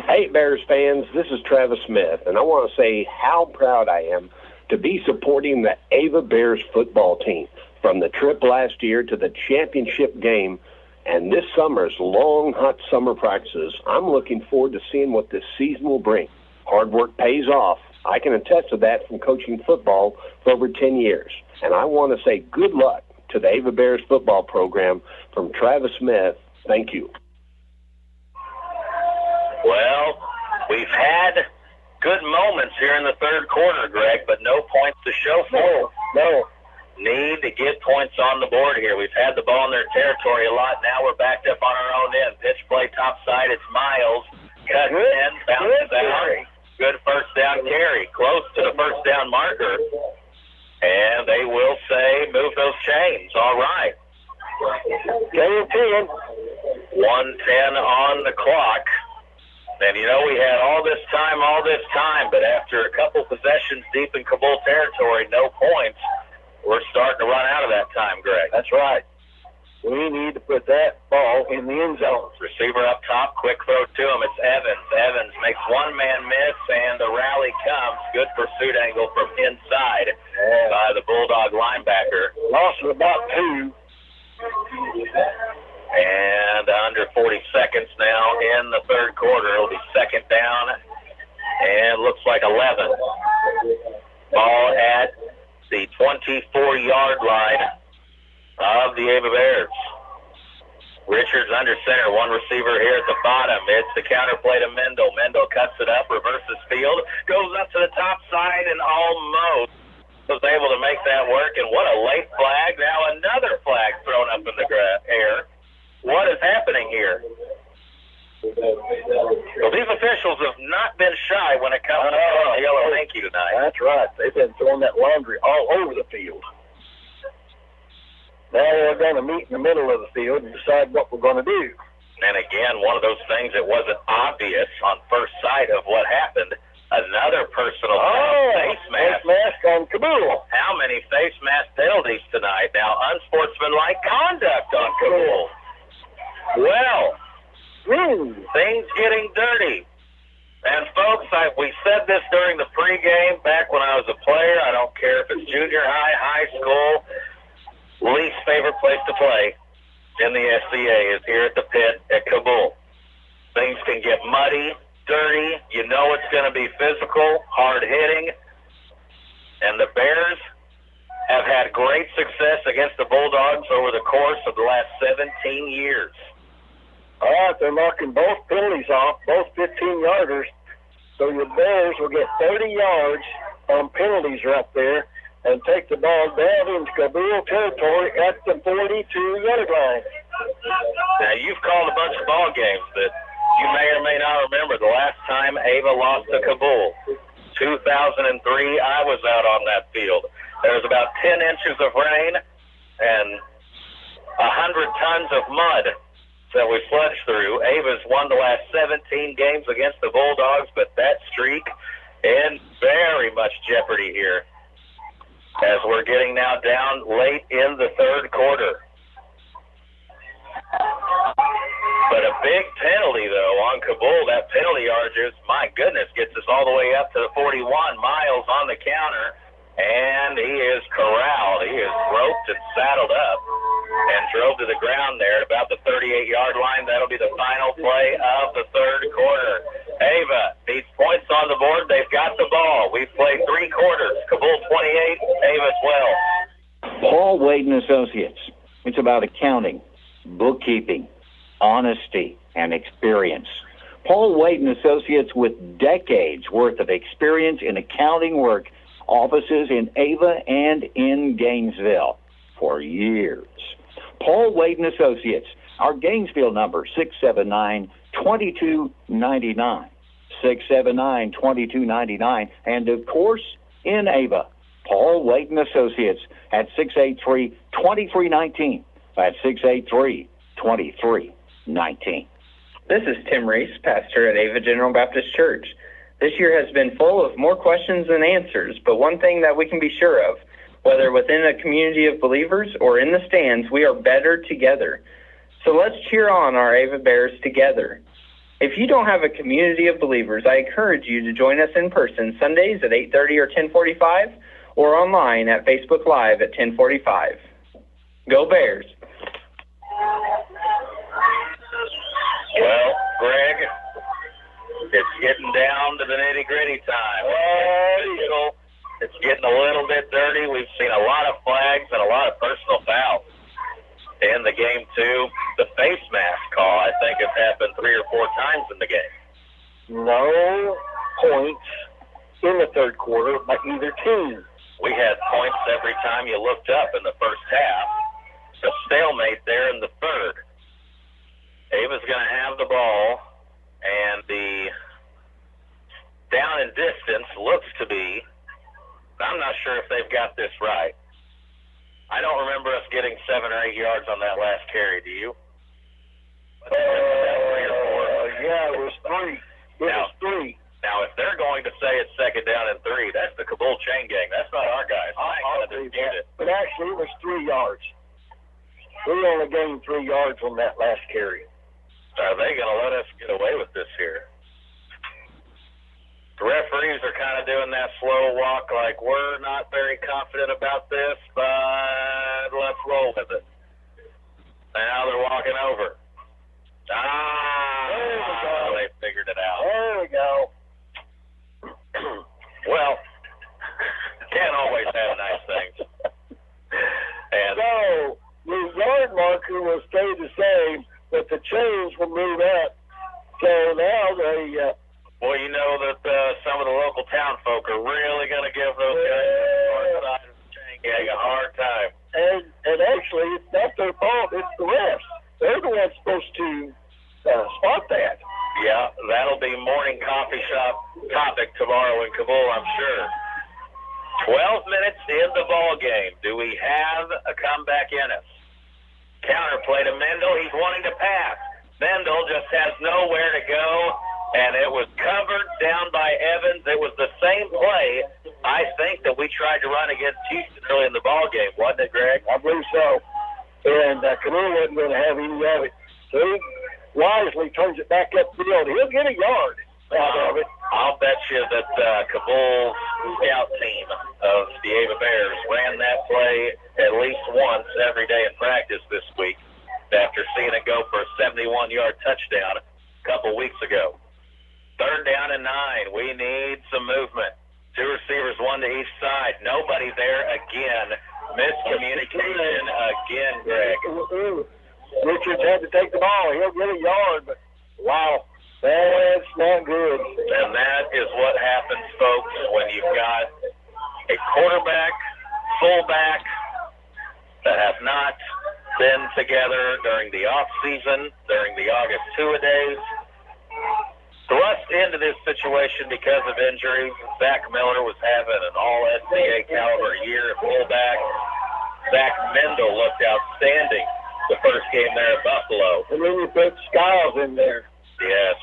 Hey, Bears fans, this is Travis Smith, and I want to say how proud I am to be supporting the Ava Bears football team from the trip last year to the championship game and this summer's long, hot summer practices. I'm looking forward to seeing what this season will bring. Hard work pays off. I can attest to that from coaching football for over 10 years. And I want to say good luck to the Ava Bears football program from Travis Smith. Thank you. Well, we've had good moments here in the third quarter, Greg, but no points to show for it. No. Need to get points on the board here. We've had the ball in their territory a lot. Now we're backed up on our own end. Pitch play top side. It's Miles. Cuts in, bounces out. Good first down carry. Close to the first down marker. And they will say, move those chains. All right. 10-10. 1:10 on the clock. And, you know, we had all this time, but after a couple possessions deep in Cabool territory, no points, we're starting to run out of that time, Greg. That's right. We need to put that ball in the end zone. Receiver up top, quick throw to him. It's Evans. Evans makes one man miss, and the rally comes. Good pursuit angle from inside by the Bulldog linebacker. Loss of about 2. And under 40 seconds now in the third quarter. It'll be second down, and looks like 11. Ball at the 24-yard line of the Ava Bears. Richards under center, one receiver here at the bottom. It's the counter play to Mendel. Mendel cuts it up, reverses field, goes up to the top side, and almost was able to make that work. And what a late flag. Now another flag thrown up in the air. What is happening here? Well, these officials have not been shy when it comes to throwing the yellow hanky tonight. That's right. They've been throwing that laundry all over the field. Now we're going to meet in the middle of the field and decide what we're going to do. And again, one of those things that wasn't obvious on first sight of what happened. Another personal face mask. Face mask on Cabool. How many face mask penalties tonight? Now, unsportsmanlike conduct on Cabool. Well, things getting dirty. And folks, we said this during the pregame back when I was a player. I don't care if it's junior high, high school. Least favorite place to play in the SCA is here at the pit at Cabool. Things can get muddy, dirty. You know it's going to be physical, hard-hitting. And the Bears have had great success against the Bulldogs over the course of the last 17 years. All right, they're knocking both penalties off, both 15-yarders. So your Bears will get 30 yards on penalties right there and take the ball down into Cabool territory at the 42-yard line. Now, you've called a bunch of ball games that you may or may not remember. The last time Ava lost to Cabool, 2003, I was out on that field. There was about 10 inches of rain and 100 tons of mud that we sludged through. Ava's won the last 17 games against the Bulldogs, but that streak in very much jeopardy here as we're getting now down late in the third quarter. But a big penalty, though, on Cabool. That penalty yardage, my goodness, gets us all the way up to the 41. Miles on the counter, and he is corralled. He is roped and saddled up and drove to the ground there at about the 38-yard line. That'll be the final play of the third quarter. Ava needs points on the board. They've got the ball. We've played 3 quarters. Cabool 28, Ava 12. Paul Wade and Associates. It's about accounting, bookkeeping, honesty, and experience. Paul Wade and Associates, with decades worth of experience in accounting work, offices in Ava and in Gainesville. for years. Paul Wade & Associates, our Gainesville number, 679-2299. 679-2299. And, of course, in Ava, Paul Wade & Associates at 683-2319. That's 683-2319. This is Tim Reese, pastor at Ava General Baptist Church. This year has been full of more questions than answers, but one thing that we can be sure of, whether within a community of believers or in the stands, we are better together. So let's cheer on our Ava Bears together. If you don't have a community of believers, I encourage you to join us in person Sundays at 8:30 or 10:45 or online at Facebook Live at 10:45. Go Bears! Well, Greg, it's getting down to the nitty-gritty time. It's getting a little bit dirty. We've seen a lot of flags and a lot of personal fouls in the game, too. The face mask call, I think, has happened 3 or 4 times in the game. No points in the third quarter by either team. We had points every time you looked up in the first half. A stalemate there in the third. Ava's going to have the ball, and the down and distance looks to be, I'm not sure if they've got this right. I don't remember us getting 7 or 8 yards on that last carry, do you? Yeah, it was 3. Was 3. Now, if they're going to say it's second down and 3, that's the Cabool chain gang. That's not our guys. But actually, it was 3 yards. We only gained 3 yards on that last carry. Are they going to let us get away with this here? The referees are kind of doing that slow walk, like we're not very confident about this, but let's roll with it. Now they're walking over. They figured it out. There we go. Well, can't always have nice things. And so the yard marker will stay the same, but the chains will move up. So now they... Well, you know that some of the local town folk are really going to give those guys on the side of the chain gang a hard time. And actually, it's not their fault. It's the refs. They're the ones supposed to spot that. Yeah, that'll be morning coffee shop topic tomorrow in Cabool, I'm sure. 12 minutes in the ball game. Do we have a comeback in us? Counterplay to Mendel. He's wanting to pass. Mendel just has nowhere to go, and it was covered down by Evans. It was the same play, I think, that we tried to run against Houston early in the ball game, wasn't it, Greg? I believe so. And Cabool wasn't going to have any of it. So he wisely turns it back upfield. He'll get a yard out of it. I'll bet you that Cabool's scout team of the Ava Bears ran that play at least once every day in practice this week after seeing it go for a 71-yard touchdown a couple weeks ago. 3rd down and 9. We need some movement. 2 receivers, 1 to each side. Nobody there again. Miscommunication again, Greg. Richards had to take the ball. He'll get a yard, but wow, that's not good. And that is what happens, folks, when you've got a quarterback, fullback that have not been together during the off season, during the August two-a-days. Thrust into this situation because of injuries. Zach Miller was having an all-SBA caliber year at fullback. Zach Mendel looked outstanding the first game there at Buffalo. And then you put Skiles in there. Yes.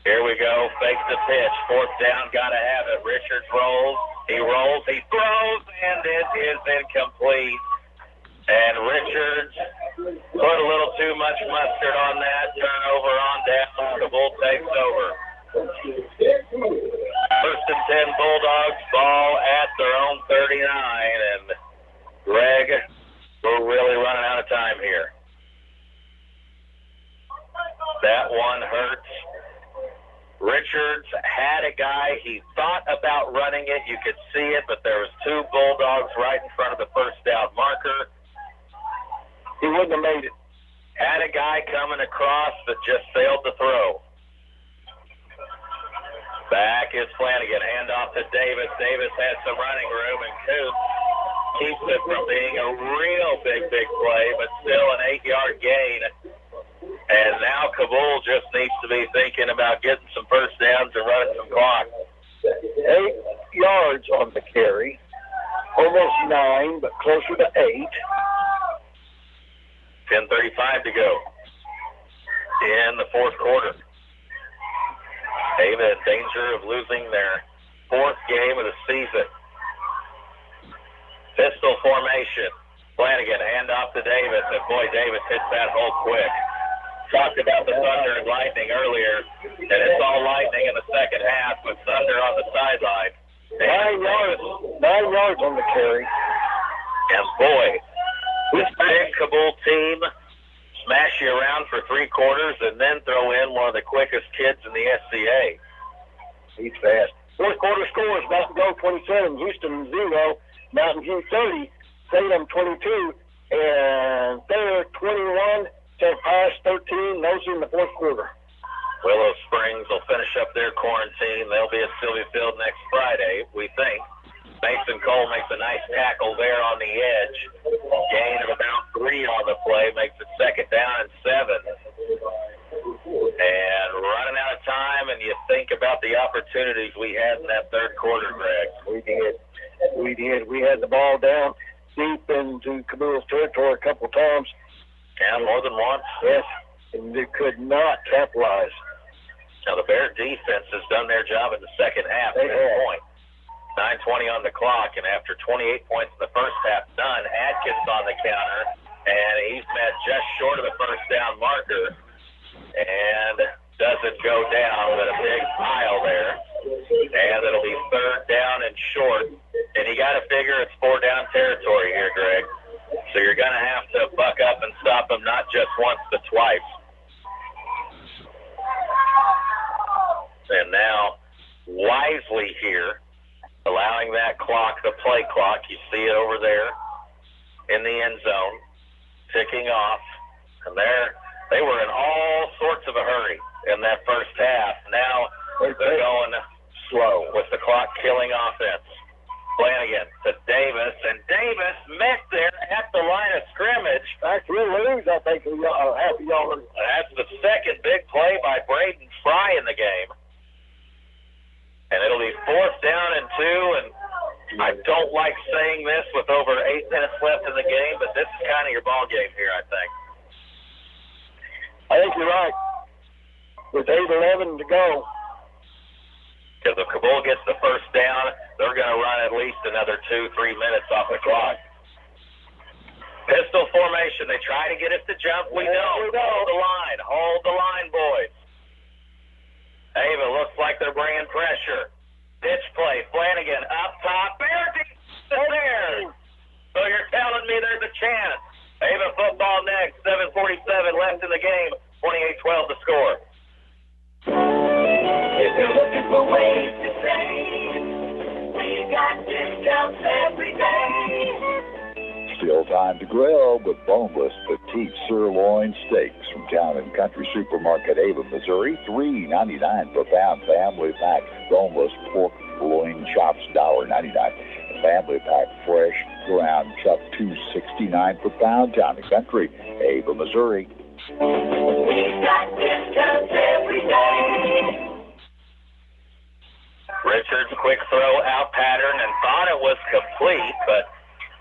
Here we go. Fake the pitch. 4th down. Got to have it. Richards rolls. He rolls. He throws. And it is incomplete. And Richards put a little too much mustard on that. Turnover on down. Cabool takes over. 1st and 10 Bulldogs. Ball at their own 39. And Greg, we're really running out of time here. That one hurts. Richards had a guy. He thought about running it. You could see it, but there was 2 Bulldogs right in front of the first down marker. He wouldn't have made it. Had a guy coming across that just failed to throw. Back is Flanagan. Hand off to Davis. Davis had some running room, and Coop keeps it from being a real big play, but still an 8-yard gain. And now Cabool just needs to be thinking about getting some first downs and running some clock. 8 yards on the carry. Almost 9, but closer to 8. 10:35 to go in the fourth quarter. Ava in danger of losing their 4th game of the season. Pistol formation. Flanagan, hand off to Davis, and boy, Davis hits that hole quick. Talked about the Thunder and Lightning earlier, and it's all Lightning in the second half with Thunder on the sideline. 9 yards on the carry. And boy, this big Cabool team smash you around for 3 quarters and then throw in one of the quickest kids in the SCA. He's fast. Fourth quarter score is about to go 27. Houston 0, Mountain View 30, Salem 22, and they're 21. St. Pius 13. Those in the fourth quarter. Willow Springs will finish up their quarantine. They'll be at Sylvia Field next Friday, we think. Mason Cole makes a nice tackle there on the edge. Gain of about 3 on the play, makes it 2nd down and 7. And running out of time, and you think about the opportunities we had in that third quarter, Greg. We did. We had the ball down deep into Cabool's territory a couple times. Yeah, more than once. Yes, and they could not capitalize. Now, the Bear defense has done their job in the second half at this point. 9:20 on the clock, and after 28 points in the first half, done. Atkins on the counter, and he's met just short of the first down marker, and doesn't go down, but a big pile there. And it'll be 3rd down and short, and you got to figure it's 4-down territory here, Greg. So you're going to have to buck up and stop them not just once, but twice. And now, wisely here, allowing that clock, the play clock, you see it over there in the end zone, ticking off. And they were in all sorts of a hurry in that first half. Now they're going slow with the clock killing offense. Flanagan to Davis, and Davis met there at the line of scrimmage. That's real lose, I think, happy y'all. That's the second big play by Braden Fry in the game. And it'll be 4th down and 2, and I don't like saying this with over 8 minutes left in the game, but this is kind of your ball game here, I think. I think you're right. With 8:11 to go. Because if Cabool gets the first down, they're going to run at least another 2-3 minutes off the clock. Pistol formation. They try to get us to jump. We know. Hold the line, boys. Ava looks like they're bringing pressure. Pitch play. Flanagan up top. Bear there. So you're telling me there's a chance. Ava football next. 7:47 left in the game. 28-12 to score. If you're looking for ways to save, we got discounts every day. Still time to grill with boneless petite sirloin steaks from Town and Country Supermarket, Ava, Missouri. $3.99 per pound. Family pack boneless pork loin chops, $1.99. Family pack fresh ground chuck, $2.69 per pound. Town and Country, Ava, Missouri. We got discounts every day. Richards, quick throw out pattern, and thought it was complete, but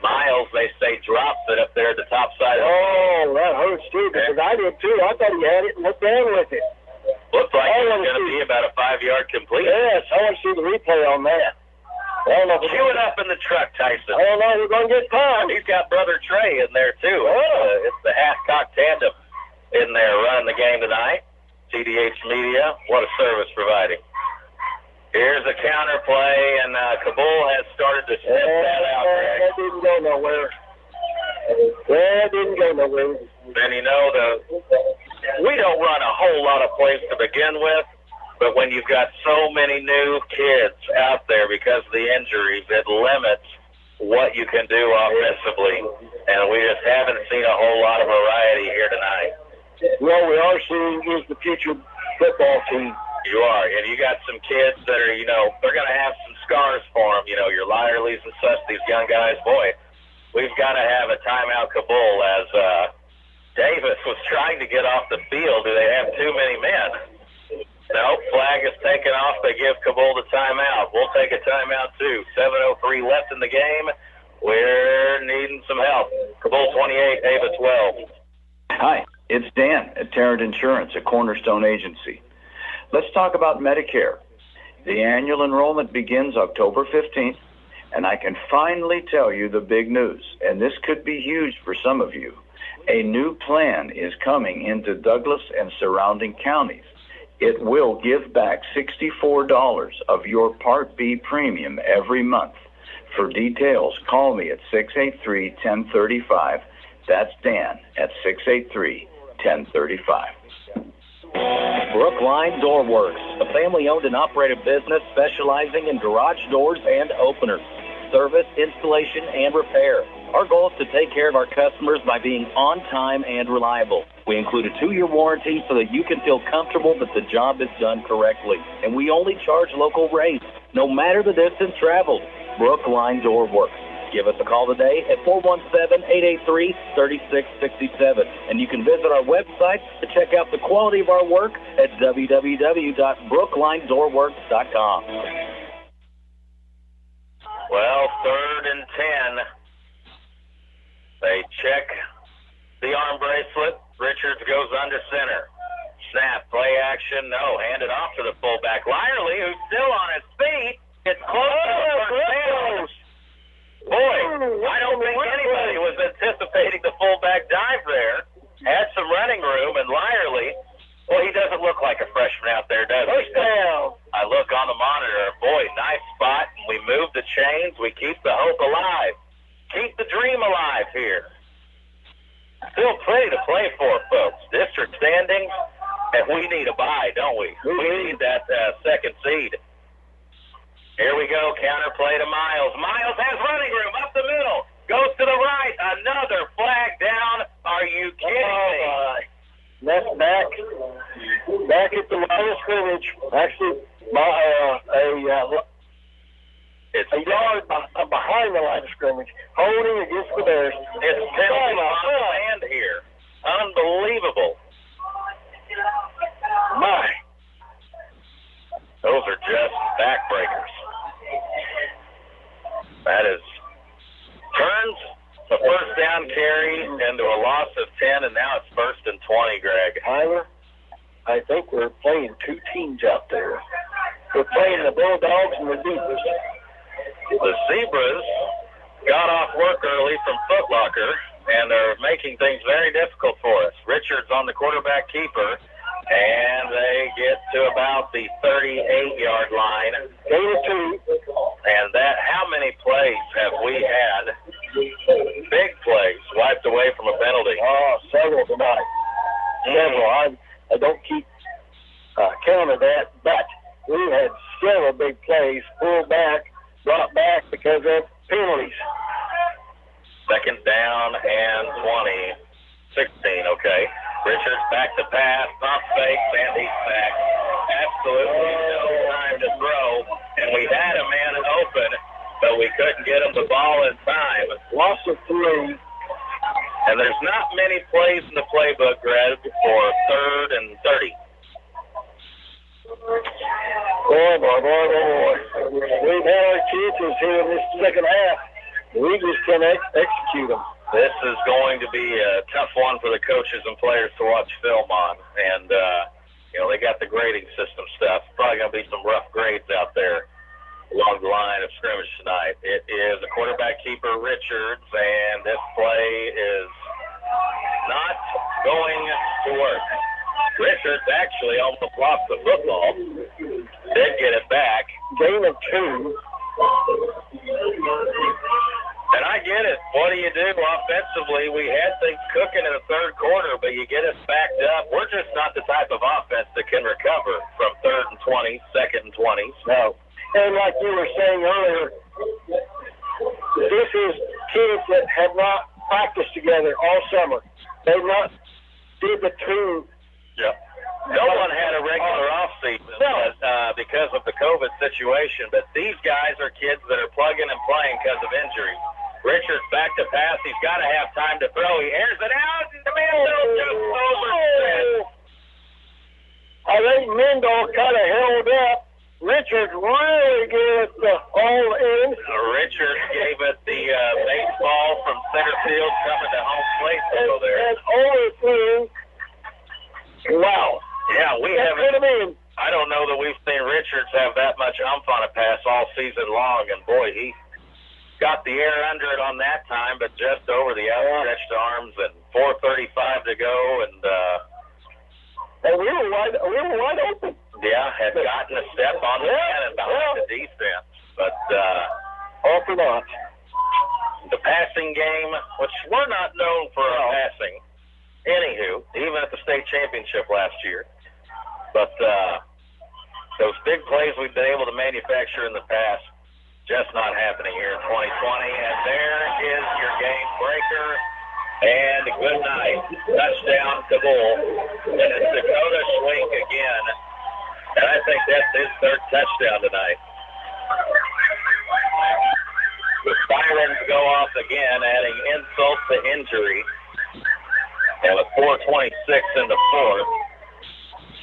Miles, they say, drops it up there at the top side. Oh, that hurts too, because I did too. I thought he had it and looked down with it. Looks like it's going to be about a 5-yard complete. Yes, I want to see the replay on that. Cue it up in the truck, Tyson. I don't know, we're going to get time. He's got Brother Trey in there, too. It's the half-cock tandem in there running the game tonight. TDH Media, what a service providing. Here's a counter play, and Cabool has started to sniff that out. That didn't go nowhere. And you know, we don't run a whole lot of plays to begin with, but when you've got so many new kids out there because of the injuries, it limits what you can do offensively, and we just haven't seen a whole lot of variety here tonight. Well, we are seeing is the future football team. You are, and you got some kids that are, they're going to have some scars for them. Your Lyerleys and such, these young guys, boy, we've got to have a timeout, Cabool, as Davis was trying to get off the field. Do they have too many men? No, flag is taken off. They give Cabool the timeout. We'll take a timeout, too. 7:03 left in the game. We're needing some help. Cabool 28, Ava 12. Hi, it's Dan at Tarrant Insurance, a Cornerstone agency. Let's talk about Medicare. The annual enrollment begins October 15th, and I can finally tell you the big news, and this could be huge for some of you. A new plan is coming into Douglas and surrounding counties. It will give back $64 of your Part B premium every month. For details, call me at 683-1035. That's Dan at 683-1035. Brookline Door Works, a family-owned and operated business specializing in garage doors and openers, service, installation, and repair. Our goal is to take care of our customers by being on time and reliable. We include a 2-year warranty so that you can feel comfortable that the job is done correctly. And we only charge local rates, no matter the distance traveled. Brookline Door Works. Give us a call today at 417-883-3667. And you can visit our website to check out the quality of our work at www.brooklinedoorworks.com. Well, 3rd and 10. They check the arm bracelet. Richards goes under center. Snap, play action, no. Hand it off to the fullback. Lyerly, who's still on his feet, gets close to the first down. Boy, I don't think anybody was anticipating the fullback dive there. Had some running room, and Lyerly, well, he doesn't look like a freshman out there, does he? First down. I look on the monitor. Boy, nice spot. We move the chains. We keep the hope alive. Keep the dream alive here. Still plenty to play for, folks. District standings, and we need a bye, don't we? We need that second seed. Here we go. Counter play to Miles. Miles has running room up the middle. Goes to the right. Another flag down. Are you kidding me? That's back at the line of scrimmage. Actually, it's a yard behind the line of scrimmage, holding against the Bears. It's penalty on demand here. Unbelievable. My. Those are just backbreakers. That is turns the first down carry into a loss of 10, and now it's 1st and 20, Greg. Tyler, I think we're playing two teams out there. We're playing the Bulldogs and the Zebras. The Zebras got off work early from Foot Locker and are making things very difficult for us. Richards on the quarterback keeper, and they get to about the 38-yard line. And that, how many plays have we had? Big plays wiped away from a penalty. Oh, several tonight. Several. I don't keep count of that, but we had several big plays pulled back, brought back because of penalties. 2nd down and 20. 16, okay. Richards back to pass, pump fakes, and he's back. Absolutely no time to throw, and we had a man open, but we couldn't get him the ball in time. Loss of 3. And there's not many plays in the playbook, Greg, for 3rd and 30. Boy. We've had our chances here in this second half. We just can't execute them. This is going to be a tough one for the coaches and players to watch film on. And, they got the grading system stuff. Probably going to be some rough grades out there along the line of scrimmage tonight. It is a quarterback keeper, Richards, and this play is not going to work. Richards actually almost lost the football. Did get it back. Gain of 2. And I get it. What do you do offensively? We had things cooking in the 3rd quarter, but you get us backed up. We're just not the type of offense that can recover from 3rd and 20, 2nd and 20s. No. And like you were saying earlier, this is kids that have not practiced together all summer. They've not did the two. Yep. No one had a regular offseason because of the COVID situation, but these guys are kids that are plugging and playing because of injuries. Richards back to pass. He's got to have time to throw. He airs it out. And Mendel just overset. I think Mendel kind of held up. Richards really gave it the all in. Richards gave it the baseball from center field coming to home plate to go there. And overthrew. Wow. Yeah, we That could have been. I don't know that we've seen Richards have that much umph on a pass all season long, and boy, he got the air under it on that time, but just over the outstretched arms, and 4:35 to go, and we were wide open. Yeah, had gotten a step on the cannon behind the defense, but off or not. The passing game, which we're not known for our passing, anywho, even at the state championship last year. But those big plays we've been able to manufacture in the past, just not happening here in 2020. And there is your game breaker. And good night. Touchdown, Cabool. And it's Dakota Schwink again. And I think that's his third touchdown tonight. The sirens go off again, adding insult to injury. And with 4:26 in the fourth.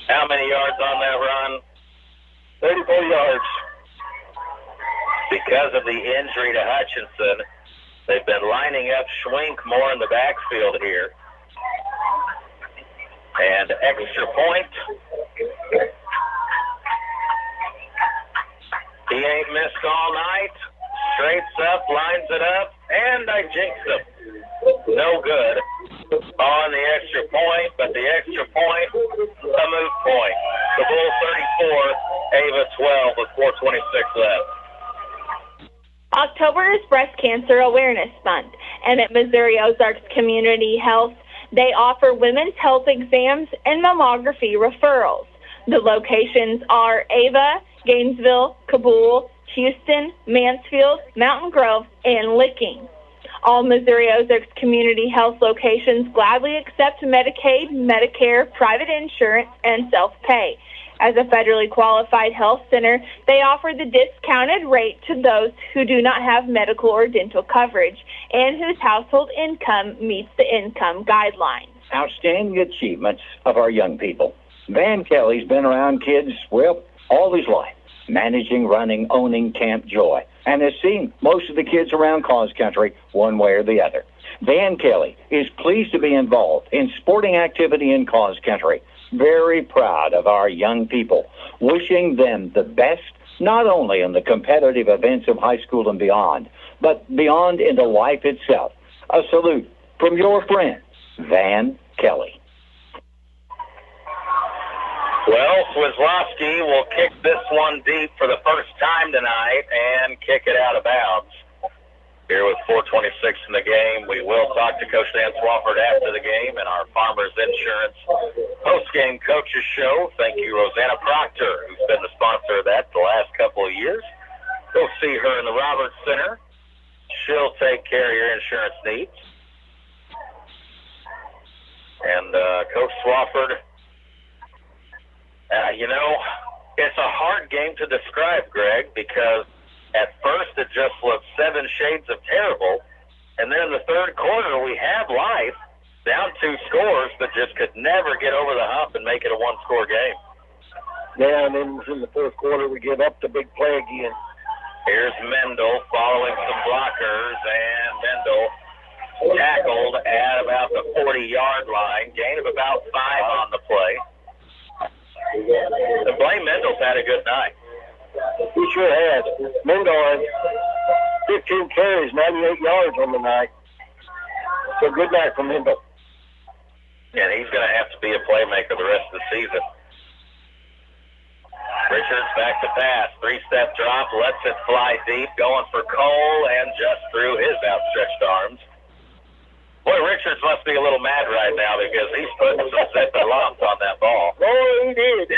How many yards on that run? 34 yards. Because of the injury to Hutchinson, they've been lining up Schwink more in the backfield here. And extra point. He ain't missed all night. Straights up, lines it up, and I jinxed him. No good on the extra point, but the extra point, a moot point. Cabool 34, Ava 12 with 4:26 left. October is Breast Cancer Awareness Month, and at Missouri Ozarks Community Health, they offer women's health exams and mammography referrals. The locations are Ava, Gainesville, Cabool, Houston, Mansfield, Mountain Grove, and Licking. All Missouri Ozarks Community Health locations gladly accept Medicaid, Medicare, private insurance, and self-pay. As a federally qualified health center, they offer the discounted rate to those who do not have medical or dental coverage and whose household income meets the income guidelines. Outstanding achievements of our young people. Van Kelly's been around kids, well, all his life, managing, running, owning Camp Joy, and has seen most of the kids around Cause Country one way or the other. Van Kelly is pleased to be involved in sporting activity in Cause Country. Very proud of our young people, wishing them the best, not only in the competitive events of high school and beyond, but beyond into life itself. A salute from your friend, Van Kelly. Well, Swizlowski will kick this one deep for the first time tonight and kick it out of bounds. Here with 4:26 in the game, we will talk to Coach Dan Swafford after the game and our Farmers Insurance post-game coaches show. Thank you, Rosanna Proctor, who's been the sponsor of that the last couple of years. Go see her in the Roberts Center. She'll take care of your insurance needs. And Coach Swafford, it's a hard game to describe, Greg, because at first it just looked 7 shades of terrible, and then in the third quarter we have life, down 2 scores, but just could never get over the hump and make it a 1-score game. Yeah, and then in the fourth quarter we give up the big play again. Here's Mendel following some blockers, and Mendel tackled at about the 40-yard line, gain of about 5 on the play. The Blaine Mendel's had a good night. He sure has. Mendel had 15 carries, 98 yards on the night. So good night for Mendel. And he's going to have to be a playmaker the rest of the season. Richards back to pass. 3-step drop, lets it fly deep, going for Cole, and just through his outstretched arms. Boy, Richards must be a little mad right now because he's putting some zipping lumps on that ball. Oh, he did.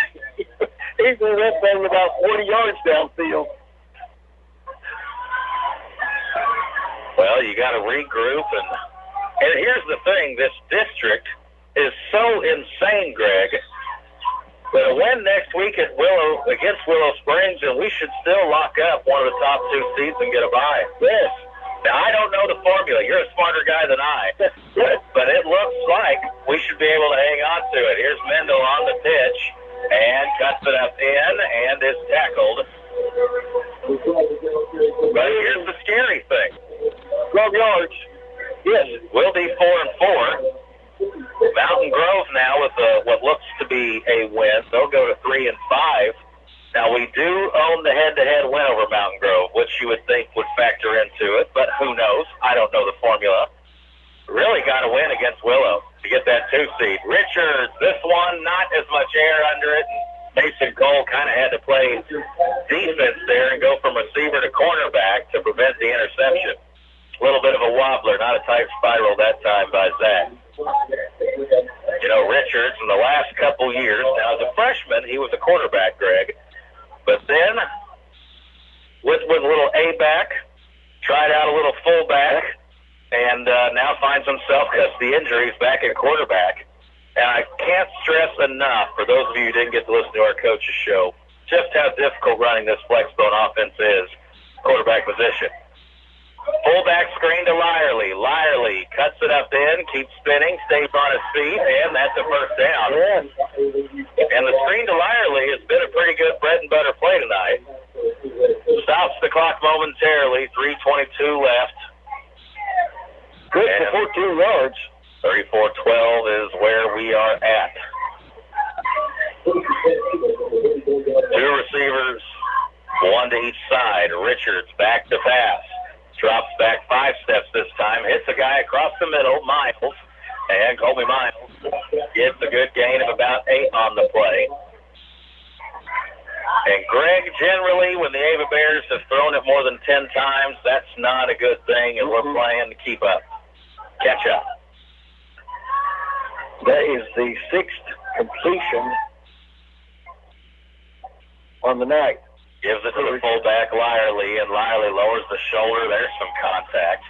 He's been that thing about 40 yards downfield. Well, you got to regroup, and here's the thing: this district is so insane, Greg, that a win next week at against Willow Springs, and we should still lock up one of the top 2 seeds and get a bye. Yes, Now, I don't know the formula. You're a smarter guy than I. But it looks like we should be able to hang on to it. Here's Mendel on the pitch and cuts it up in and is tackled. But here's the scary thing. 12 yards. Yes, we'll be 4-4. Mountain Grove now with what looks to be a win. They'll go to 3-5. Now, we do own the head-to-head win over Mountain Grove, which you would think would factor into it, but who knows? I don't know the formula. Really got to win against Willow to get that 2 seed. Richards, this one, not as much air under it. Mason Cole kind of had to play defense there and go from receiver to cornerback to prevent the interception. A little bit of a wobbler, not a tight spiral that time by Zach. You know, Richards in the last couple years, now as a freshman, he was a quarterback, Greg. But then, with a little A-back, tried out a little fullback, and now finds himself, because of the injuries, back at quarterback. And I can't stress enough, for those of you who didn't get to listen to our coach's show, just how difficult running this flex-bone offense is, quarterback position. Fullback screen to Lyerly. Lyerly cuts it up in, keeps spinning, stays on his feet, and that's a first down. Yes. And the screen to Lyerly has been a pretty good bread and butter play tonight. Stops the clock momentarily, 3:22 left. Good for 14 yards. 34-12 is where we are at. 2 receivers, 1 to each side. Richards back to pass. Drops back 5 steps this time. Hits a guy across the middle, Miles. And Colby Miles gets a good gain of about 8 on the play. And Greg, generally, when the Ava Bears have thrown it more than 10 times, that's not a good thing, and we're playing to keep up. Catch up. That is the 6th completion on the night. Gives it to the fullback, Lyerly, and Lyerly lowers the shoulder. There's some contact.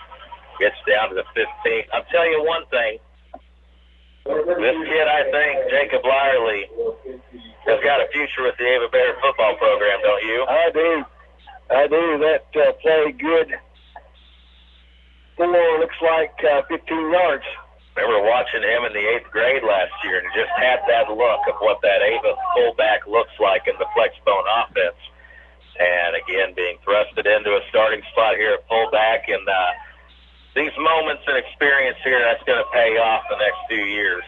Gets down to the 15. I'll tell you one thing. This kid, I think, Jacob Lyerly, has got a future with the Ava Bear football program, don't you? I do. That play good. 4 looks like 15 yards. Remember watching him in the 8th grade last year, and just had that look of what that Ava fullback looks like in the flexbone offense. And again, being thrusted into a starting spot here at fullback, and these moments and experience here, that's going to pay off the next few years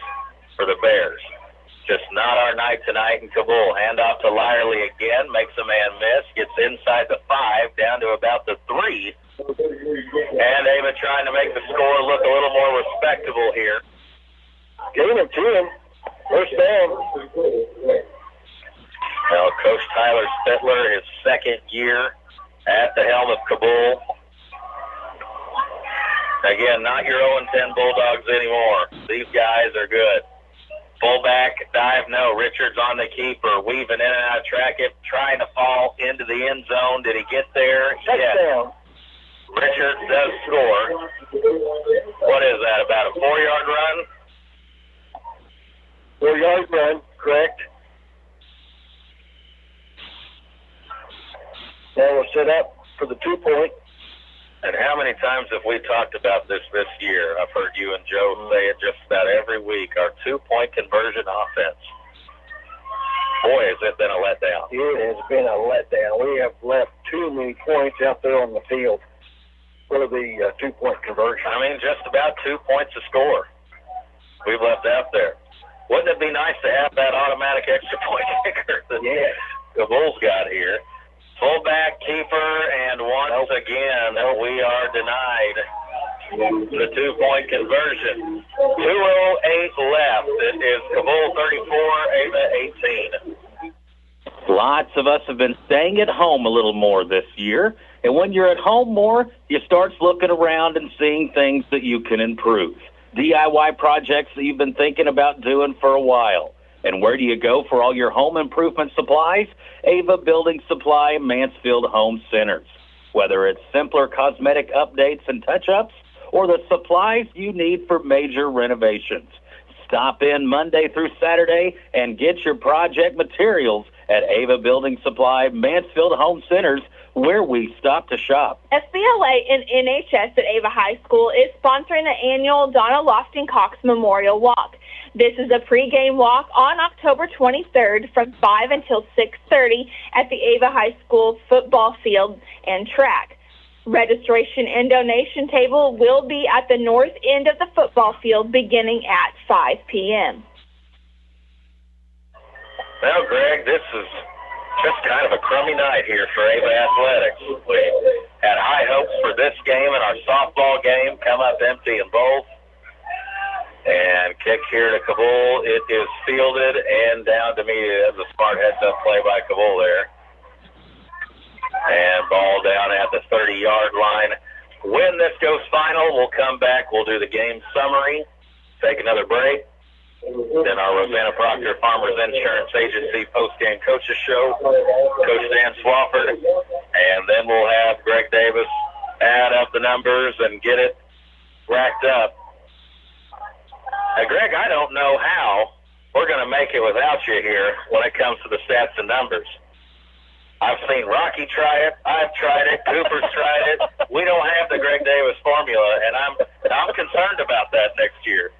for the Bears. Just not our night tonight in Cabool. Hand off to Lyerly again, makes a man miss, gets inside the 5, down to about the 3. And Ava trying to make the score look a little more respectable here. Gain of 10. First down. Now, Coach Tyler Spittler, his 2nd year at the helm of Cabool. Again, not your 0-10 Bulldogs anymore. These guys are good. Fullback dive, no. Richards on the keeper, weaving in and out of track, trying to fall into the end zone. Did he get there? Touchdown. Yes. Richards does score. What is that, about a 4-yard run? 4-yard run, correct. Now we'll set up for the 2-point. And how many times have we talked about this year? I've heard you and Joe say it just about every week. Our 2-point conversion offense. Boy, has it been a letdown. It has been a letdown. We have left too many points out there on the field for the 2-point conversion. I mean, just about 2 points to score we've left out there. Wouldn't it be nice to have that automatic extra point kicker that the Bulls got here? Fullback, keeper, and once again, we are denied the 2-point conversion. 2:08 left. It is Cabool 34, Ava 18. Lots of us have been staying at home a little more this year, and when you're at home more, you start looking around and seeing things that you can improve. DIY projects that you've been thinking about doing for a while. And where do you go for all your home improvement supplies? Ava Building Supply, Mansfield Home Centers. Whether it's simpler cosmetic updates and touch-ups or the supplies you need for major renovations. Stop in Monday through Saturday and get your project materials at Ava Building Supply, Mansfield Home Centers, where we stop to shop. SBLA and NHS at Ava High School is sponsoring the annual Donna Lofting Cox Memorial Walk. This is a pregame walk on October 23rd from 5 until 6:30 at the Ava High School football field and track. Registration and donation table will be at the north end of the football field beginning at 5 p.m. Well, Greg, this is just kind of a crummy night here for Ava Athletics. We had high hopes for this game and our softball game, come up empty in both. And kick here to Cabool. It is fielded and down to me. That's a smart heads-up play by Cabool there. And ball down at the 30-yard line. When this goes final, we'll come back. We'll do the game summary, take another break. Then our Rosanna Proctor Farmers Insurance Agency post-game coaches show, Coach Dan Swafford. And then we'll have Greg Davis add up the numbers and get it racked up. Greg, I don't know how we're going to make it without you here when it comes to the stats and numbers. I've seen Rocky try it. I've tried it. Cooper's tried it. We don't have the Greg Davis formula, and I'm concerned about that next year.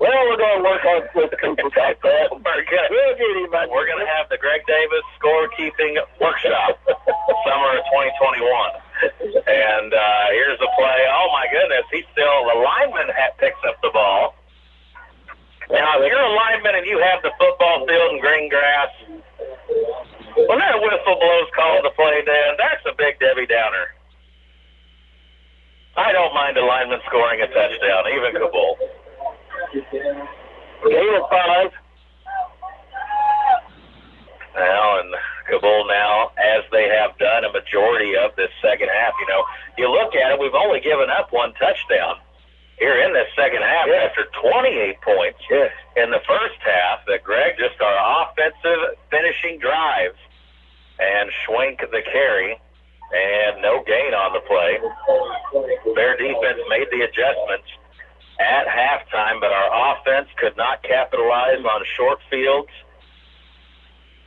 Well, we're going to work on with Cooper about that. We're going to have the Greg Davis scorekeeping workshop summer of 2021. And here's the play. Oh, my goodness. The lineman picks up the ball. Now, if you're a lineman and you have the football field and green grass, when that whistle blows calling the play, Dan, that's a big Debbie Downer. I don't mind a lineman scoring a touchdown, even Cabool. Gain of 5. Now, and Cabool now, as they have done a majority of this second half, you look at it, we've only given up one touchdown here in this second half after 28 points in the first half. That Greg, just our offensive finishing drives, and Schwenk the carry, and no gain on the play. Their defense made the adjustments at halftime, but our offense could not capitalize on short fields.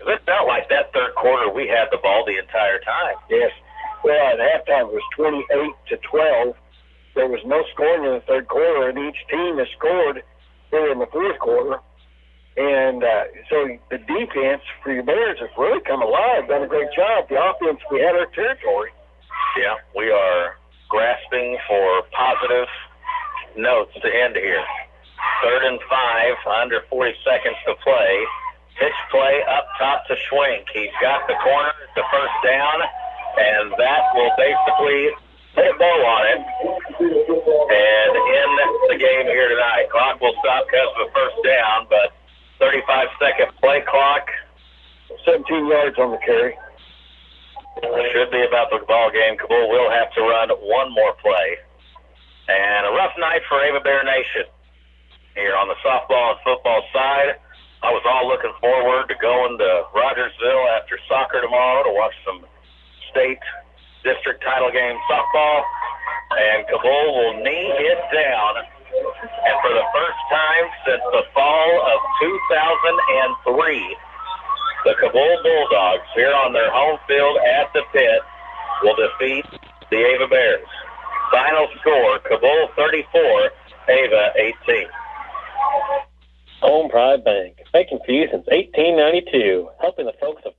It felt like that third quarter we had the ball the entire time. Yes. Well, at halftime it was 28-12. There was no scoring in the third quarter, and each team has scored here in the fourth quarter. And so the defense for your Bears has really come alive, done a great job. The offense, we had our territory. Yeah, we are grasping for positive notes to end here. 3rd and 5, under 40 seconds to play. Pitch play up top to Schwenk. He's got the corner, it's the first down, and that will basically put a bow on it and end the game here tonight. Clock will stop because of a first down, but 35-second play clock. 17 yards on the carry. Should be about the ball game. Cabool will have to run one more play. And a rough night for Ava Bear Nation here on the softball and football side. I was all looking forward to going to Rogersville after soccer tomorrow to watch some state district title game softball, and Cabool will knee it down. And for the first time since the fall of 2003, the Cabool Bulldogs here on their home field at the pit will defeat the Ava Bears. Final score, Cabool 34, Ava 18. Home Pride Bank, making for you since 1892, helping the folks of